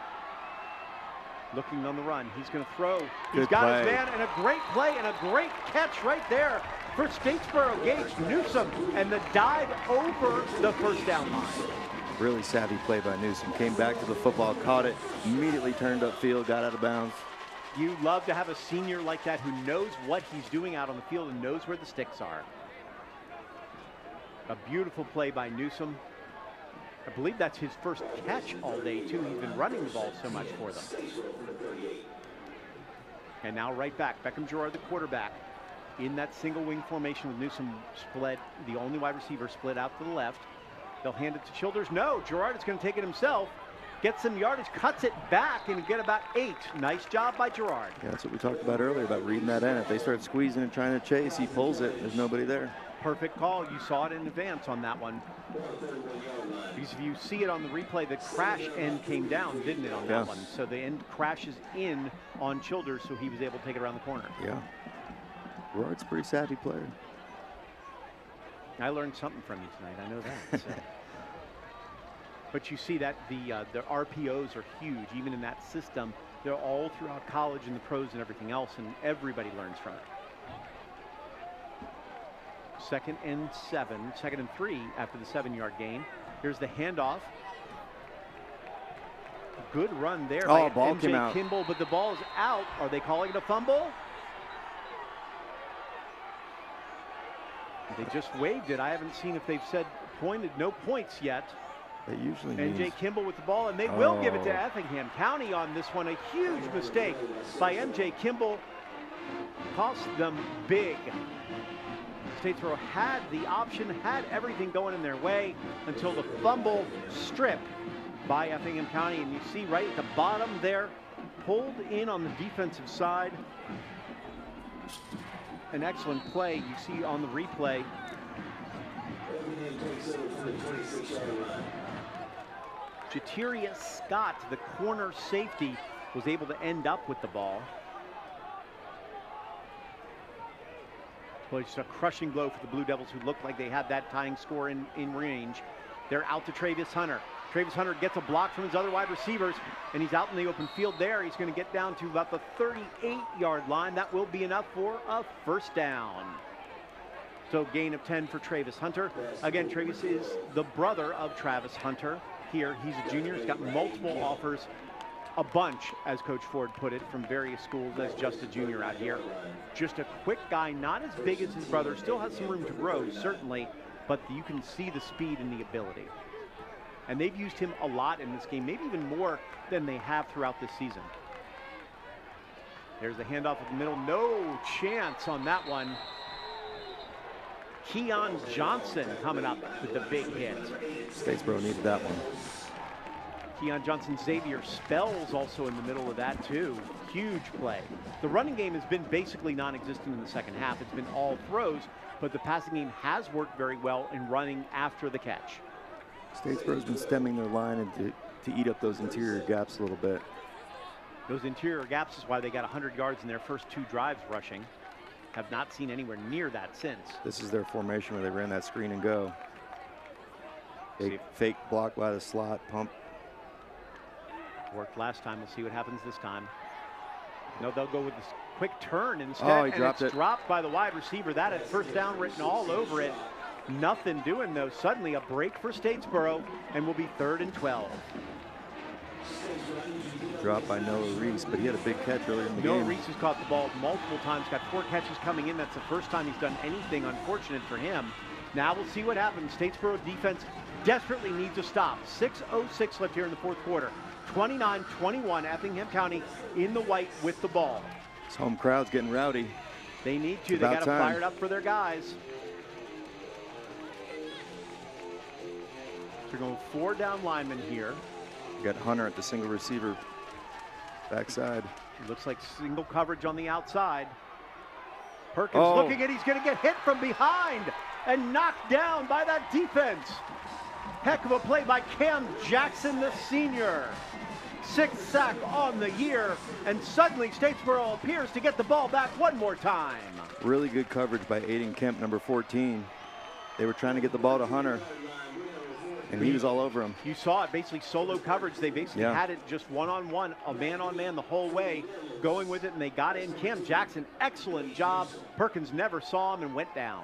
Looking on the run. He's going to throw. He's got his man, and a great play and a great catch right there for Statesboro. Gage Newsome, and the dive over the first down line. Really savvy play by Newsome. Came back to the football, caught it, immediately turned upfield, got out of bounds. You love to have a senior like that who knows what he's doing out on the field and knows where the sticks are. A beautiful play by Newsome. I believe that's his first catch all day, too. He's been running the ball so much for them. And now right back, Beckham Gerard, the quarterback. in that single wing formation with Newsom split, the only wide receiver split out to the left. They'll hand it to Childers. No, Gerard is going to take it himself. Gets some yardage, cuts it back, and get about 8. Nice job by Gerard. Yeah, that's what we talked about earlier, about reading that end. If they start squeezing and trying to chase, he pulls it. There's nobody there. Perfect call. You saw it in advance on that one. Because if you see it on the replay, the crash end came down, didn't it, on that one? So the end crashes in on Childers, so he was able to take it around the corner. Yeah. Gerard's a pretty savvy player. I learned something from you tonight. I know that. So. But you see that the RPOs are huge, even in that system. They're all throughout college and the pros and everything else, and everybody learns from it. 2nd and 7, 2nd and 3 after the 7-yard gain. Here's the handoff. Good run there by ball came out. Kimball, but the ball is out. Are they calling it a fumble? They just waved it. I haven't seen if they've said pointed. No points yet. It usually MJ Kimball with the ball, and they will give it to Effingham County on this one. A huge mistake by MJ Kimball. Cost them big. Statesboro had the option, had everything going in their way until the fumble strip by Effingham County. And you see right at the bottom there, pulled in on the defensive side. An excellent play. You see on the replay. Jateria Scott, the corner safety, was able to end up with the ball. Well, it's a crushing blow for the Blue Devils, who looked like they had that tying score in range. They're out to Travis Hunter. Travis Hunter gets a block from his other wide receivers, and he's out in the open field there. He's going to get down to about the 38-yard line. That will be enough for a first down. So gain of 10 for Travis Hunter. Again, Travis is the brother of Travis Hunter. Here, he's a junior. He's got multiple offers, a bunch, as Coach Ford put it, from various schools as just a junior out here. Just a quick guy, not as big as his brother. Still has some room to grow, certainly, but you can see the speed and the ability. And they've used him a lot in this game, maybe even more than they have throughout this season. There's the handoff in the middle. No chance on that one. Keon Johnson coming up with the big hit. Statesboro needed that one. Keon Johnson, Xavier Spells also in the middle of that too. Huge play. The running game has been basically non-existent in the second half. It's been all throws, but the passing game has worked very well in running after the catch. Statesboro's been stemming their line and to eat up those interior gaps a little bit. Those interior gaps is why they got 100 yards in their first 2 drives rushing. Have not seen anywhere near that since. This is their formation where they ran that screen and go. Fake block by the slot, pump. Worked last time. We'll see what happens this time. No, they'll go with this quick turn instead. Oh, he dropped it. Dropped by the wide receiver. That had first down written all over it. Nothing doing, though. Suddenly a break for Statesboro, and will be 3rd and 12. Dropped by Noah Reese, but he had a big catch earlier in the game. Noah Reese has caught the ball multiple times, got 4 catches coming in. That's the first time he's done anything. Unfortunate for him. Now we'll see what happens. Statesboro defense desperately needs a stop. 6:06 left here in the 4th quarter. 29-21, Effingham County in the white with the ball. This home crowd's getting rowdy. They need to. They got to fire it up for their guys. They're going 4 down linemen here. You got Hunter at the single receiver backside. It looks like single coverage on the outside. Perkins looking at, he's going to get hit from behind and knocked down by that defense. Heck of a play by Cam Jackson, the senior. 6th sack on the year, and suddenly Statesboro appears to get the ball back one more time. Really good coverage by Aiden Kemp, number 14. They were trying to get the ball to Hunter, and he was all over him. You saw it, basically solo coverage. They basically had it just one-on-one, a man-on-man the whole way, going with it, and they got in. Cam Jackson, excellent job. Perkins never saw him and went down.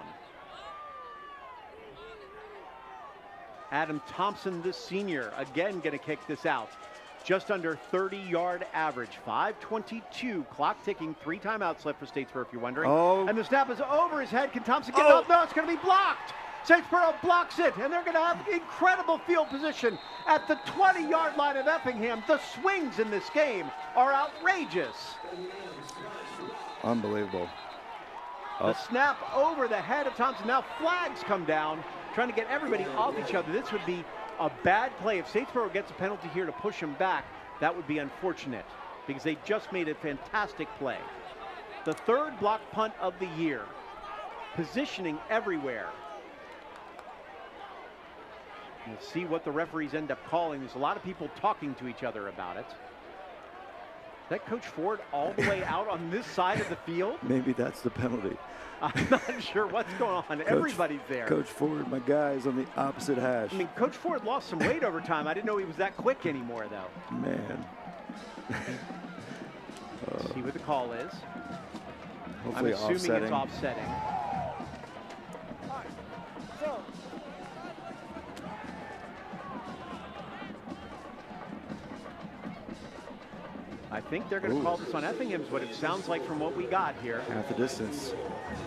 Adam Thompson, the senior, again going to kick this out. Just under 30-yard average. 5:22, clock ticking, 3 timeouts left for Statesboro, if you're wondering. And the snap is over his head. Can Thompson get it up? No, it's going to be blocked. Statesboro blocks it, and they're going to have incredible field position at the 20-yard line of Effingham. The swings in this game are outrageous. Unbelievable. The snap over the head of Thompson. Now flags come down, trying to get everybody off each other. This would be a bad play. If Statesboro gets a penalty here to push him back, that would be unfortunate because they just made a fantastic play. The third block punt of the year. Positioning everywhere. We'll see what the referees end up calling. There's a lot of people talking to each other about it. Is that Coach Ford all the way out on this side of the field? Maybe that's the penalty. I'm not sure what's going on. Everybody's there. Coach Ford, my guy, is on the opposite hash. I mean, Coach Ford lost some weight over time. I didn't know he was that quick anymore, though. Man. See what the call is. Hopefully I'm assuming it's offsetting. I think they're going to call this on Effingham's, what it sounds like from what we got here. Half the distance.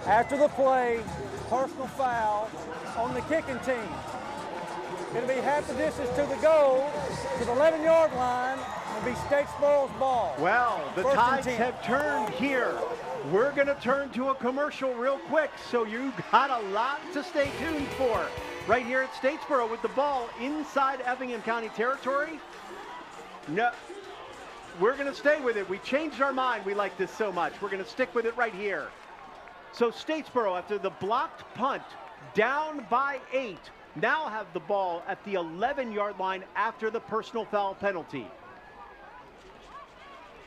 After the play, personal foul on the kicking team. It'll be half the distance to the goal, to the 11-yard line. It'll be Statesboro's ball. Well, the tides have turned here. We're going to turn to a commercial real quick, so you got a lot to stay tuned for. Right here at Statesboro with the ball inside Effingham County territory. No. We're going to stay with it. We changed our mind. We like this so much. We're going to stick with it right here. So Statesboro, after the blocked punt, down by 8, now have the ball at the 11-yard line after the personal foul penalty.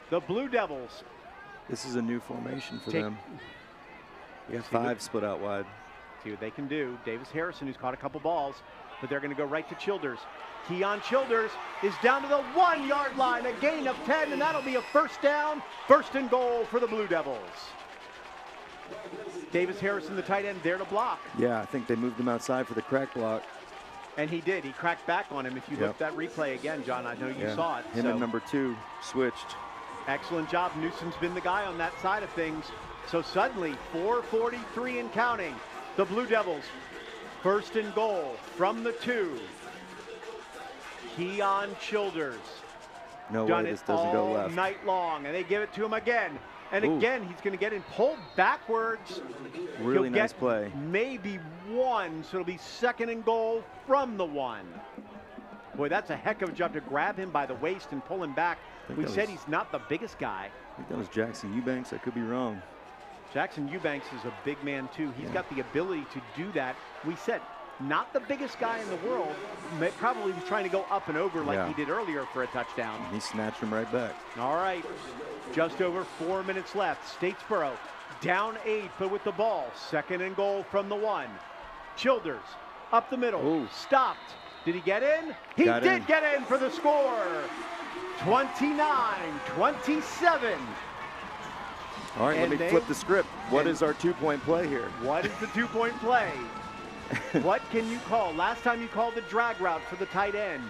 The Blue Devils. This is a new formation for them. You got 5 split out wide. See what they can do. Davis Harrison, who's caught a couple balls, but they're going to go right to Childers. Keon Childers is down to the 1-yard line, a gain of 10, and that'll be a first down, first and goal for the Blue Devils. Davis Harrison, the tight end, there to block. Yeah, I think they moved him outside for the crack block. And he did. He cracked back on him. If you look at that replay again, John, I know you saw it. Him and number 2 switched. Excellent job. Newsom's been the guy on that side of things. So suddenly, 4:43 and counting. The Blue Devils, first and goal from the 2. Keon Childers. No way this doesn't go left. All night long, and they give it to him again. And again, he's going to get in pulled backwards. Really nice play. Maybe 1, so it'll be second and goal from the 1. Boy, that's a heck of a job to grab him by the waist and pull him back. We said he's not the biggest guy. I think that was Jackson Eubanks. I could be wrong. Jackson Eubanks is a big man, too. He's got the ability to do that. We said, not the biggest guy in the world. Probably was trying to go up and over like he did earlier for a touchdown. He snatched him right back. All right. Just over 4 minutes left. Statesboro down 8, but with the ball. Second and goal from the 1. Childers up the middle. Stopped. Did he get in? He did get in for the score. 29-27. All right, let me flip the script. What is our 2-point play here? What is the 2-point play? What can you call? Last time you called the drag route for the tight end.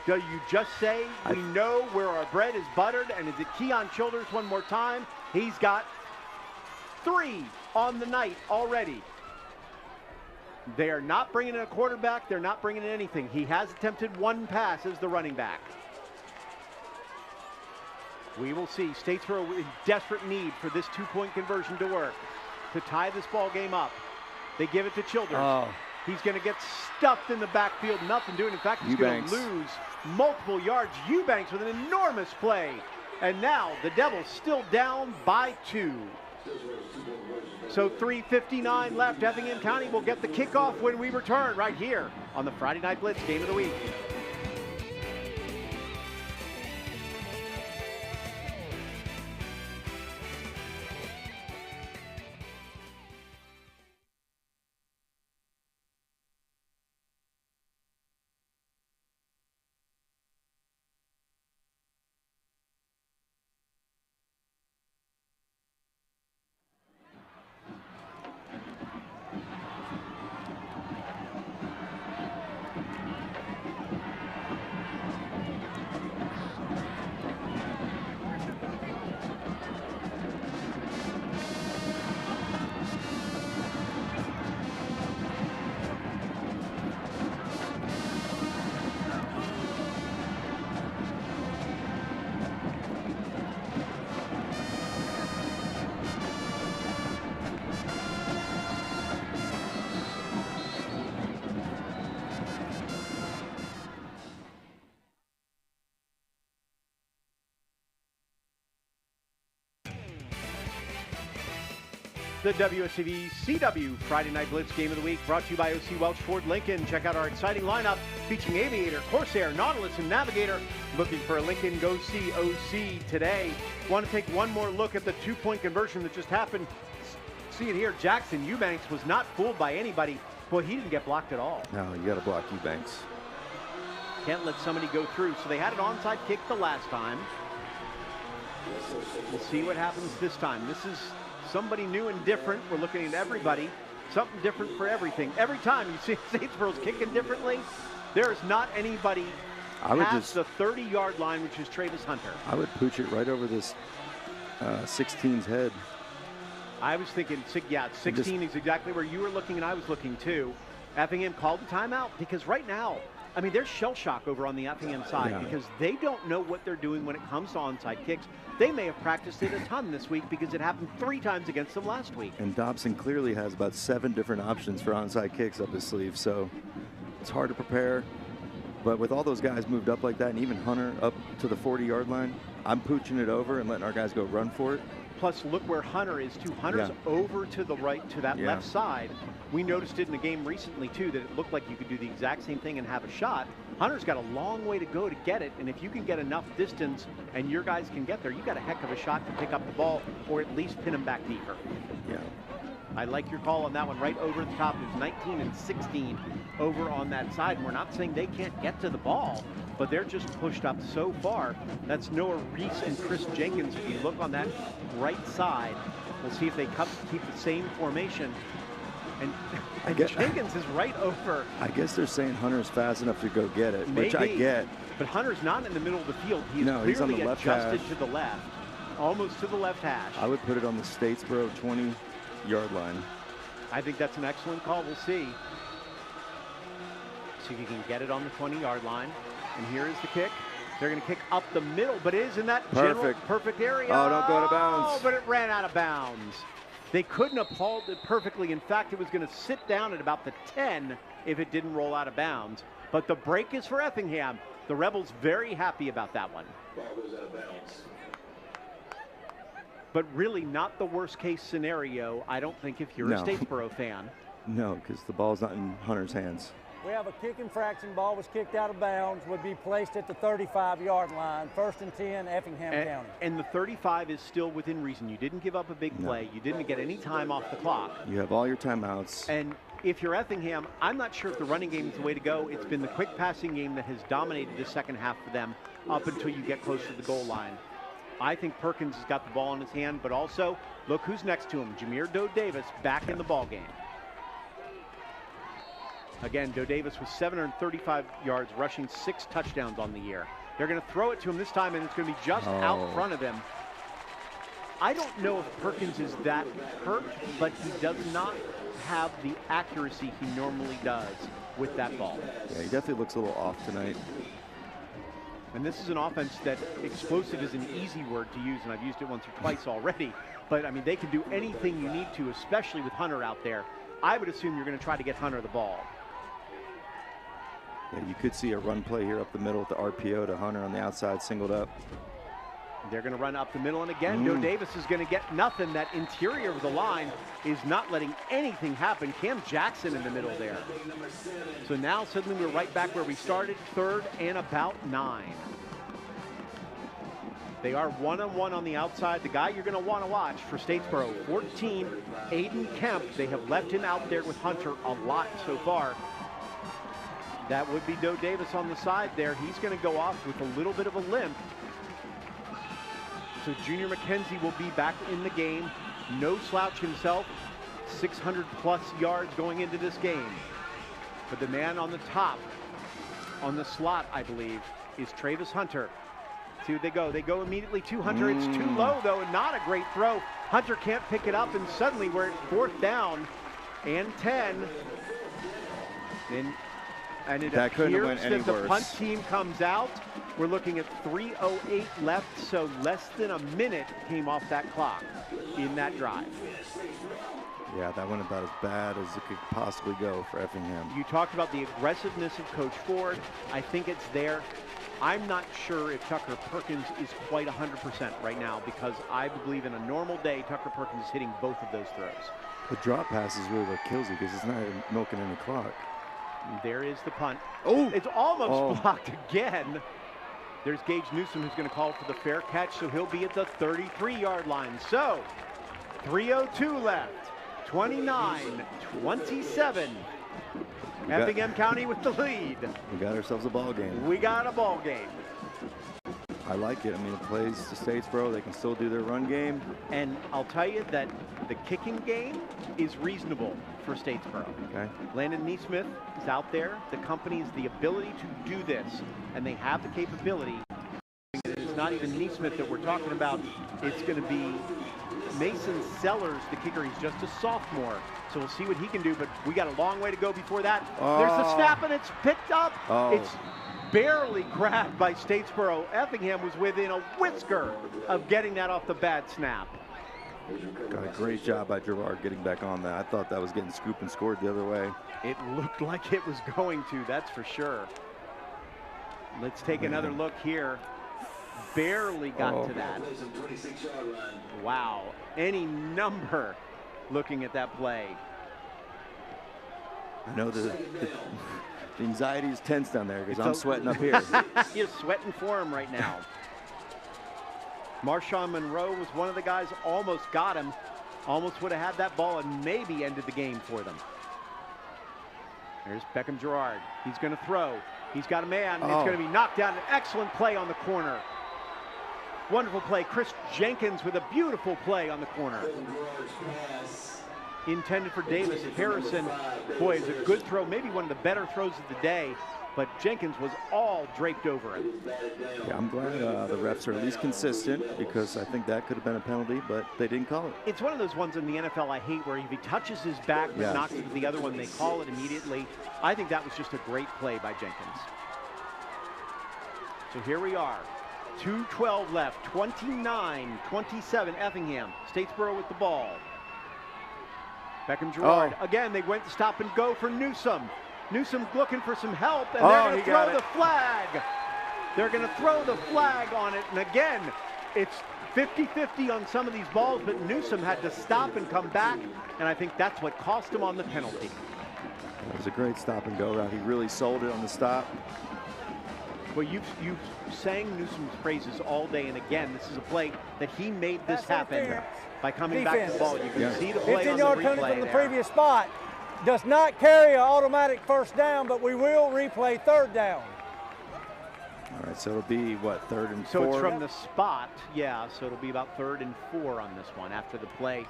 Do you just say, we know where our bread is buttered, and is it Keon Childers one more time? He's got 3 on the night already. They are not bringing in a quarterback. They're not bringing in anything. He has attempted 1 pass as the running back. We will see. Statesboro in desperate need for this 2-point conversion to work, to tie this ball game up. They give it to Childers. He's going to get stuffed in the backfield. Nothing doing. In fact, he's going to lose multiple yards. Eubanks with an enormous play. And now the Devils still down by 2. So 3:59 left. Effingham County will get the kickoff when we return right here on the Friday Night Blitz Game of the Week. The WSCV CW Friday Night Blitz Game of the Week brought to you by OC Welch Ford Lincoln. Check out our exciting lineup featuring Aviator, Corsair, Nautilus, and Navigator. Looking for a Lincoln? Go see OC today. Want to take one more look at the two-point conversion that just happened. See it here. Jackson Eubanks was not fooled by anybody. Boy, he didn't get blocked at all. No, you got to block Eubanks. Can't let somebody go through. So they had an onside kick the last time. We'll see what happens this time. This is somebody new and different. We're looking at everybody. Something different for everything. Every time you see Statesboro's kicking differently, there is not anybody past the 30-yard line, which is Travis Hunter. I would pooch it right over this 16's head. I was thinking, yeah, 16 is exactly where you were looking and I was looking too. Effingham called the timeout because right now, I mean, there's shell shock over on the Effingham side because they don't know what they're doing when it comes to onside kicks. They may have practiced it a ton this week because it happened 3 times against them last week. And Dobson clearly has about 7 different options for onside kicks up his sleeve, so it's hard to prepare. But with all those guys moved up like that, and even Hunter up to the 40-yard line, I'm pooching it over and letting our guys go run for it. Plus, look where Hunter is, too. Hunter's over to the right, to that left side. We noticed it in the game recently, too, that it looked like you could do the exact same thing and have a shot. Hunter's got a long way to go to get it, and if you can get enough distance and your guys can get there, you got a heck of a shot to pick up the ball or at least pin him back deeper. Yeah. I like your call on that one, right over the top. It was 19 and 16 over on that side. And we're not saying they can't get to the ball, but they're just pushed up so far. That's Noah Reese and Chris Jenkins. If you look on that right side, we'll see if they keep the same formation. And Jenkins is right over. I guess they're saying Hunter's fast enough to go get it, Maybe, which I get. But Hunter's not in the middle of the field. He's he's on the left adjusted hash. to the left, almost to the left hash. I would put it on the Statesboro 20-yard line. I think that's an excellent call. We'll see. See if you can get it on the 20-yard line. And here is the kick. They're going to kick up the middle, but it is in that general perfect area. Oh, don't go out of bounds. Oh, but it ran out of bounds. They couldn't have hauled it perfectly. In fact, it was going to sit down at about the 10 if it didn't roll out of bounds. But the break is for Effingham. The Rebels very happy about that one. Ball goes out of bounds. But really not the worst case scenario, I don't think, if you're a Statesboro fan. No, because the ball's not in Hunter's hands. We have a kick infraction. Ball was kicked out of bounds, would be placed at the 35-yard line. 1st and 10, Effingham County. And the 35 is still within reason. You didn't give up a big play. You didn't get any time off the clock. You have all your timeouts. And if you're Effingham, I'm not sure if the running game is the way to go. It's been the quick passing game that has dominated the second half for them up until you get close to the goal line. I think Perkins has got the ball in his hand, but also, look who's next to him. Jameer Doe Davis back in the ball game. Again, Doe Davis with 735 yards, rushing 6 touchdowns on the year. They're going to throw it to him this time, and it's going to be just out front of him. I don't know if Perkins is that hurt, but he does not have the accuracy he normally does with that ball. Yeah, he definitely looks a little off tonight. And this is an offense that explosive is an easy word to use, and I've used it once or twice already. But, I mean, they can do anything you need to, especially with Hunter out there. I would assume you're going to try to get Hunter the ball. Yeah, you could see a run play here up the middle with the RPO to Hunter on the outside, singled up. They're going to run up the middle, and again, Doe Davis is going to get nothing. That interior of the line is not letting anything happen. Cam Jackson in the middle there. So now suddenly we're right back where we started, 3rd and about 9. They are one-on-one on the outside. The guy you're going to want to watch for Statesboro, 14, Aiden Kemp. They have left him out there with Hunter a lot so far. That would be Doe Davis on the side there. He's going to go off with a little bit of a limp. So Junior McKenzie will be back in the game. No slouch himself. 600-plus yards going into this game. But the man on the top, on the slot, I believe, is Travis Hunter. See what they go. They go immediately to Hunter. It's too low, though, and not a great throw. Hunter can't pick it up, and suddenly we're at 4th down and 10. And it appears that the punt team comes out. We're looking at 3:08 left, so less than a minute came off that clock in that drive. Yeah, that went about as bad as it could possibly go for Effingham. You talked about the aggressiveness of Coach Ford. I think it's there. I'm not sure if Tucker Perkins is quite 100% right now, because I believe in a normal day, Tucker Perkins is hitting both of those throws. The drop pass is really what kills you because it's not milking any clock. There is the punt. Oh! It's almost blocked again. There's Gage Newsom, who's going to call for the fair catch, so he'll be at the 33-yard line. So, 3:02 left, 29-27. Effingham County with the lead. We got ourselves a ball game. We got a ball game. I like it. I mean, it plays to Statesboro. They can still do their run game. And I'll tell you that the kicking game is reasonable for Statesboro. Okay. Landon Neesmith is out there. The company has the ability to do this, and they have the capability. It's not even Neesmith that we're talking about. It's going to be Mason Sellers, the kicker. He's just a sophomore, so we'll see what he can do, but we got a long way to go before that. There's the snap, and it's picked up. It's barely grabbed by Statesboro. Effingham was within a whisker of getting that off the bad snap. Got a great job by Gerard getting back on that. I thought that was getting scooped and scored the other way. It looked like it was going to, that's for sure. Let's take another look here. Barely got to that. Wow, any number looking at that play. I know the anxiety is tense down there because I'm sweating up here. You're sweating for him right now. Marshawn Monroe was one of the guys, almost got him. Almost would have had that ball and maybe ended the game for them. There's Beckham Gerard. He's going to throw. He's got a man. It's going to be knocked down. An excellent play on the corner. Wonderful play. Chris Jenkins with a beautiful play on the corner. Intended for Davis. Harrison, boy, is a good throw. Maybe one of the better throws of the day, but Jenkins was all draped over him. Yeah, I'm glad the refs are at least consistent because I think that could have been a penalty, but they didn't call it. It's one of those ones in the NFL I hate where if he touches his back but knocks it to the other one, they call it immediately. I think that was just a great play by Jenkins. So here we are. 2:12 left, 29-27 Effingham. Statesboro with the ball. Beckham Gerard. Again, they went to stop and go for Newsom. Newsom looking for some help, and they're going to throw the flag. They're going to throw the flag on it, and again, it's 50-50 on some of these balls, but Newsom had to stop and come back, and I think that's what cost him on the penalty. It was a great stop and go route. He really sold it on the stop. Well, you've sang Newsom's praises all day, and again, this is a play that he made this happen by coming back to the ball. You can see the play on the 15-yard replay penalty from the there. previous spot. Does not carry an automatic first down, but we will replay third down. All right, so it'll be, what, 3rd and 4? So it's from the spot, yeah, so it'll be about 3rd and 4 on this one after the play.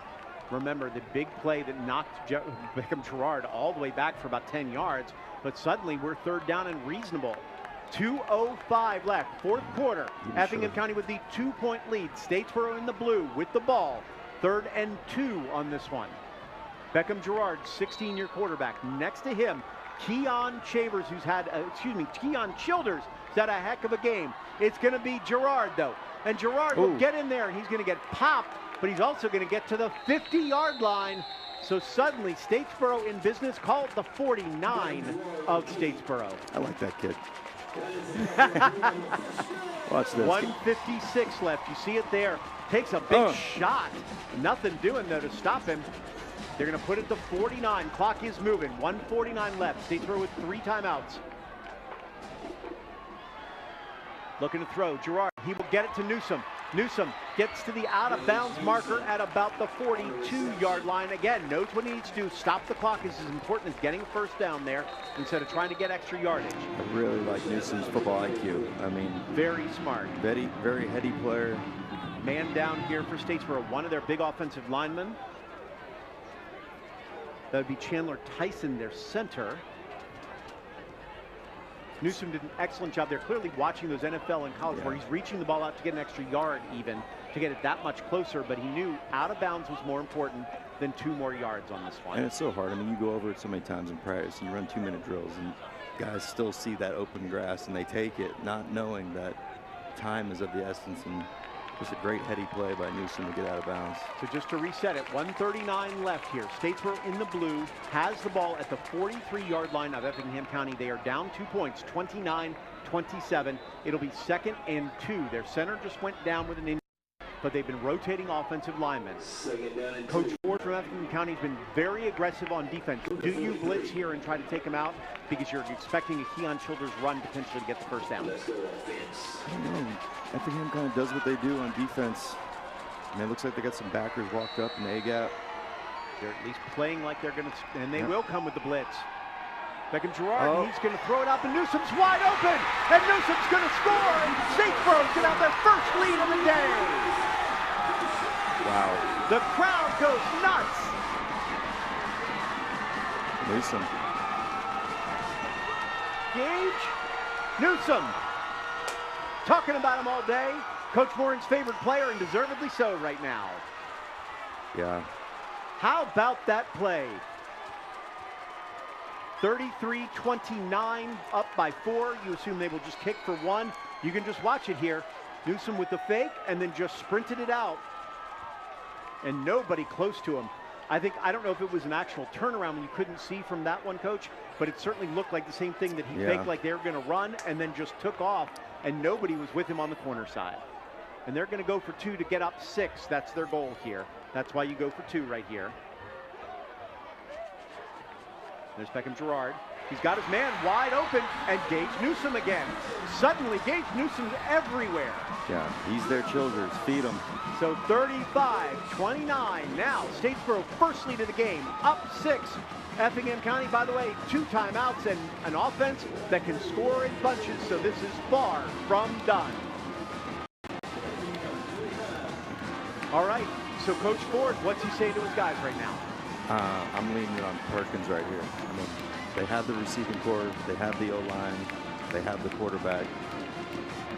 Remember, the big play that knocked Beckham Gerard all the way back for about 10 yards, but suddenly we're 3rd down and reasonable. 2:05 left, 4th quarter. Effingham County with the 2-point lead. Statesboro in the blue with the ball. 3rd and 2 on this one. Beckham Gerard, 16-year quarterback. Next to him, Keon Childers, who's had a heck of a game. It's going to be Gerard, though. And Gerard will get in there, and he's going to get popped, but he's also going to get to the 50-yard line. So suddenly, Statesboro in business. Call it the 49 of Statesboro. I like that kid. Watch this. 1:56 left. You see it there. Takes a big shot. Nothing doing, though, to stop him. They're going to put it to 49. Clock is moving. 1:49 left. Statesboro with 3 timeouts. Looking to throw. Gerard. He will get it to Newsom. Newsom gets to the out-of-bounds marker at about the 42-yard line. Again, knows what he needs to do. Stop the clock is as important as getting a first down there instead of trying to get extra yardage. I really like Newsom's football IQ. I mean, very smart. Very heady player. Man down here for Statesboro, one of their big offensive linemen. That would be Chandler Tyson, their center. Newsom did an excellent job. They're clearly watching those NFL and college where he's reaching the ball out to get an extra yard even, to get it that much closer, but he knew out of bounds was more important than 2 more yards on this one. And it's so hard. I mean, you go over it so many times in practice and you run 2-minute drills and guys still see that open grass and they take it, not knowing that time is of the essence and Just a great heady play by Newsom to get out of bounds. So just to reset it, 1:39 left here. Statesboro in the blue has the ball at the 43-yard line of Effingham County. They are down 2 points, 29-27. It'll be 2nd and 2. Their center just went down with an injury, but they've been rotating offensive linemen. Coach Ford from Effingham County has been very aggressive on defense. Do you blitz here and try to take them out? Because you're expecting a Keon Childers run potentially to get the first down. I don't know. Effingham kind of does what they do on defense. I mean, it looks like they got some backers walked up in the A-gap. They're at least playing like they're going to, and they will come with the blitz. Beckham Gerard, he's going to throw it up, and Newsom's wide open, and Newsom's going to score, and Statesboro's going to have their first lead of the day. Wow. The crowd goes nuts. Newsom. Gage, Newsom. Talking about him all day. Coach Warren's favorite player, and deservedly so right now. Yeah. How about that play? 33-29, up by 4. You assume they will just kick for 1. You can just watch it here. Newsom with the fake, and then just sprinted it out. And nobody close to him. I don't know if it was an actual turnaround when you couldn't see from that one, Coach, but it certainly looked like the same thing that he faked like they were going to run and then just took off, and nobody was with him on the corner side. And they're going to go for 2 to get up 6. That's their goal here. That's why you go for 2 right here. There's Beckham Gerard. He's got his man wide open, and Gage Newsom again. Suddenly, Gage Newsom's everywhere. Yeah, he's their Childers. Feed him. So 35-29 now. Statesboro first lead of the game, up 6. Effingham County, by the way, 2 timeouts and an offense that can score in bunches, so this is far from done. All right, so Coach Ford, what's he say to his guys right now? I'm leaning on Perkins right here. I mean, they have the receiving core, they have the O-line, they have the quarterback,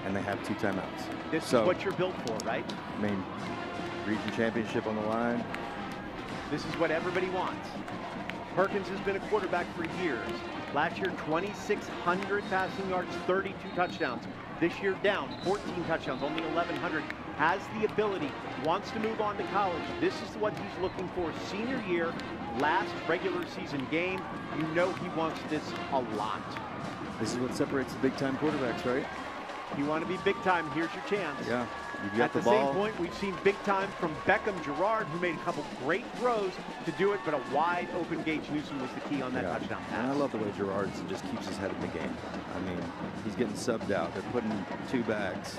and they have 2 timeouts. This is what you're built for, right? I mean, region championship on the line. This is what everybody wants. Perkins has been a quarterback for years. Last year, 2,600 passing yards, 32 touchdowns. This year down, 14 touchdowns, only 1,100. Has the ability, wants to move on to college. This is what he's looking for. Senior year, last regular season game. You know he wants this a lot. This is what separates the big-time quarterbacks, right? You want to be big time, here's your chance. Yeah, you've got At the ball. same point, we've seen big time from Beckham Gerard, who made a couple great throws to do it, but a wide open Gage Newsom was the key on that touchdown pass. And I love the way Gerard just keeps his head in the game. I mean, he's getting subbed out. They're putting 2 bags,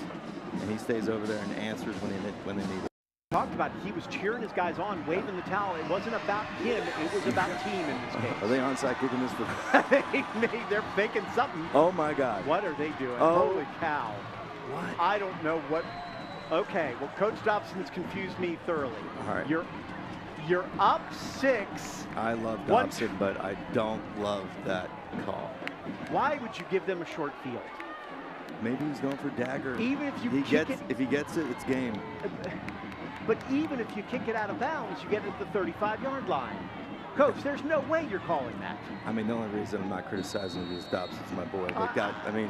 and he stays over there and answers when they need it. Talked about it. He was cheering his guys on, waving the towel. It wasn't about him, it was about team in this case. Are they onside kicking this for? They're faking something. Oh my God. What are they doing? Oh. Holy cow. What? I don't know what. Okay, well, Coach Dobson's confused me thoroughly. All right. You're up 6. I love Dobson, but I don't love that call. Why would you give them a short field? Maybe he's going for dagger. Even if you if he gets it, it's game. But even if you kick it out of bounds, you get it at the 35-yard line. Coach, there's no way you're calling that. I mean, the only reason I'm not criticizing is Dobson's my boy. But I mean,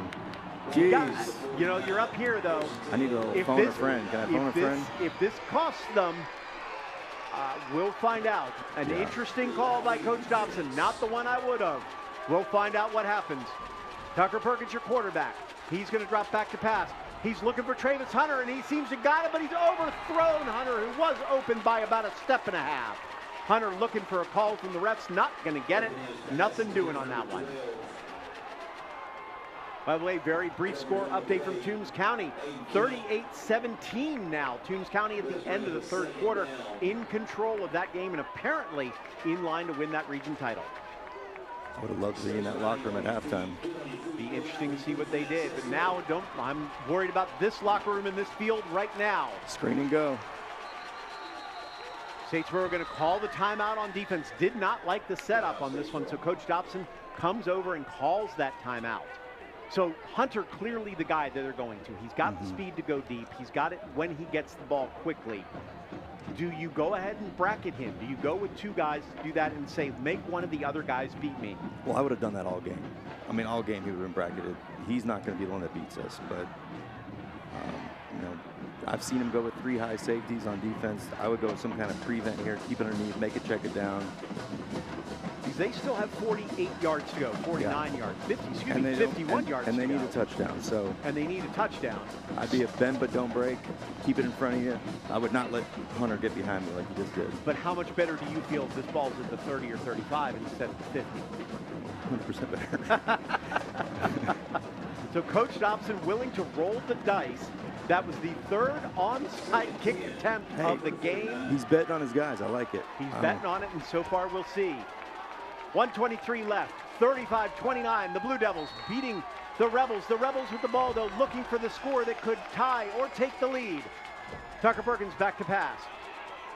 jeez. You know, you're up here, though. I need to phone a friend. Can I phone a friend? If this costs them, we'll find out. An interesting call by Coach Dobson, not the one I would have. We'll find out what happens. Tucker Perkins, your quarterback. He's going to drop back to pass. He's looking for Travis Hunter, and he seems to got it, but he's overthrown Hunter, who was open by about a step and a half. Hunter looking for a call from the refs, not going to get it. Nothing doing on that one. By the way, very brief score update from Toombs County. 38-17 now. Toombs County at the end of the 3rd quarter in control of that game and apparently in line to win that region title. I would have loved to be in that locker room at halftime. Be interesting to see what they did, but now I'm worried about this locker room in this field right now. Screen and go. Statesboro going to call the timeout on defense. Did not like the setup on this one, so Coach Dobson comes over and calls that timeout. So Hunter clearly the guy that they're going to. He's got the speed to go deep. He's got it when he gets the ball quickly. Do you go ahead and bracket him? Do you go with 2 guys to do that and say, make one of the other guys beat me? Well, I would have done that all game. I mean, all game he would have been bracketed. He's not going to be the one that beats us, but, you know, I've seen him go with 3 high safeties on defense. I would go with some kind of prevent here, keep it underneath, make it check it down. They still have 48 yards to go, 49 yards, 51 yards and to they go. need a touchdown. So And they need a touchdown. I'd be a bend but don't break. Keep it in front of you. I would not let Hunter get behind me like he just did. But how much better do you feel if this ball's at the 30 or 35 instead of the 50? 100% better. So Coach Dobson willing to roll the dice. That was the 3rd onside kick attempt of the game. He's betting on his guys. I like it. He's betting on it, and so far we'll see. 1:23 left, 35-29. The Blue Devils beating the Rebels. The Rebels with the ball, though, looking for the score that could tie or take the lead. Tucker Perkins back to pass.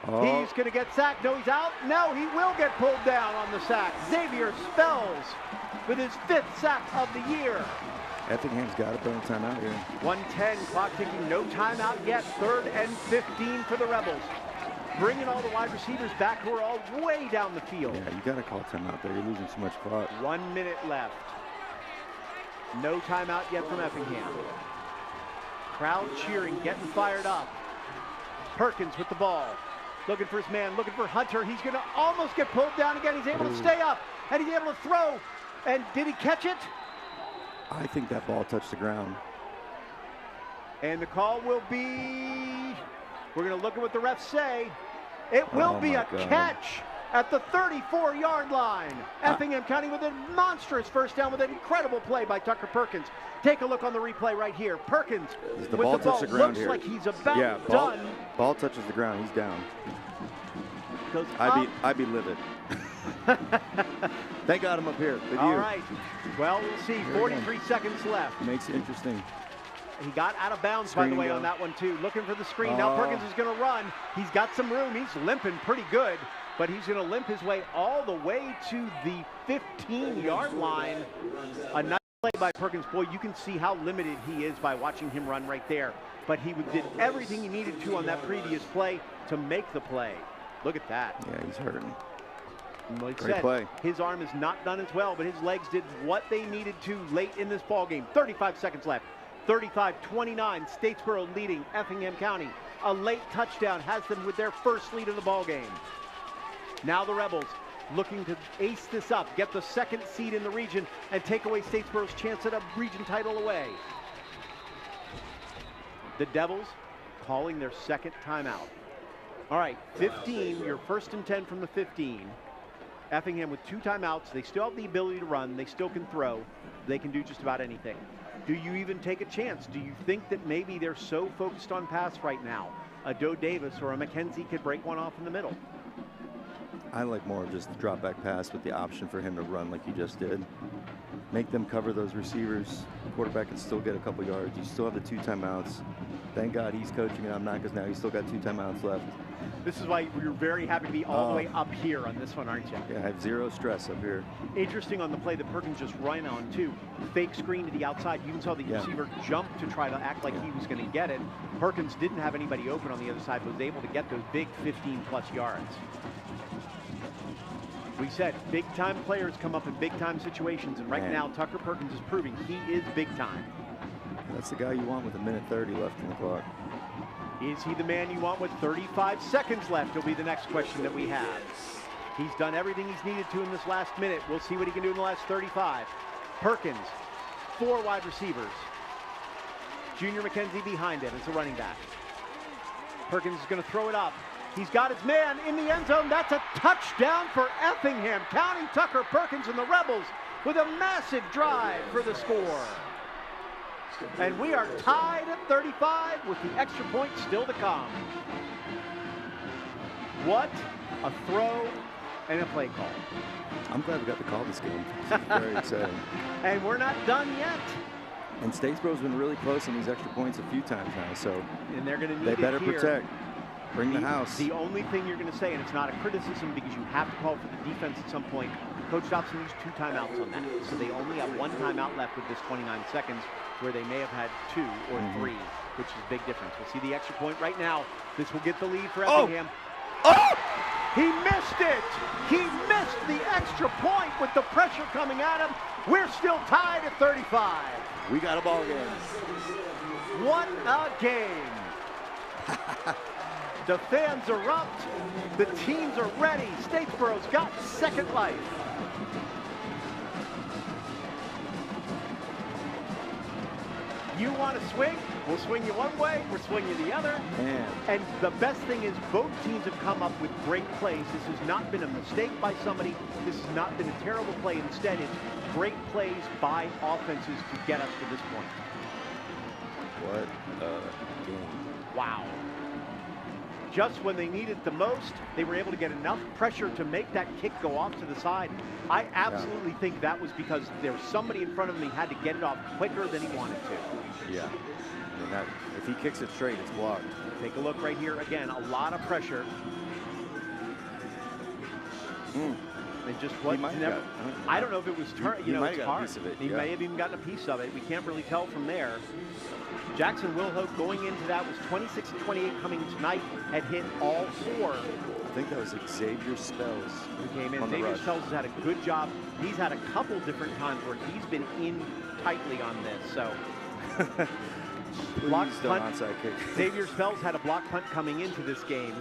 He's going to get sacked. No, he's out. No, he will get pulled down on the sack. Xavier Spells with his 5th sack of the year. Effingham's got to burn timeout here. 1:10, clock ticking, no timeout yet. 3rd and 15 for the Rebels. Bringing all the wide receivers back who are all way down the field. Yeah, you got to call timeout there. You're losing so much clock. 1 minute left. No timeout yet from Effingham. Crowd cheering, getting fired up. Perkins with the ball. Looking for his man, looking for Hunter. He's going to almost get pulled down again. He's able to stay up, and he's able to throw. And did he catch it? I think that ball touched the ground. And the call will be, we're going to look at what the refs say. It will be a catch at the 34-yard line. Effingham County with a monstrous first down with an incredible play by Tucker Perkins. Take a look on the replay right here. Perkins Does with the ball the ball touch the ground looks here? like he's about done. Ball touches the ground. He's down. Goes I'd be livid. They got him up here. All right. Well, we'll see. 43 seconds left. Makes it interesting. He got out of bounds, Screen by the way, go. on that one, too. Looking for the screen. Now Perkins is going to run. He's got some room. He's limping pretty good, but he's going to limp his way all the way to the 15-yard line. A nice play by Perkins. Boy, you can see how limited he is by watching him run right there. But he did everything he needed to on that previous play to make the play. Look at that. Yeah, he's hurting. Like Great said, play. His arm is not done as well, but his legs did what they needed to late in this ball game. 35 seconds left. 35-29, Statesboro leading Effingham County. A late touchdown has them with their first lead of the ball game. Now the Rebels looking to ace this up, get the 2nd seed in the region, and take away Statesboro's chance at a region title away. The Devils calling their 2nd timeout. All right, 15, your 1st and 10 from the 15. Effingham with 2 timeouts. They still have the ability to run. They still can throw. They can do just about anything. Do you even take a chance? Do you think that maybe they're so focused on pass right now? A Doe Davis or a McKenzie could break one off in the middle. I like more of just the drop back pass with the option for him to run like he just did. Make them cover those receivers. The quarterback can still get a couple yards. You still have the 2 timeouts. Thank God he's coaching and I'm not, because now he's still got 2 timeouts left. This is why you're very happy to be all the way up here on this one, aren't you? Yeah, I have 0 stress up here. Interesting on the play that Perkins just ran on, too. Fake screen to the outside. You saw the receiver jump to try to act like he was going to get it. Perkins didn't have anybody open on the other side, but was able to get those big 15-plus yards. We said big-time players come up in big-time situations, and right now Tucker Perkins is proving he is big-time. That's the guy you want with 1:30 left in the clock. Is he the man you want with 35 seconds left? Will be the next question that we have. He's done everything he's needed to in this last minute. We'll see what he can do in the last 35. Perkins, 4 wide receivers. Junior McKenzie behind him as a running back. Perkins is going to throw it up. He's got his man in the end zone. That's a touchdown for Effingham County. Tucker Perkins and the Rebels with a massive drive for the score. And we are tied at 35 with the extra point still to come. What a throw and a play call. I'm glad we got to call this game. It's very exciting. And we're not done yet. And Statesboro's been really close on these extra points a few times now, so and they're going to need they better here. protect. Bring the house. The only thing you're going to say, and it's not a criticism because you have to call for the defense at some point, Coach Dobson used 2 timeouts on that. So they only have 1 timeout left with this 29 seconds, where they may have had 2 or 3, which is a big difference. We'll see the extra point right now. This will get the lead for Effingham. Oh! He missed it! He missed the extra point with the pressure coming at him. We're still tied at 35. We got a ball game. What a game. The fans erupt. The teams are ready. Statesboro's got second life. You want to swing? We'll swing you one way, we'll swing you the other. And the best thing is both teams have come up with great plays. This has not been a mistake by somebody. This has not been a terrible play. Instead, it's great plays by offenses to get us to this point. What a game. Wow. Just when they needed it the most, they were able to get enough pressure to make that kick go off to the side. I absolutely think that was because there was somebody in front of him. He had to get it off quicker than he wanted to. Yeah. And that, if he kicks it straight, it's blocked. Take a look right here. Again, a lot of pressure. They just never. I don't know if it was turned. You know, it's hard. He may have even gotten a piece of it. We can't really tell from there. Jackson Wilhope going into that was 26-28 coming tonight, had hit all 4. I think that was Xavier Spells who came in. Xavier Spells has had a good job. He's had a couple different times where he's been in tightly on this. So block punt. Xavier Spells had a block punt coming into this game.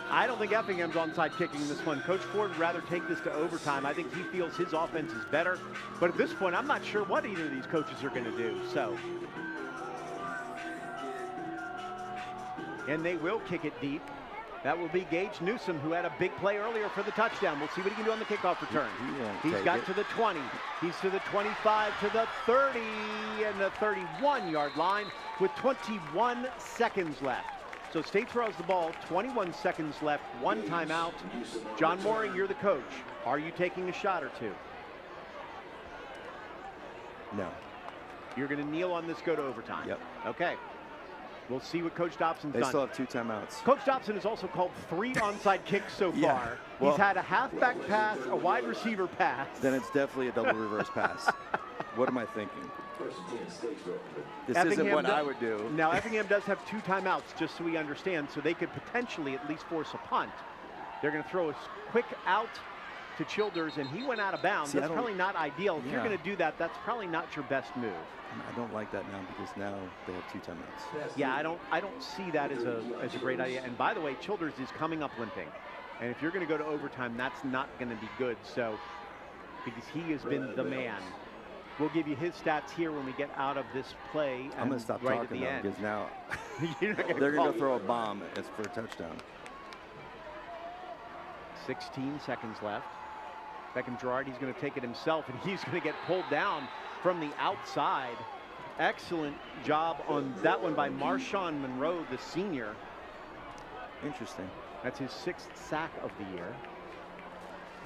I don't think Effingham's onside kicking this one. Coach Ford would rather take this to overtime. I think he feels his offense is better. But at this point, I'm not sure what either of these coaches are going to do. So. And they will kick it deep. That will be Gage Newsom, who had a big play earlier for the touchdown. We'll see what he can do on the kickoff return. He's got to the 20. He's to the 25, to the 30, and the 31-yard line with 21 seconds left. So Statesboro has the ball, 21 seconds left, 1 timeout. John Mooring, you're the coach. Are you taking a shot or two? No. You're going to kneel on this, go to overtime? Yep. Okay. We'll see what Coach Dobson's done. They still have 2 timeouts. Coach Dobson has also called 3 onside kicks so far. Well, he's had a halfback pass, a wide receiver pass. Then it's definitely a double reverse pass. What am I thinking? This isn't what I would do. Now, Effingham does have 2 timeouts, just so we understand, so they could potentially at least force a punt. They're going to throw a quick out to Childers, and he went out of bounds. That's probably not ideal. If you're going to do that, that's probably not your best move. I don't like that now because now they have 2 timeouts. Yeah, I don't see that as a great idea. And by the way, Childers is coming up limping. And if you're going to go to overtime, that's not going to be good. So, because he has been the man. We'll give you his stats here when we get out of this play. I'm going to stop right talking at the end. Because now they're going to throw a bomb. It's for a touchdown. 16 seconds left. Beckham Gerard, he's going to take it himself, and he's going to get pulled down from the outside. Excellent job on that one by Marshawn Monroe, the senior. Interesting. That's his 6th sack of the year.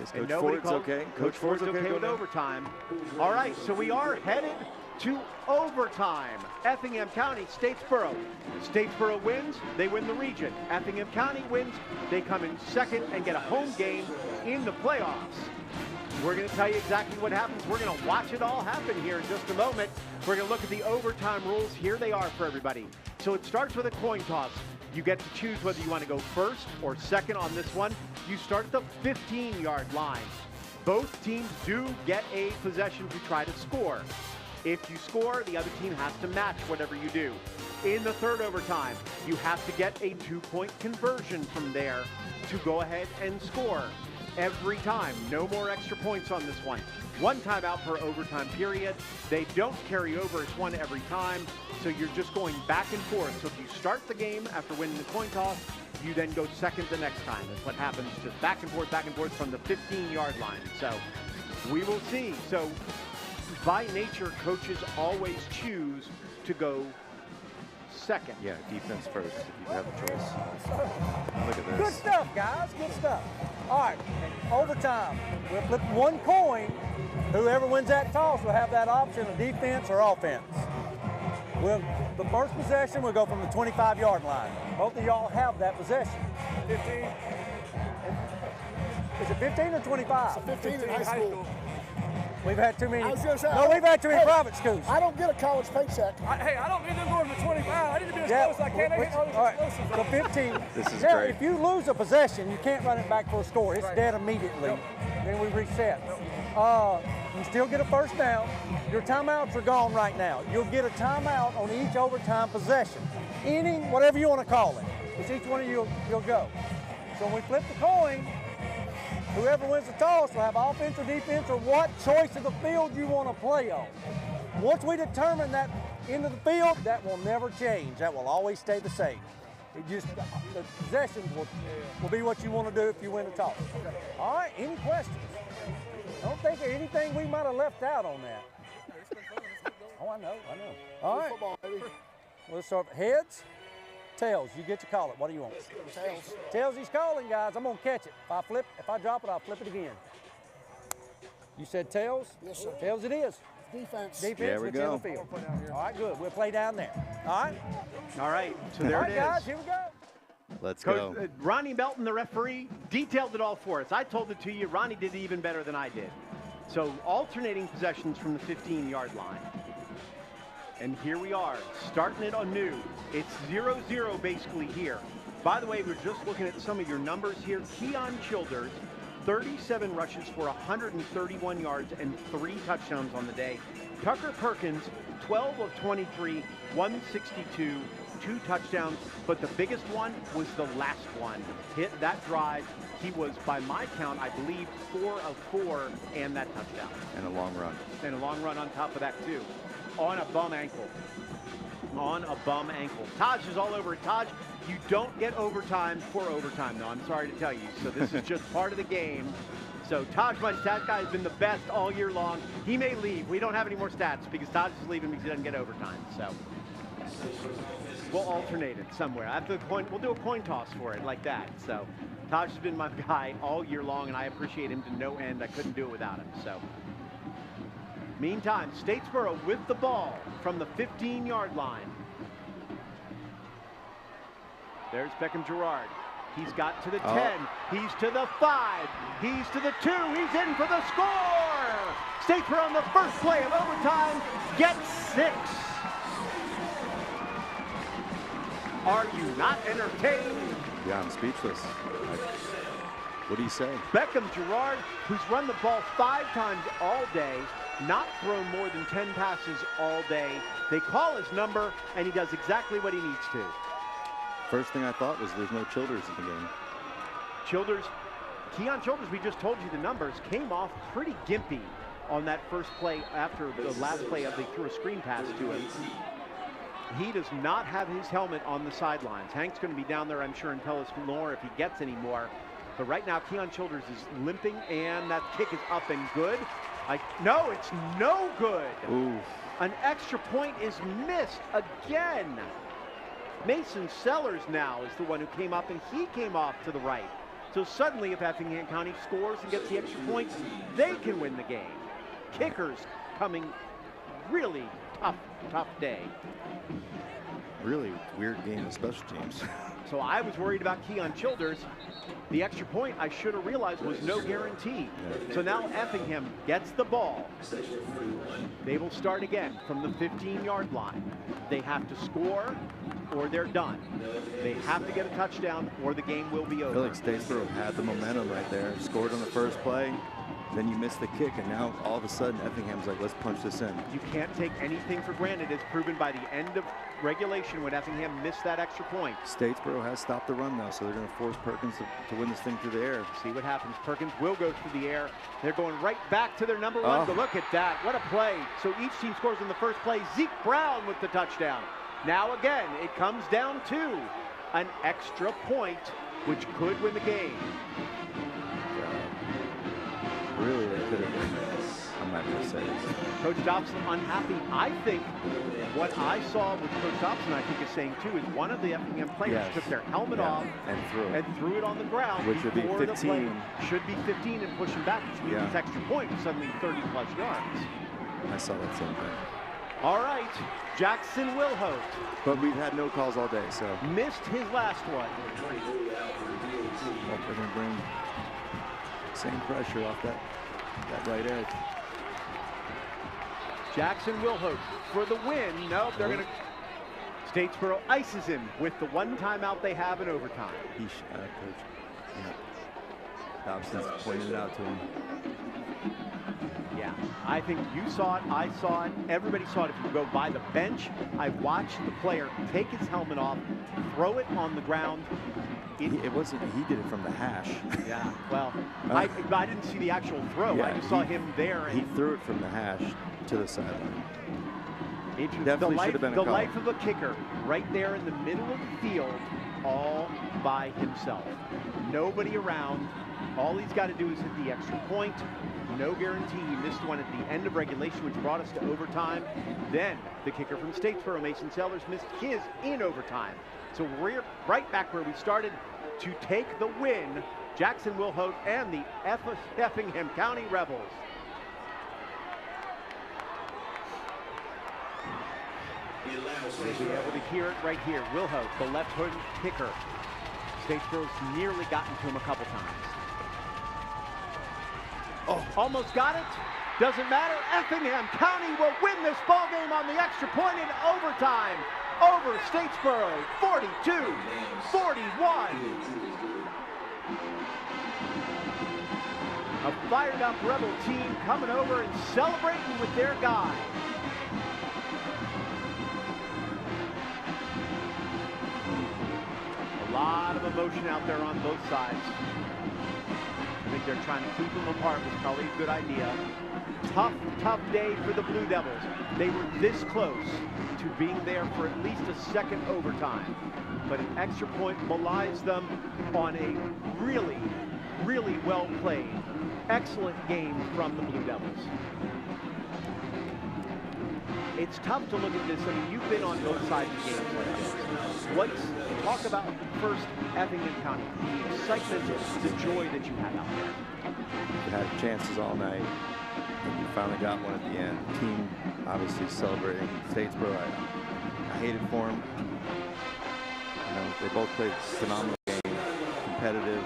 Is Coach Ford's okay? Coach Ford's okay with overtime. All right, so we are headed to overtime. Effingham County, Statesboro. Statesboro wins, they win the region. Effingham County wins, they come in second and get a home game in the playoffs. We're going to tell you exactly what happens. We're going to watch it all happen here in just a moment. We're going to look at the overtime rules. Here they are for everybody. So it starts with a coin toss. You get to choose whether you want to go first or second on this one. You start at the 15-yard line. Both teams do get a possession to try to score. If you score, the other team has to match whatever you do. In the third overtime, you have to get a 2-point conversion from there to go ahead and score. Every time, no more extra points on this one. 1 timeout per overtime period. They don't carry over, it's 1 every time. So you're just going back and forth. So if you start the game after winning the coin toss, you then go second the next time. That's what happens, just back and forth from the 15-yard line. So we will see. So by nature, coaches always choose to go second. Yeah, defense first if you have a choice. Look at this. Good stuff, guys. Good stuff. All right, overtime. We'll flip 1 coin. Whoever wins that toss will have that option of defense or offense. The first possession will go from the 25-yard line. Both of y'all have that possession. 15. Is it 15 or 25? It's 15 in high school. We've had too many. I was going to say, we've had too many private schools. I don't get a college paycheck. Hey, I don't need them going to 25. I need to be as close as I can. All right, so 15. This is now, great. if you lose a possession, you can't run it back for a score. It's dead immediately. Then we reset. You still get a first down. Your timeouts are gone right now. You'll get a timeout on each overtime possession. inning, whatever you want to call it. It's each one of you you'll go. So when we flip the coin, whoever wins the toss will have offense or defense or what choice of the field you want to play on. Once we determine that end of the field, that will never change. That will always stay the same. It just, the possessions will be what you want to do if you win the toss. Okay. All right, any questions? I don't think there's anything we might have left out on that. Oh, I know. All right. Football, baby. We'll start heads, tails. You get to call it. What do you want? Tails. Tails he's calling, guys. I'm going to catch it. If I drop it, I'll flip it again. You said tails? Yes, sir. Tails it is. Defense. Defense, which in the field. All right, good. We'll play down there. All right? All right, so there it is. Guys, here we go. Let's Coach, go. Ronnie Melton, the referee, detailed it all for us. I told it to you. Ronnie did it even better than I did. So alternating possessions from the 15-yard line. And here we are, starting it anew. It's 0-0 basically here. By the way, we're just looking at some of your numbers here. Keon Childers, 37 rushes for 131 yards and 3 touchdowns on the day. Tucker Perkins, 12 of 23, 162, 2 touchdowns, but the biggest one was the last one. Hit that drive. He was, by my count, I believe, 4 of 4 and that touchdown. And a long run. And a long run on top of that, too. On a bum ankle. On a bum ankle. Taj is all over it. Taj, you don't get overtime for overtime, though. I'm sorry to tell you. So this is just part of the game. So Taj, my stat guy, has been the best all year long. He may leave. We don't have any more stats because Taj is leaving because he doesn't get overtime. So we'll alternate it somewhere. We'll do a coin toss for it like that. So Taj has been my guy all year long, and I appreciate him to no end. I couldn't do it without him. So meantime, Statesboro with the ball from the 15-yard line. There's Beckham Gerard. He's got to the 10. He's to the 5. He's to the 2. He's in for the score. Statesboro on the first play of overtime gets 6. Are you not entertained? Yeah, I'm speechless. What do you say? Beckham Gerard, who's run the ball 5 times all day, not thrown more than 10 passes all day. They call his number, and he does exactly what he needs to. First thing I thought was there's no Childers in the game. Keon Childers, we just told you the numbers, came off pretty gimpy on that first play after the last play they threw a screen pass to him. He does not have his helmet on the sidelines. Hank's going to be down there, I'm sure, and tell us more if he gets any more. But right now, Keon Childers is limping, and that kick is up and good. No, it's no good. Ooh. An extra point is missed again. Mason Sellers now is the one who came up, and he came off to the right. So suddenly, if Effingham County scores and gets the extra point, they can win the game. Kickers coming really tough day. Really weird game of special teams. So I was worried about Keon Childers. The extra point, I should have realized, was no guarantee. So now Effingham gets the ball. They will start again from the 15-yard line. They have to score or they're done. They have to get a touchdown or the game will be over. I feel like Statesboro had the momentum right there. Scored on the first play, then you miss the kick, and now all of a sudden Effingham's like, let's punch this in. You can't take anything for granted. It's proven by the end of regulation when Effingham missed that extra point. Statesboro has stopped the run now, so they're going to force Perkins to win this thing through the air. See what happens. Perkins will go through the air. They're going right back to their number one. But look at that. What a play. So each team scores in the first play. Zeke Brown with the touchdown. Now again, it comes down to an extra point, which could win the game. Really, they could have. I'm not going to say this. Coach Dobson unhappy. I think what I saw with Coach Dobson, I think, is saying too, is one of the Effingham players took their helmet off and threw it on the ground. Which would be 15. The play. Should be 15 and pushing back, which means this extra point was suddenly 30-plus yards. I saw that same thing. All right, Jackson Wilhote. But we've had no calls all day, so. Missed his last one. Well, they're going to bring same pressure off that right edge. Jackson Wilhote for the win. Nope, they're going to. Statesboro ices him with the one timeout they have in overtime. Coach. Yeah. Dobson's pointed it out to him. Yeah, I think you saw it, I saw it, everybody saw it. If you go by the bench, I watched the player take his helmet off, throw it on the ground. It wasn't, he did it from the hash. Yeah, well, I didn't see the actual throw. Yeah, I just saw him there. He threw it from the hash to the sideline. Definitely should have been a the call. life of a kicker right there in the middle of the field, all by himself. Nobody around. All he's got to do is hit the extra point. No guarantee he missed one at the end of regulation, which brought us to overtime. Then the kicker from Statesboro, Mason Sellers, missed his in overtime. So we're right back where we started to take the win. Jackson Wilhoit and the Effingham County Rebels. You'll be able to hear it right here. Wilhoit, the left-handed kicker. Statesboro's nearly gotten to him a couple times. Oh, almost got it. Doesn't matter. Effingham County will win this ball game on the extra point in overtime over Statesboro, 42-41. A fired-up Rebel team coming over and celebrating with their guy. A lot of emotion out there on both sides. I think they're trying to keep them apart, was probably a good idea. Tough day for the Blue Devils. They were this close to being there for at least a second overtime. But an extra point belies them on a really, really well played, excellent game from the Blue Devils. It's tough to look at this. I mean, you've been on both sides of games like this. Talk about first Effingham County, the excitement, the joy that you had out there. You had chances all night, and you finally got one at the end. The team obviously celebrating. Statesboro, I hated for them. You know, they both played a phenomenal game, competitive.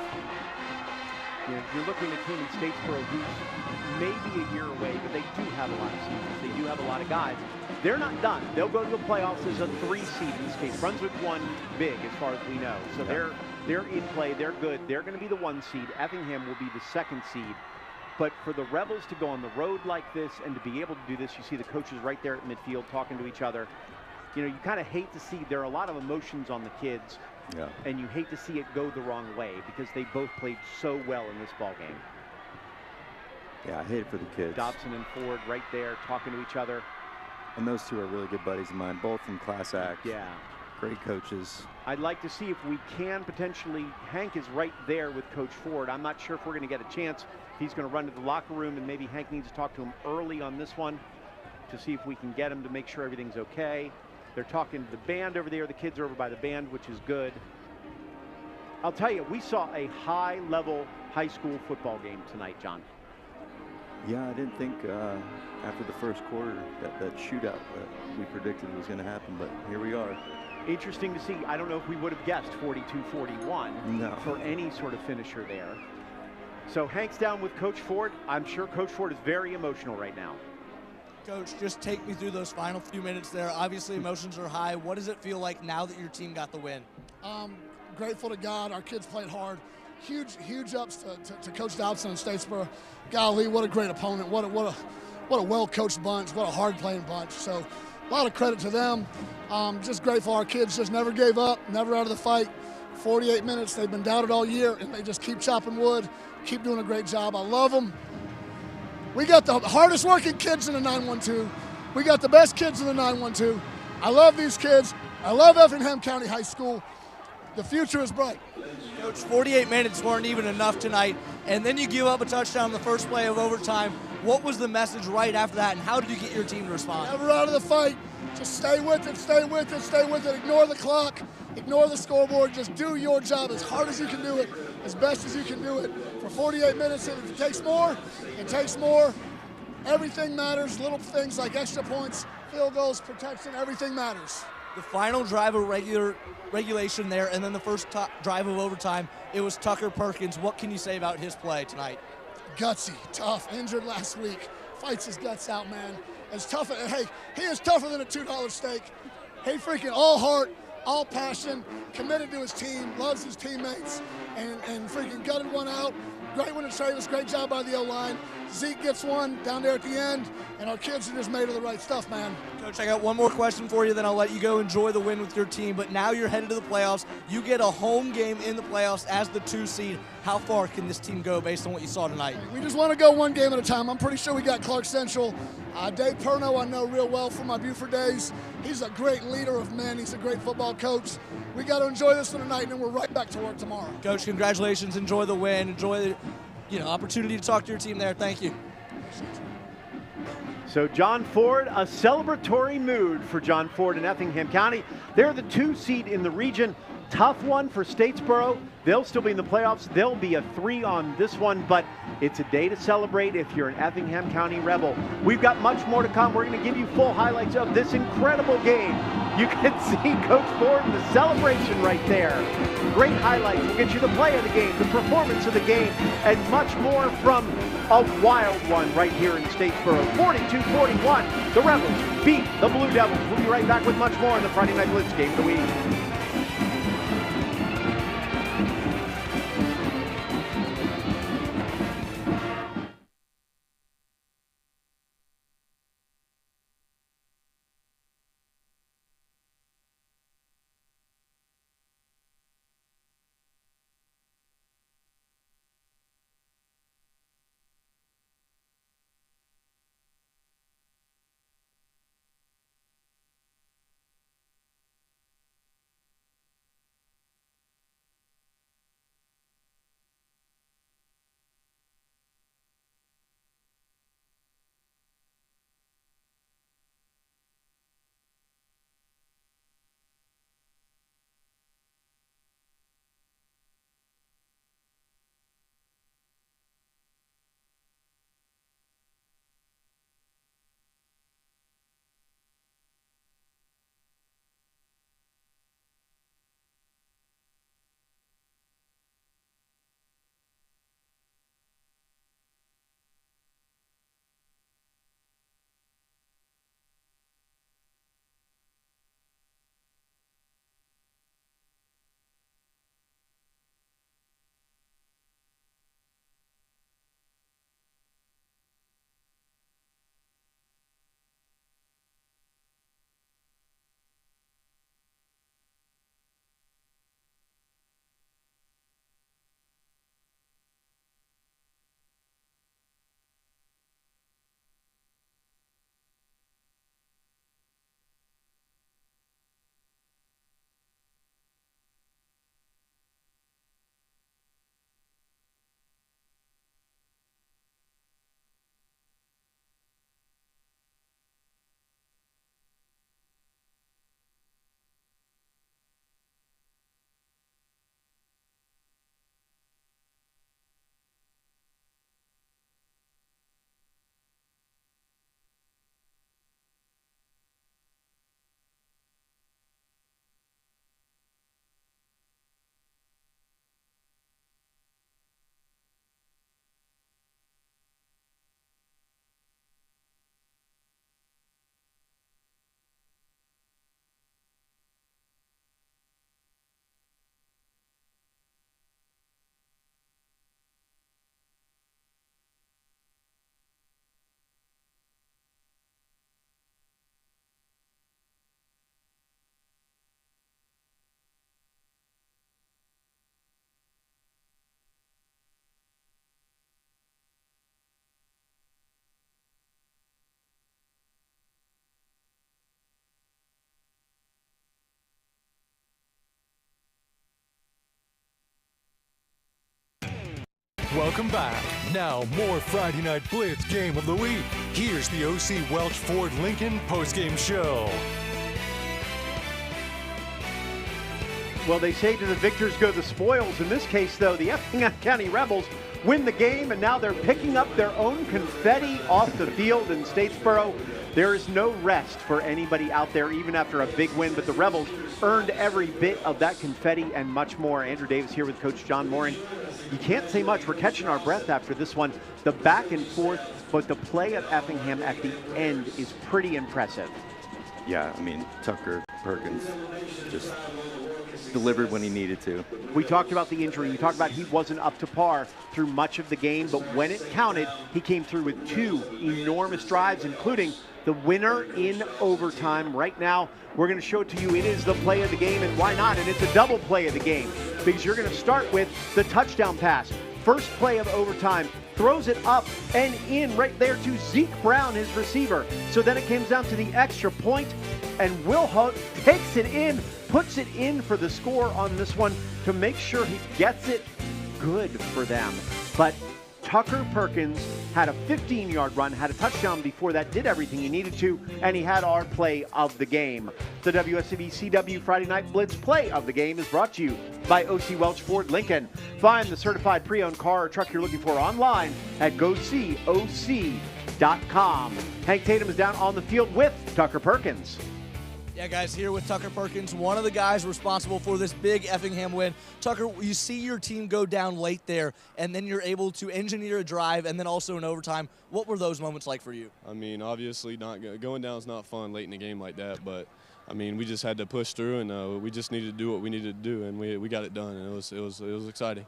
You know, you're looking at a team in Statesboro who's maybe a year away, but they do have a lot of seniors. They do have a lot of guys. They're not done. They'll go to the playoffs as a 3 seed in this case. Brunswick won big, as far as we know. So they're in play. They're good. They're going to be the 1 seed. Effingham will be the 2nd seed. But for the Rebels to go on the road like this and to be able to do this, you see the coaches right there at midfield talking to each other. You know, you kind of hate to see, there are a lot of emotions on the kids. Yeah. And you hate to see it go the wrong way because they both played so well in this ball game. Yeah, I hate it for the kids. Dobson and Ford right there talking to each other. And those two are really good buddies of mine, both in class act. Yeah. Great coaches. I'd like to see if we can potentially, Hank is right there with Coach Ford. I'm not sure if we're going to get a chance. He's going to run to the locker room, and maybe Hank needs to talk to him early on this one to see if we can get him to make sure everything's okay. They're talking to the band over there. The kids are over by the band, which is good. I'll tell you, we saw a high-level high school football game tonight, John. Yeah, I didn't think after the first quarter that shootout that we predicted was going to happen, but here we are. Interesting to see. I don't know if we would have guessed 42-41 for any sort of finisher there. So Hank's down with Coach Ford. I'm sure Coach Ford is very emotional right now. Coach, just take me through those final few minutes there. Obviously, emotions are high. What does it feel like now that your team got the win? Grateful to God. Our kids played hard. Huge ups to Coach Dobson and Statesboro. Golly, what a great opponent. What a well-coached bunch. What a hard-playing bunch. So a lot of credit to them. Just grateful our kids just never gave up, never out of the fight. 48 minutes. They've been doubted all year, and they just keep chopping wood, keep doing a great job. I love them. We got the hardest working kids in the 912. We got the best kids in the 912. I love these kids. I love Effingham County High School. The future is bright. Coach, 48 minutes weren't even enough tonight, and then you give up a touchdown in the first play of overtime. What was the message right after that, and how did you get your team to respond? Never out of the fight. Just stay with it, stay with it, stay with it. Ignore the clock, ignore the scoreboard. Just do your job as hard as you can do it, as best as you can do it. For 48 minutes, if it takes more, it takes more. Everything matters. Little things like extra points, field goals, protection, everything matters. The final drive of regulation there, and then the first drive of overtime, it was Tucker Perkins. What can you say about his play tonight? Gutsy, tough, injured last week. Fights his guts out, man. As tough, hey, he is tougher than a $2 steak. He freaking all heart, all passion, committed to his team, loves his teammates, and freaking gutted one out. Great one to Travis, great job by the O-line. Zeke gets one down there at the end, and our kids are just made of the right stuff, man. Coach, I got one more question for you, then I'll let you go enjoy the win with your team. But now you're headed to the playoffs. You get a home game in the playoffs as the 2 seed. How far can this team go based on what you saw tonight? We just want to go one game at a time. I'm pretty sure we got Clark Central. Dave Perno I know real well from my Buford days. He's a great leader of men. He's a great football coach. We got to enjoy this one tonight, and then we're right back to work tomorrow. Coach, congratulations. Enjoy the win. Enjoy the opportunity to talk to your team there. Thank you. So John Ford, a celebratory mood for John Ford in Effingham County. They're the 2 seed in the region. Tough one for Statesboro. They'll still be in the playoffs. They'll be a 3 on this one, but it's a day to celebrate if you're an Effingham County Rebel. We've got much more to come. We're going to give you full highlights of this incredible game. You can see Coach Ford in the celebration right there. Great highlights. We'll get you the play of the game, the performance of the game, and much more from a wild one right here in Statesboro. 42-41, the Rebels beat the Blue Devils. We'll be right back with much more on the Friday Night Blitz Game of the Week. Welcome back. Now, more Friday Night Blitz Game of the Week. Here's the OC Welch Ford Lincoln postgame show. Well, they say to the victors go the spoils. In this case, though, the Effingham County Rebels win the game, and now they're picking up their own confetti off the field in Statesboro. There is no rest for anybody out there, even after a big win, but the Rebels earned every bit of that confetti and much more. Andrew Davis here with Coach John Morin. You can't say much. We're catching our breath after this one. The back and forth, but the play of Effingham at the end is pretty impressive. Yeah, I mean, Tucker Perkins just delivered when he needed to. We talked about the injury. We talked about he wasn't up to par through much of the game, but when it counted, he came through with 2 enormous drives, including the winner in overtime. Right now, we're going to show it to you. It is the play of the game, and why not? And it's a double play of the game because you're going to start with the touchdown pass. First play of overtime, throws it up and in right there to Zeke Brown, his receiver. So then it comes down to the extra point, and Will Holt takes it in, puts it in for the score on this one to make sure he gets it good for them. But Tucker Perkins had a 15-yard run, had a touchdown before that, did everything he needed to, and he had our play of the game. The WSCB CW Friday Night Blitz play of the game is brought to you by O.C. Welch Ford Lincoln. Find the certified pre-owned car or truck you're looking for online at GoSeeOC.com. Hank Tatum is down on the field with Tucker Perkins. Yeah, guys, here with Tucker Perkins, one of the guys responsible for this big Effingham win. Tucker, you see your team go down late there, and then you're able to engineer a drive and then also in overtime. What were those moments like for you? I mean, obviously, going down is not fun late in a game like that, but I mean, we just had to push through, and we just needed to do what we needed to do, and we got it done, and it was exciting.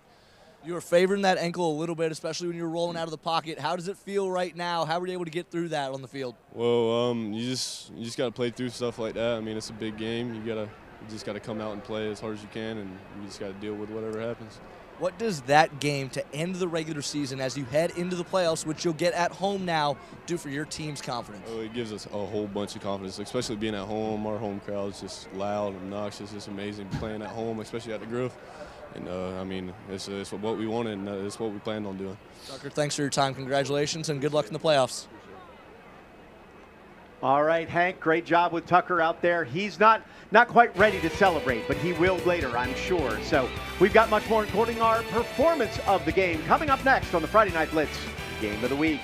You were favoring that ankle a little bit, especially when you were rolling out of the pocket. How does it feel right now? How were you able to get through that on the field? Well, you just got to play through stuff like that. I mean, it's a big game. You just got to come out and play as hard as you can, and you just got to deal with whatever happens. What does that game to end the regular season as you head into the playoffs, which you'll get at home now, do for your team's confidence? Oh, it gives us a whole bunch of confidence, especially being at home. Our home crowd is just loud, obnoxious. It's amazing playing at home, especially at the Grove. And, I mean, it's what we wanted, and it's what we planned on doing. Tucker, thanks for your time. Congratulations, and good luck in the playoffs. All right, Hank, great job with Tucker out there. He's not quite ready to celebrate, but he will later, I'm sure. So we've got much more, including our performance of the game, coming up next on the Friday Night Blitz Game of the Week.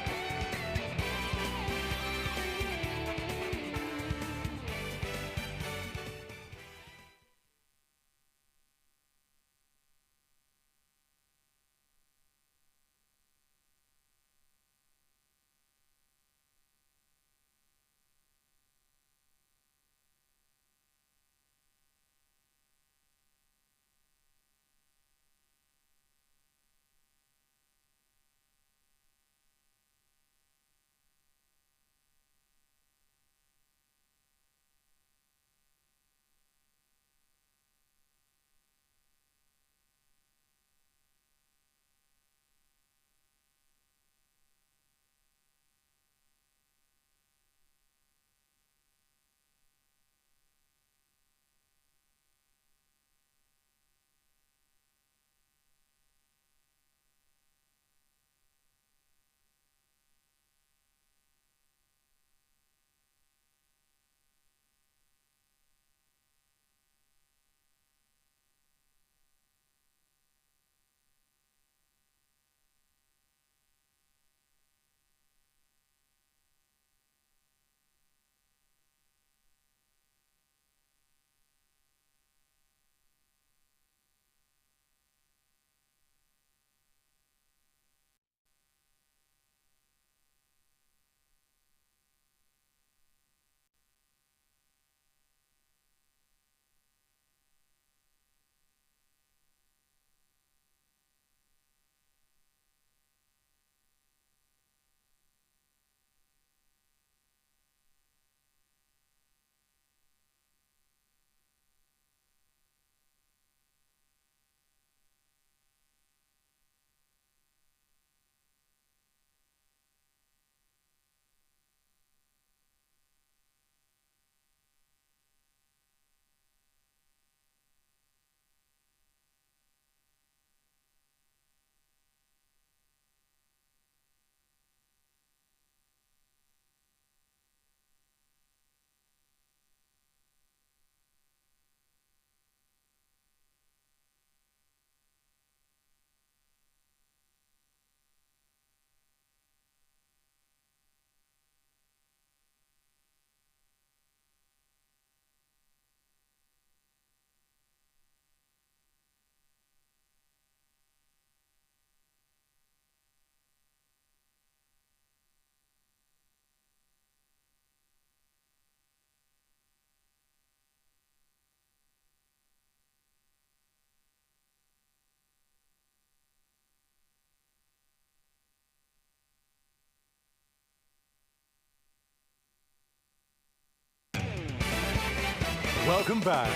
Welcome back.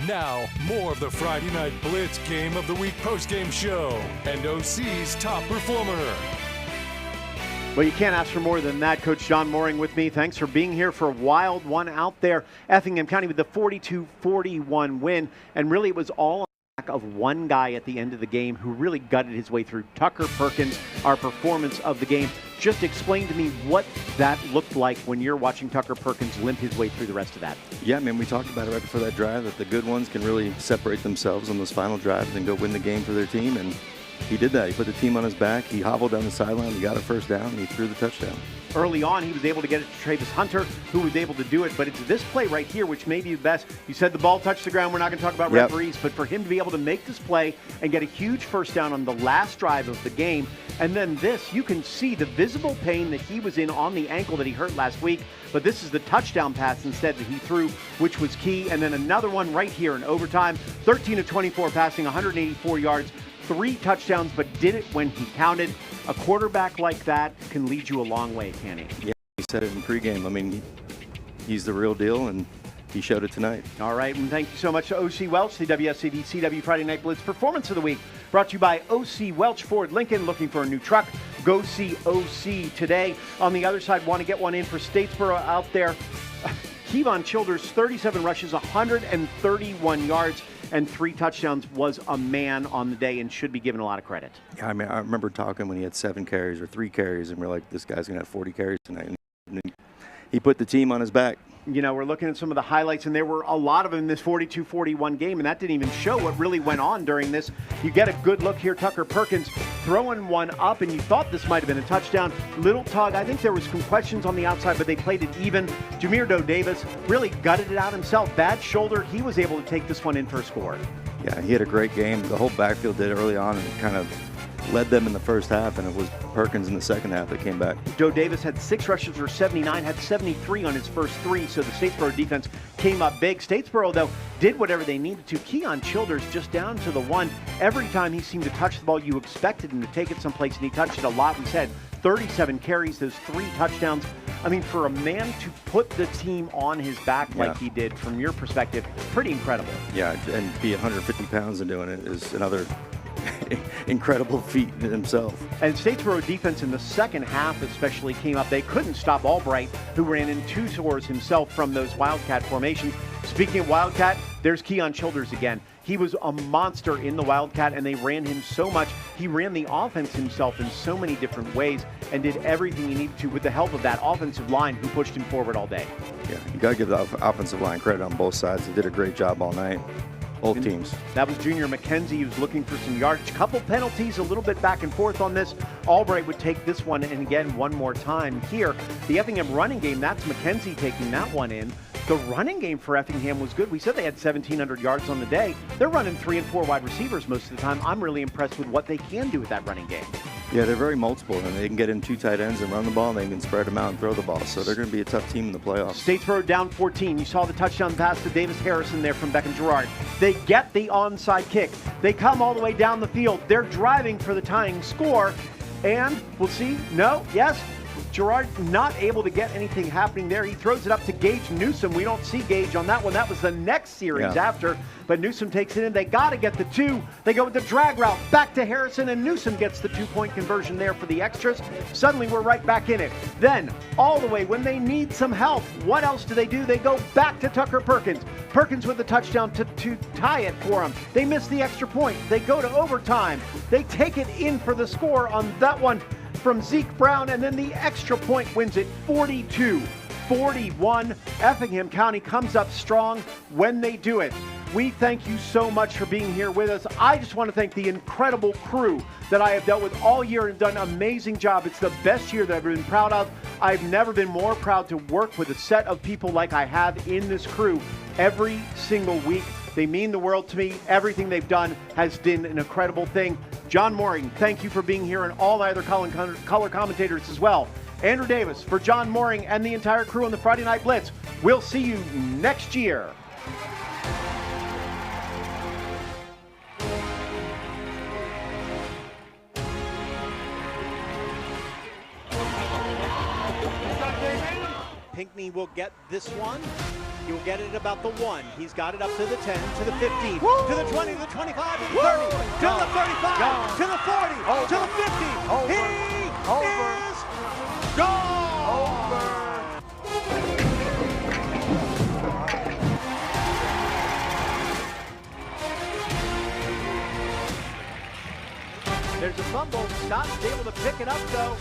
Now, more of the Friday Night Blitz Game of the Week postgame show and OC's top performer. Well, you can't ask for more than that. Coach John Mooring with me. Thanks for being here for a wild one out there. Effingham County with the 42-41 win. And really, it was all on the back of one guy at the end of the game who really gutted his way through. Tucker Perkins, our performance of the game. Just explain to me what that looked like when you're watching Tucker Perkins limp his way through the rest of that. Yeah, man, we talked about it right before that drive, that the good ones can really separate themselves on those final drives and go win the game for their team. And he did that. He put the team on his back. He hobbled down the sideline. He got a first down, and he threw the touchdown. Early on, he was able to get it to Travis Hunter, who was able to do it. But it's this play right here, which may be the best. You said the ball touched the ground. We're not going to talk about referees. But for him to be able to make this play and get a huge first down on the last drive of the game, and then this, you can see the visible pain that he was in on the ankle that he hurt last week. But this is the touchdown pass instead that he threw, which was key. And then another one right here in overtime, 13 of 24 passing, 184 yards. 3 touchdowns, but did it when he counted. A quarterback like that can lead you a long way, can he? Yeah, he said it in pregame. I mean, he's the real deal, and he showed it tonight. All right, and thank you so much to O.C. Welch, the WSCD CW Friday Night Blitz Performance of the Week. Brought to you by O.C. Welch Ford Lincoln. Looking for a new truck? Go see O.C. today. On the other side, want to get one in for Statesboro out there. Kevon Childers, 37 rushes, 131 yards. And 3 touchdowns, was a man on the day and should be given a lot of credit. Yeah, I mean, I remember talking when he had 7 carries or 3 carries, and we're like, this guy's going to have 40 carries tonight. And he put the team on his back. You know, we're looking at some of the highlights, and there were a lot of them in this 42-41 game, and that didn't even show what really went on during this. You get a good look here, Tucker Perkins throwing one up, and you thought this might have been a touchdown. Little tug, I think there was some questions on the outside, but they played it even. Jameer Doe Davis really gutted it out himself. Bad shoulder. He was able to take this one in for a score. Yeah, he had a great game. The whole backfield did early on, and it kind of led them in the first half, and it was Perkins in the second half that came back. Doe Davis had 6 rushes for 79, had 73 on his first 3, so the Statesboro defense came up big. Statesboro, though, did whatever they needed to. Kevon Childers just down to the 1. Every time he seemed to touch the ball, you expected him to take it someplace, and he touched it a lot. We said 37 carries, those 3 touchdowns. I mean, for a man to put the team on his back like he did, from your perspective, pretty incredible. Yeah, and be 150 pounds and doing it is another incredible feat in himself. And Statesboro defense in the second half especially came up. They couldn't stop Albright, who ran in 2 scores himself from those Wildcat formations. Speaking of Wildcat, there's Kevon Childers again. He was a monster in the Wildcat, and they ran him so much. He ran the offense himself in so many different ways and did everything he needed to with the help of that offensive line who pushed him forward all day. Yeah, you got to give the offensive line credit on both sides. They did a great job all night. Both teams. That was Junior McKenzie, who's looking for some yardage. Couple penalties, a little bit back and forth on this. Albright would take this one, and again, one more time here. The Effingham running game, that's McKenzie taking that one in. The running game for Effingham was good. We said they had 1,700 yards on the day. They're running 3 and 4 wide receivers most of the time. I'm really impressed with what they can do with that running game. Yeah, they're very multiple, and they can get in 2 tight ends and run the ball, and they can spread them out and throw the ball. So they're going to be a tough team in the playoffs. Statesboro down 14. You saw the touchdown pass to Davis Harrison there from Beckham Gerard. They get the onside kick. They come all the way down the field. They're driving for the tying score. And we'll see. No, yes. Gerard not able to get anything happening there. He throws it up to Gage Newsom. We don't see Gage on that one. That was the next series after. But Newsom takes it in. They got to get the 2. They go with the drag route back to Harrison, and Newsom gets the 2-point conversion there for the extras. Suddenly we're right back in it. Then, all the way, when they need some help, what else do? They go back to Tucker Perkins. Perkins with the touchdown to tie it for them. They miss the extra point. They go to overtime. They take it in for the score on that one from Zeke Brown, and then the extra point wins it 42-41. Effingham County comes up strong when they do it. We thank you so much for being here with us. I just want to thank the incredible crew that I have dealt with all year and done an amazing job. It's the best year that I've been proud of. I've never been more proud to work with a set of people like I have in this crew every single week. They mean the world to me. Everything they've done has been an incredible thing. John Mooring, thank you for being here, and all my other color commentators as well. Andrew Davis for John Mooring and the entire crew on the Friday Night Blitz. We'll see you next year. Pinckney will get this one. He'll get it at about the 1. He's got it up to the 10, to the 15, to the 20, to the 25, and 30, to the 35, to the 40, to the 50. He is gone! There's a fumble. Scott's able to pick it up, though.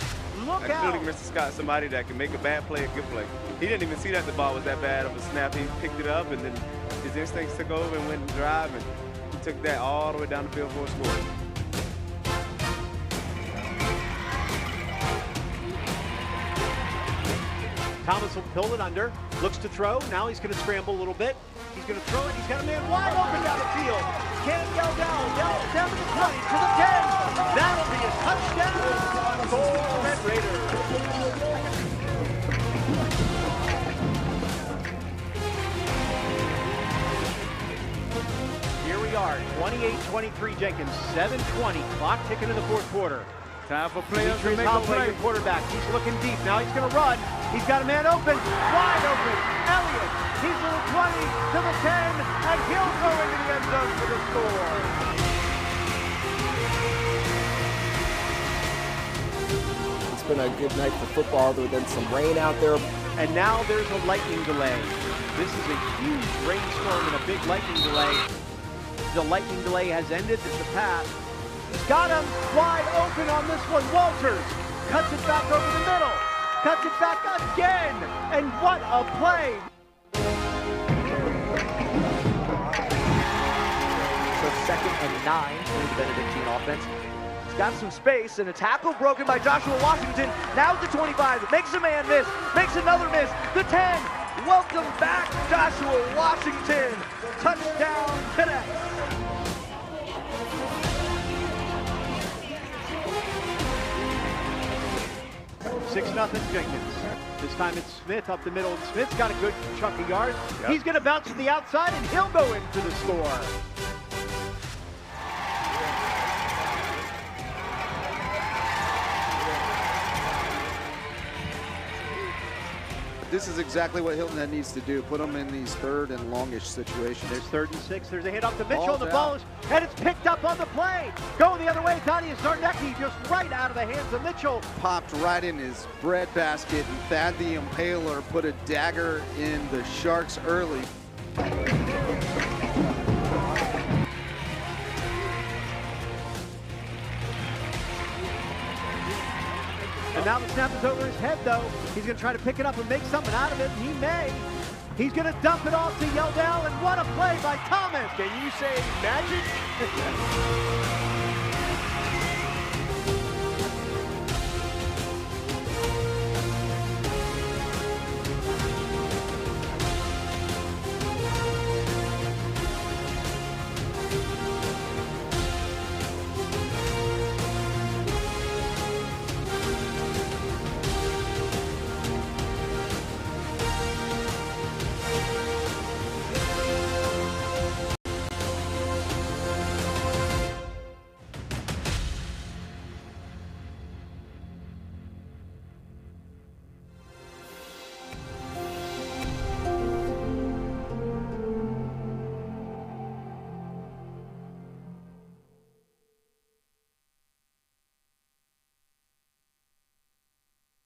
Look out. Including Mr. Scott, somebody that can make a bad play a good play. He didn't even see that the ball was that bad of a snap. He picked it up, and then his instincts took over and went and drive, and he took that all the way down the field for a score. Thomas will pull it under, looks to throw. Now he's going to scramble a little bit. He's going to throw it. He's got a man wide open down the field. Can't yell down. Down to the 20, to the 10. That'll be a touchdown for the Red Raiders. Here we are, 28-23 Jenkins, 7:20, clock ticking in the fourth quarter. Time for players to make a Holloway, play. your quarterback. He's looking deep. Now he's going to run. He's got a man open, wide open. Elliott, he's to the 20, to the 10, and he'll go into the end zone for the score. It's been a good night for football. There's been some rain out there. And now there's a lightning delay. This is a huge rainstorm and a big lightning delay. The lightning delay has ended. It's a pass. He's got him wide open on this one. Walters cuts it back over the middle. Cuts it back again. And what a play. So 2nd and 9 for the Benedictine offense. He's got some space and a tackle broken by Joshua Washington. Now the 25. Makes a man miss. Makes another miss. The 10. Welcome back, Joshua Washington. Touchdown Cadets. 6-0 Jenkins. This time it's Smith up the middle, and Smith's got a good chunk of yards. Yep. He's going to bounce to the outside, and he'll go in for the score. This is exactly what Hilton Head needs to do. Put them in these 3rd and longish situations. There's 3rd and 6. There's a hit off to Mitchell, and the ball is, and it's picked up on the play. Going the other way, Thaddeus Zarnecki just right out of the hands of Mitchell. Popped right in his breadbasket, and Thad the Impaler put a dagger in the Sharks early. And now the snap is over his head, though. He's going to try to pick it up and make something out of it, and he may. He's going to dump it off to Yeldell, and what a play by Thomas. Can you say magic?